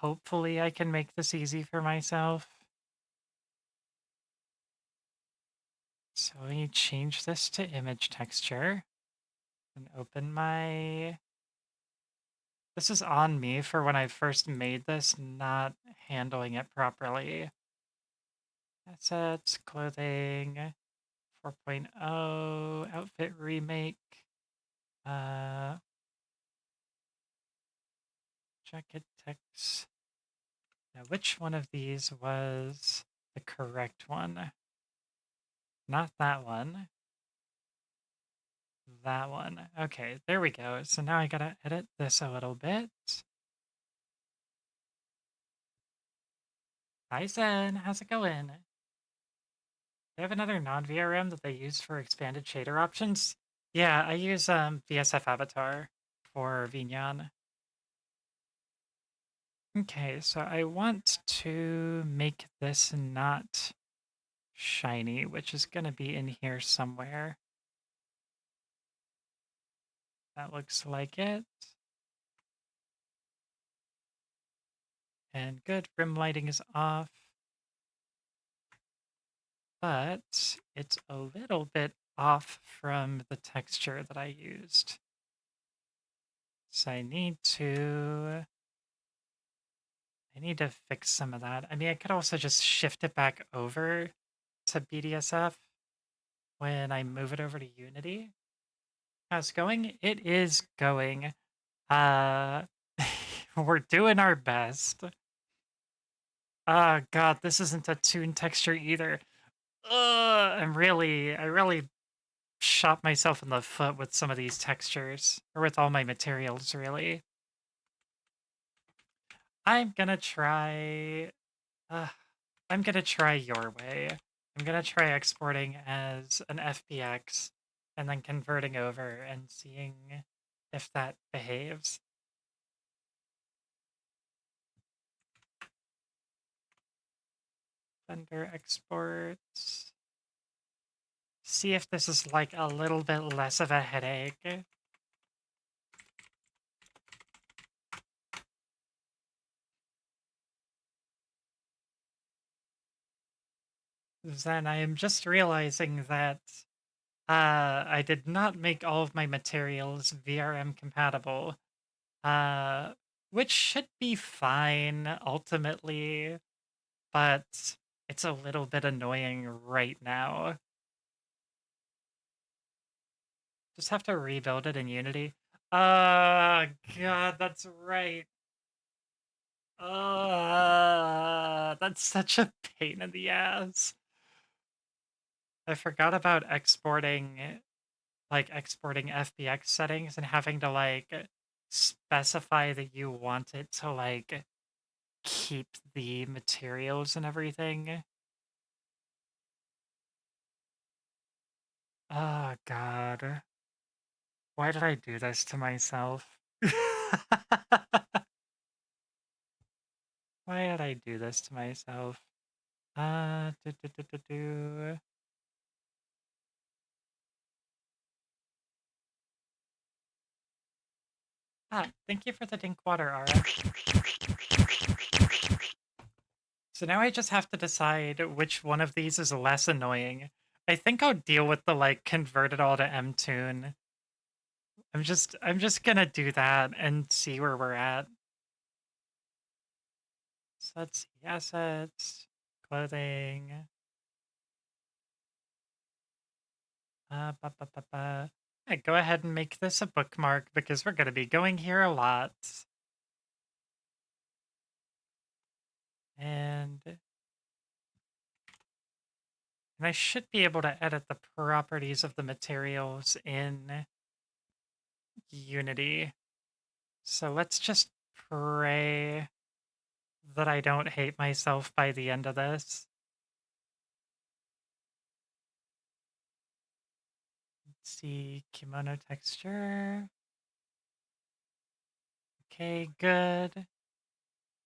Hopefully I can make this easy for myself. So let me change this to image texture and open my... This is on me for when I first made this, not handling it properly. Assets, clothing, 4.0, outfit remake, jacket text. Now, which one of these was the correct one? Not that one. That one. Okay, there we go. So now I gotta edit this a little bit. Hi, Zen. How's it going? They have another non-VRM that they use for expanded shader options. Yeah, I use VSF Avatar for Vinyan. Okay, so I want to make this not shiny, which is going to be in here somewhere. That looks like it. And good, rim lighting is off. But it's a little bit off from the texture that I used. So I need to fix some of that. I mean, I could also just shift it back over to BDSF when I move it over to Unity. How's it going? It is going. We're doing our best. Oh god, this isn't a toon texture either. I really shot myself in the foot with some of these textures, or with all my materials, really. I'm gonna try your way. I'm gonna try exporting as an FBX and then converting over and seeing if that behaves. Vendor exports. See if this is like a little bit less of a headache. Then I am just realizing that I did not make all of my materials VRM compatible, which should be fine ultimately, but it's a little bit annoying right now. Just have to rebuild it in Unity. God, that's right. That's such a pain in the ass. I forgot about exporting FBX settings and having to, like, specify that you want it to, like, keep the materials and everything. Oh, God. Why did I do this to myself? Why did I do this to myself? Thank you for the dink water, Ara. So now I just have to decide which one of these is less annoying. I think I'll deal with the, like, convert it all to Mtune. I'm just gonna do that and see where we're at. So let's see, assets, clothing. Yeah, go ahead and make this a bookmark because we're gonna be going here a lot. And And I should be able to edit the properties of the materials in Unity. So let's just pray that I don't hate myself by the end of this. Let's see, kimono texture. Okay, good.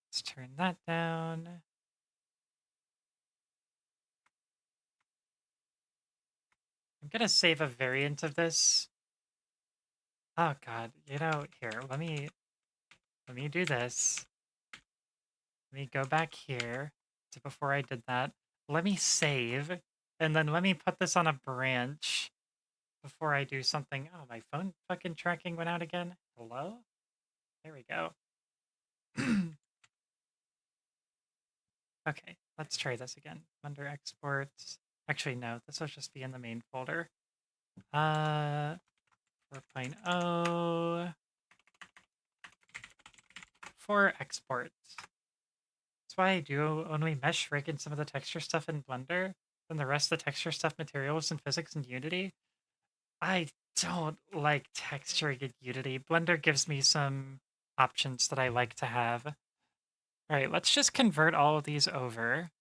Let's turn that down. I'm gonna save a variant of this. Oh god, you know, here, let me do this. Let me go back here to before I did that. Let me save, and then let me put this on a branch before I do something. Oh, my phone fucking tracking went out again. Hello? There we go. Okay, let's try this again. Under exports. Actually, no, this will just be in the main folder. 4.0 for exports. That's why I do only mesh rig in some of the texture stuff in Blender, and the rest of the texture stuff materials and physics in Unity. I don't like texturing in Unity. Blender gives me some options that I like to have. All right, let's just convert all of these over.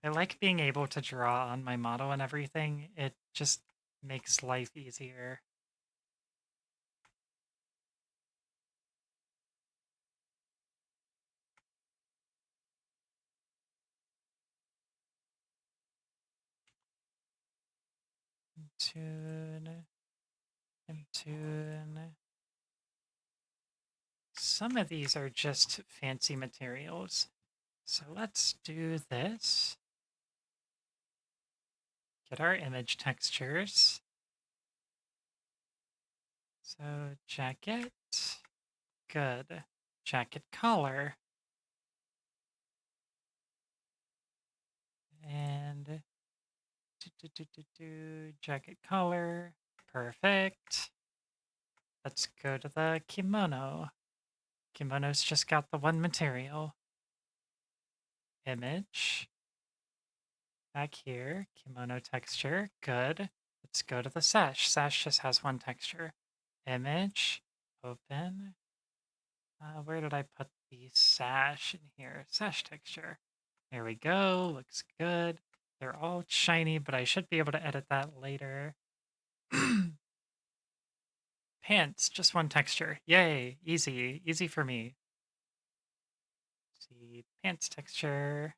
I like being able to draw on my model and everything. It just makes life easier. Tune. Some of these are just fancy materials. So let's do this. Get our image textures. So jacket, good. Jacket color. And jacket color, perfect. Let's go to the kimono. Kimono's just got the one material. Image. Back here, kimono texture, good. Let's go to the sash. Sash just has one texture. Image, open. Where did I put the sash in here? Sash texture. There we go, looks good. They're all shiny, but I should be able to edit that later. Pants, just one texture. Yay, easy, easy for me. Let's see, pants texture.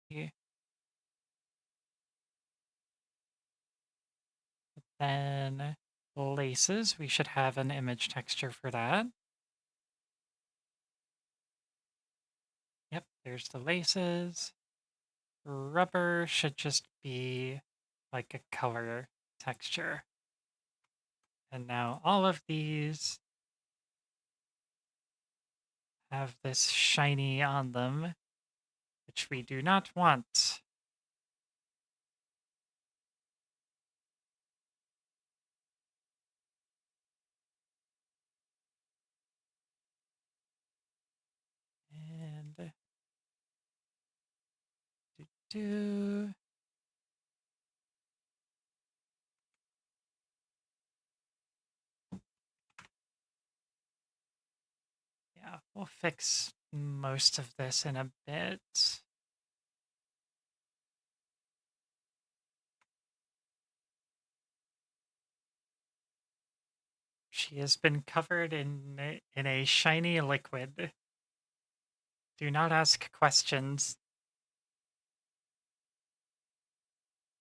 Yeah. Then laces, we should have an image texture for that. Yep, there's the laces. Rubber should just be like a color texture. And now all of these have this shiny on them, which we do not want. And do. Yeah, we'll fix most of this in a bit. She has been covered in a shiny liquid. Do not ask questions.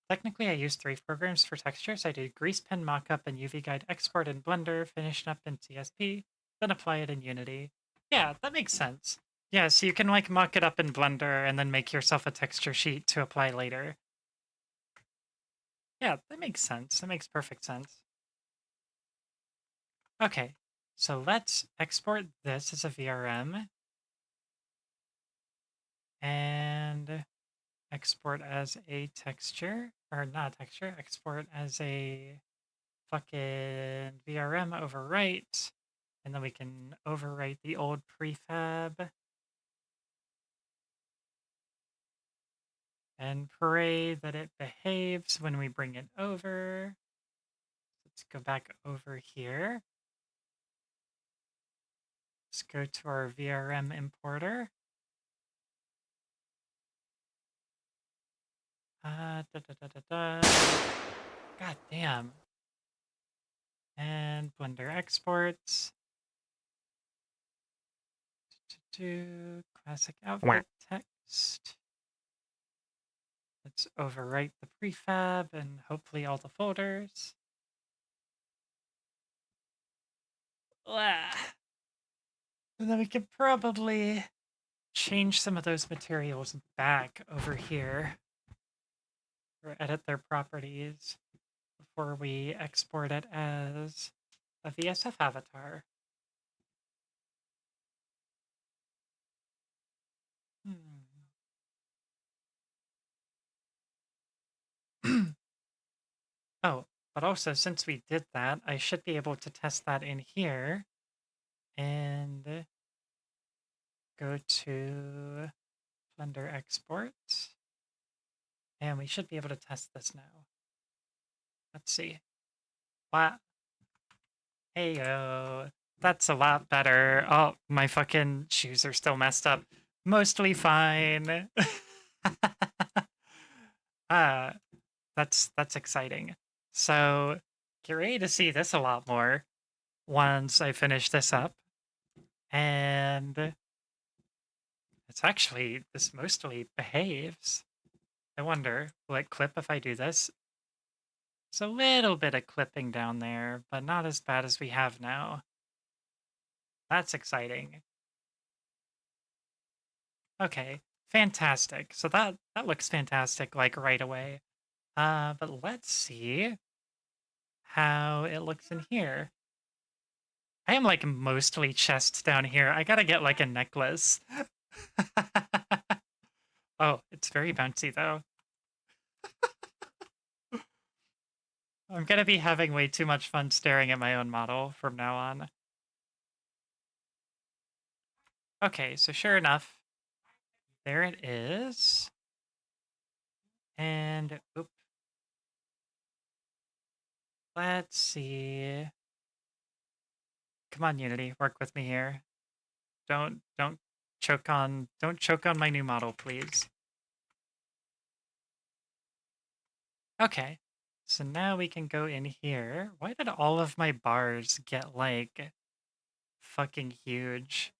Technically, I used 3 programs for textures. I did Grease Pen Mockup and UV Guide Export in Blender, finished up in CSP, then apply it in Unity. Yeah, that makes sense. Yeah, so you can like mock it up in Blender and then make yourself a texture sheet to apply later. Yeah, that makes sense. That makes perfect sense. Okay, so let's export this as a VRM. And export as a texture, or not texture, export as a fucking VRM overwrite, and then we can overwrite the old prefab. And pray that it behaves when we bring it over. Let's go back over here. Let's go to our VRM importer. God damn. And Blender exports. Classic outfit text. Let's overwrite the prefab and hopefully all the folders. And then we could probably change some of those materials back over here or edit their properties before we export it as a VSF avatar. Oh, but also since we did that, I should be able to test that in here and go to Blender export. And we should be able to test this now. Let's see. Wow. Heyo. That's a lot better. Oh, my fucking shoes are still messed up. Mostly fine. That's exciting. So get ready to see this a lot more once I finish this up. And this mostly behaves. I wonder, will it clip if I do this? It's a little bit of clipping down there, but not as bad as we have now. That's exciting. Okay, fantastic. So that looks fantastic, like right away. But let's see how it looks in here. I am like mostly chest down here. I gotta get like a necklace. Oh, it's very bouncy though. I'm gonna be having way too much fun staring at my own model from now on. Okay, so sure enough, there it is. And, oop. Let's see. Come on, Unity, work with me here. Don't choke on my new model, please. Okay, so now we can go in here. Why did all of my bars get like fucking huge?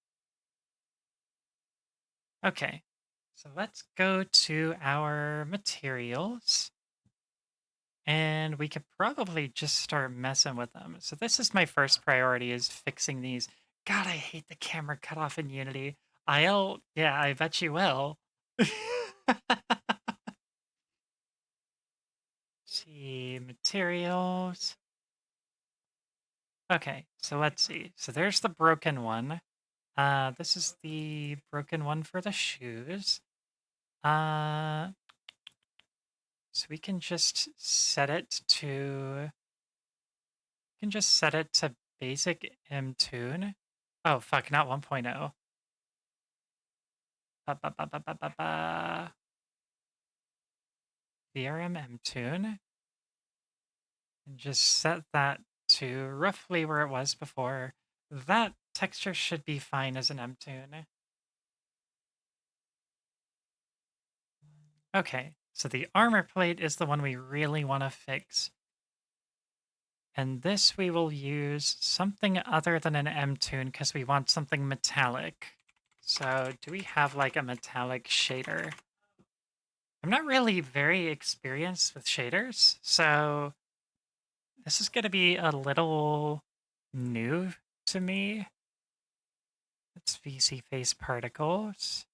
Okay, so let's go to our materials. And we could probably just start messing with them. So this is my first priority, is fixing these. God, I hate the camera cutoff in Unity. Yeah, I bet you will. See, materials. Okay, so let's see. So there's the broken one. This is the broken one for the shoes. So we can just set it to... basic MTune. Oh, fuck, not 1.0. VRM MTune. And just set that to roughly where it was before. That texture should be fine as an MTune. Okay, so the armor plate is the one we really want to fix. And this we will use something other than an MTune because we want something metallic. So do we have like a metallic shader? I'm not really very experienced with shaders, so this is going to be a little new to me. It's VC face particles.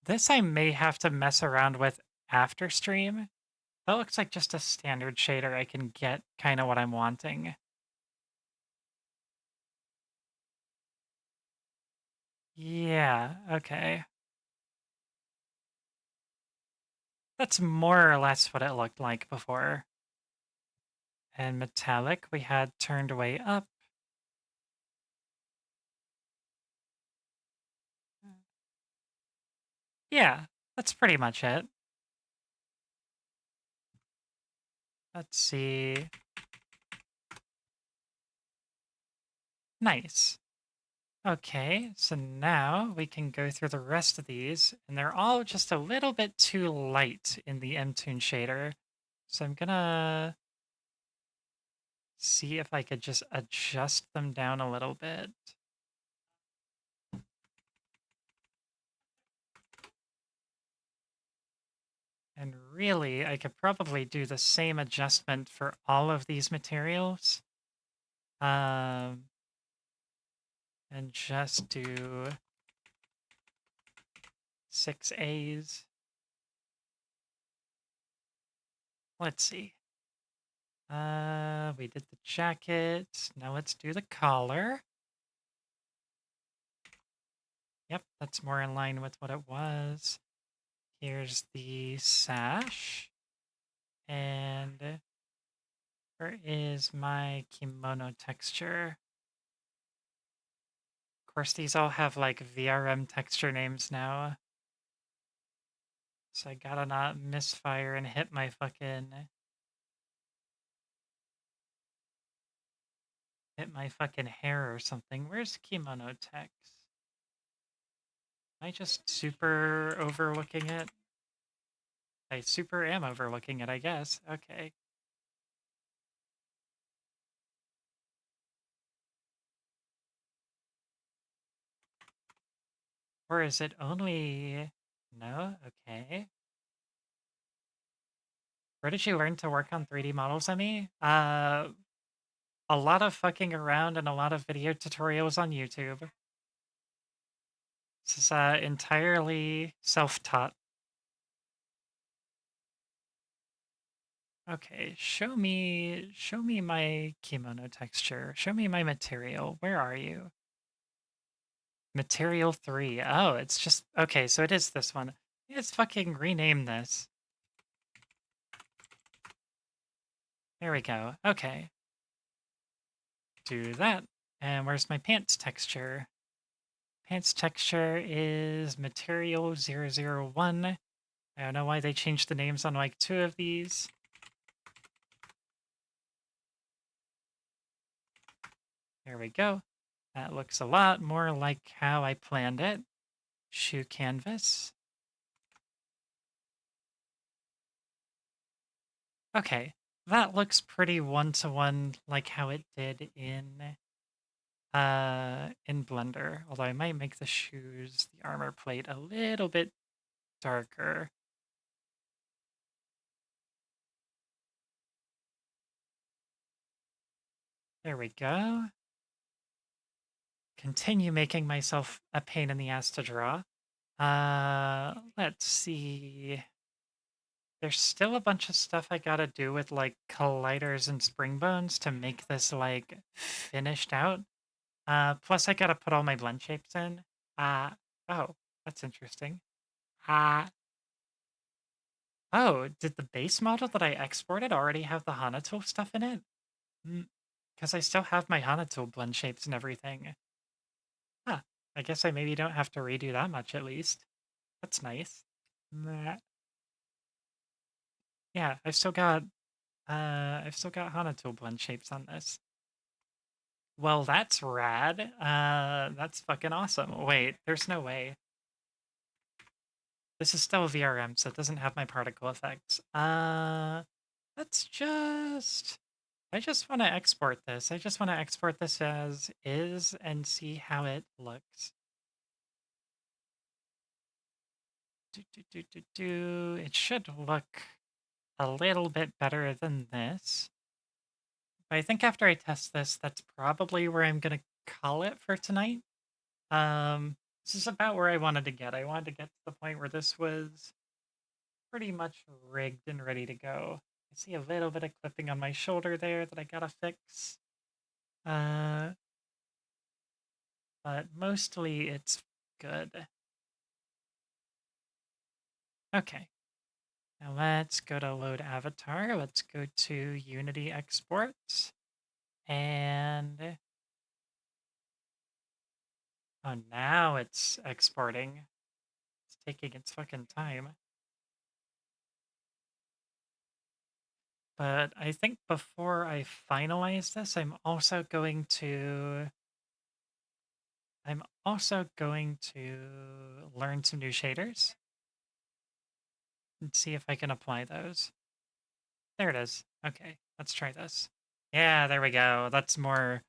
This I may have to mess around with after stream. That looks like just a standard shader. I can get kind of what I'm wanting. Yeah, okay. That's more or less what it looked like before. And metallic we had turned way up. Yeah, that's pretty much it. Let's see. Nice. Okay, so now we can go through the rest of these, and they're all just a little bit too light in the MToon shader. So I'm gonna see if I could just adjust them down a little bit. And really, I could probably do the same adjustment for all of these materials. And just do 6 A's. Let's see. We did the jacket. Now let's do the collar. Yep, that's more in line with what it was. Here's the sash. And where is my kimono texture? Of course, these all have like VRM texture names now. So I gotta not misfire and hit my fucking hair or something. Where's kimono text? Am I just super overlooking it? I super am overlooking it, I guess. Okay. Or is it only... No? Okay. Where did you learn to work on 3D models, Emmy? A lot of fucking around and a lot of video tutorials on YouTube. This is entirely self-taught. Okay, show me my kimono texture. Show me my material. Where are you? Material 3. Oh, it's just... Okay, so it is this one. Let's fucking rename this. There we go. Okay. Do that. And where's my pants texture? Pants texture is material 001. I don't know why they changed the names on like 2 of these. There we go. That looks a lot more like how I planned it. Shoe canvas. Okay, that looks pretty one-to-one like how it did in Blender. Although I might make the shoes, the armor plate a little bit darker. There we go. Continue making myself a pain in the ass to draw. Let's see. There's still a bunch of stuff I gotta do with like colliders and spring bones to make this like finished out. Plus I gotta put all my blend shapes in. Oh, that's interesting. Oh, did the base model that I exported already have the Hanato stuff in it? Because I still have my Hanato blend shapes and everything. Huh, I guess I maybe don't have to redo that much at least. That's nice. Yeah, I've still got Hanato blend shapes on this. Well, that's rad. That's fucking awesome. Wait, there's no way. This is still VRM, so it doesn't have my particle effects. Let's just... I just want to export this. I just want to export this as is and see how it looks. It should look a little bit better than this. But I think after I test this, that's probably where I'm going to call it for tonight. This is about where I wanted to get. I wanted to get to the point where this was pretty much rigged and ready to go. I see a little bit of clipping on my shoulder there that I gotta fix. But mostly it's good. Okay. Now let's go to load avatar. Let's go to Unity export. And oh, now it's exporting. It's taking its fucking time. But I think before I finalize this, I'm also going to learn some new shaders and see if I can apply those. There it is. Okay, let's try this. Yeah, there we go. That's more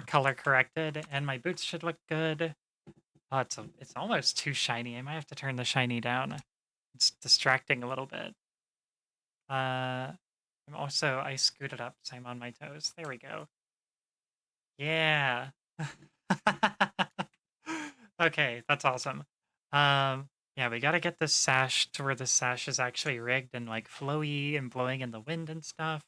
color corrected, and my boots should look good. Oh, it's almost too shiny. I might have to turn the shiny down. It's distracting a little bit. I scooted up so I'm on my toes. There we go. Yeah. Okay, that's awesome. Yeah, we gotta get this sash to where the sash is actually rigged and like flowy and blowing in the wind and stuff.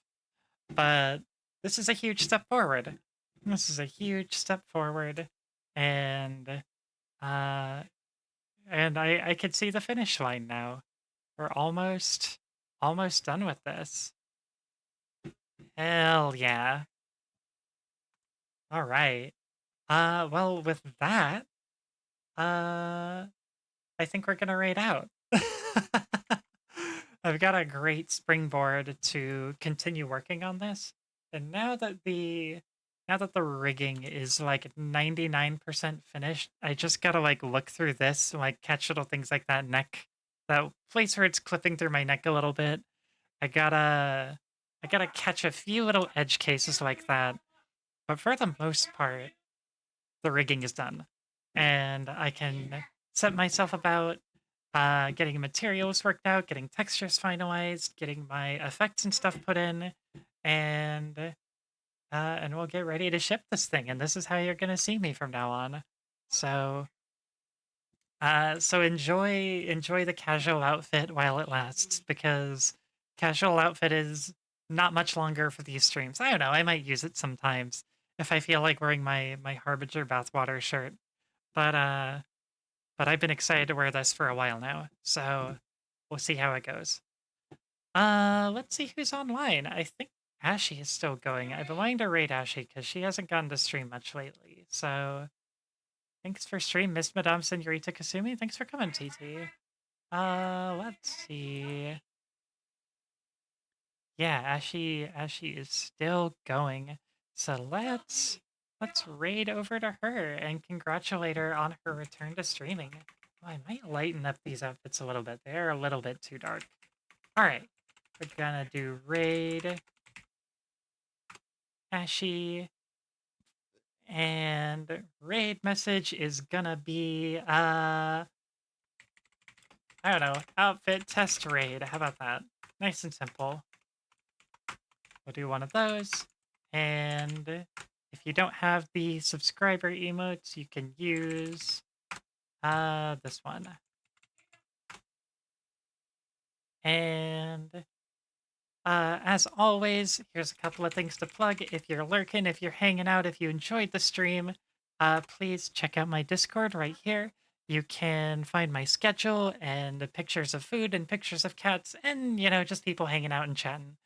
But this is a huge step forward. This is a huge step forward, and I could see the finish line now. We're almost done with this. Hell yeah. All right. Well, with that, I think we're gonna raid out. I've got a great springboard to continue working on this. And now that the rigging is like 99% finished, I just gotta like look through this and like catch little things like that place where it's clipping through my neck a little bit. I gotta catch a few little edge cases like that. But for the most part, the rigging is done. And I can set myself about getting materials worked out, getting textures finalized, getting my effects and stuff put in, and we'll get ready to ship this thing. And this is how you're gonna see me from now on. So enjoy the casual outfit while it lasts, because casual outfit is not much longer for these streams. I don't know, I might use it sometimes if I feel like wearing my Harbinger bathwater shirt. But I've been excited to wear this for a while now, so we'll see how it goes. Let's see who's online. I think Ashy is still going. I've been wanting to raid Ashy because she hasn't gone to stream much lately. So thanks for stream, Miss Madame Senorita Kasumi. Thanks for coming, TT. Let's see. Yeah, Ashy is still going. So let's raid over to her and congratulate her on her return to streaming. Oh, I might lighten up these outfits a little bit. They're a little bit too dark. All right, we're gonna do raid Ashy, and raid message is gonna be I don't know, outfit test raid. How about that? Nice and simple. We'll do one of those, and if you don't have the subscriber emotes, you can use this one. And as always, here's a couple of things to plug. If you're lurking, if you're hanging out, if you enjoyed the stream, please check out my Discord right here. You can find my schedule and pictures of food and pictures of cats and, you know, just people hanging out and chatting.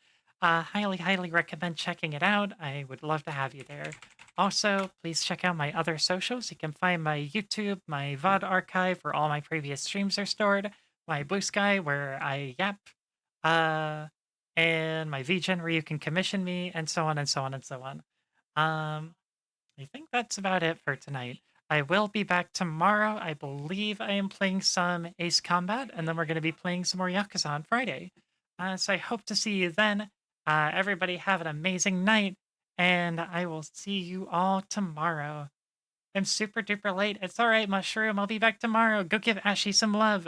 Highly recommend checking it out. I would love to have you there. Also, please check out my other socials. You can find my YouTube, my VOD archive where all my previous streams are stored, my Blue Sky where I yap, and my VGen where you can commission me, and so on and so on and so on. I think that's about it for tonight. I will be back tomorrow. I believe I am playing some Ace Combat, and then we're going to be playing some more Yakuza on Friday. So I hope to see you then. Everybody have an amazing night, and I will see you all tomorrow. I'm super duper late. It's all right, Mushroom. I'll be back tomorrow. Go give Ashy some love.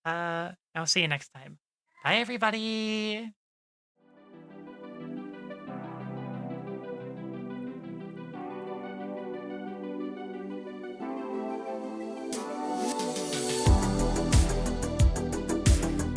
I'll see you next time. Bye, everybody.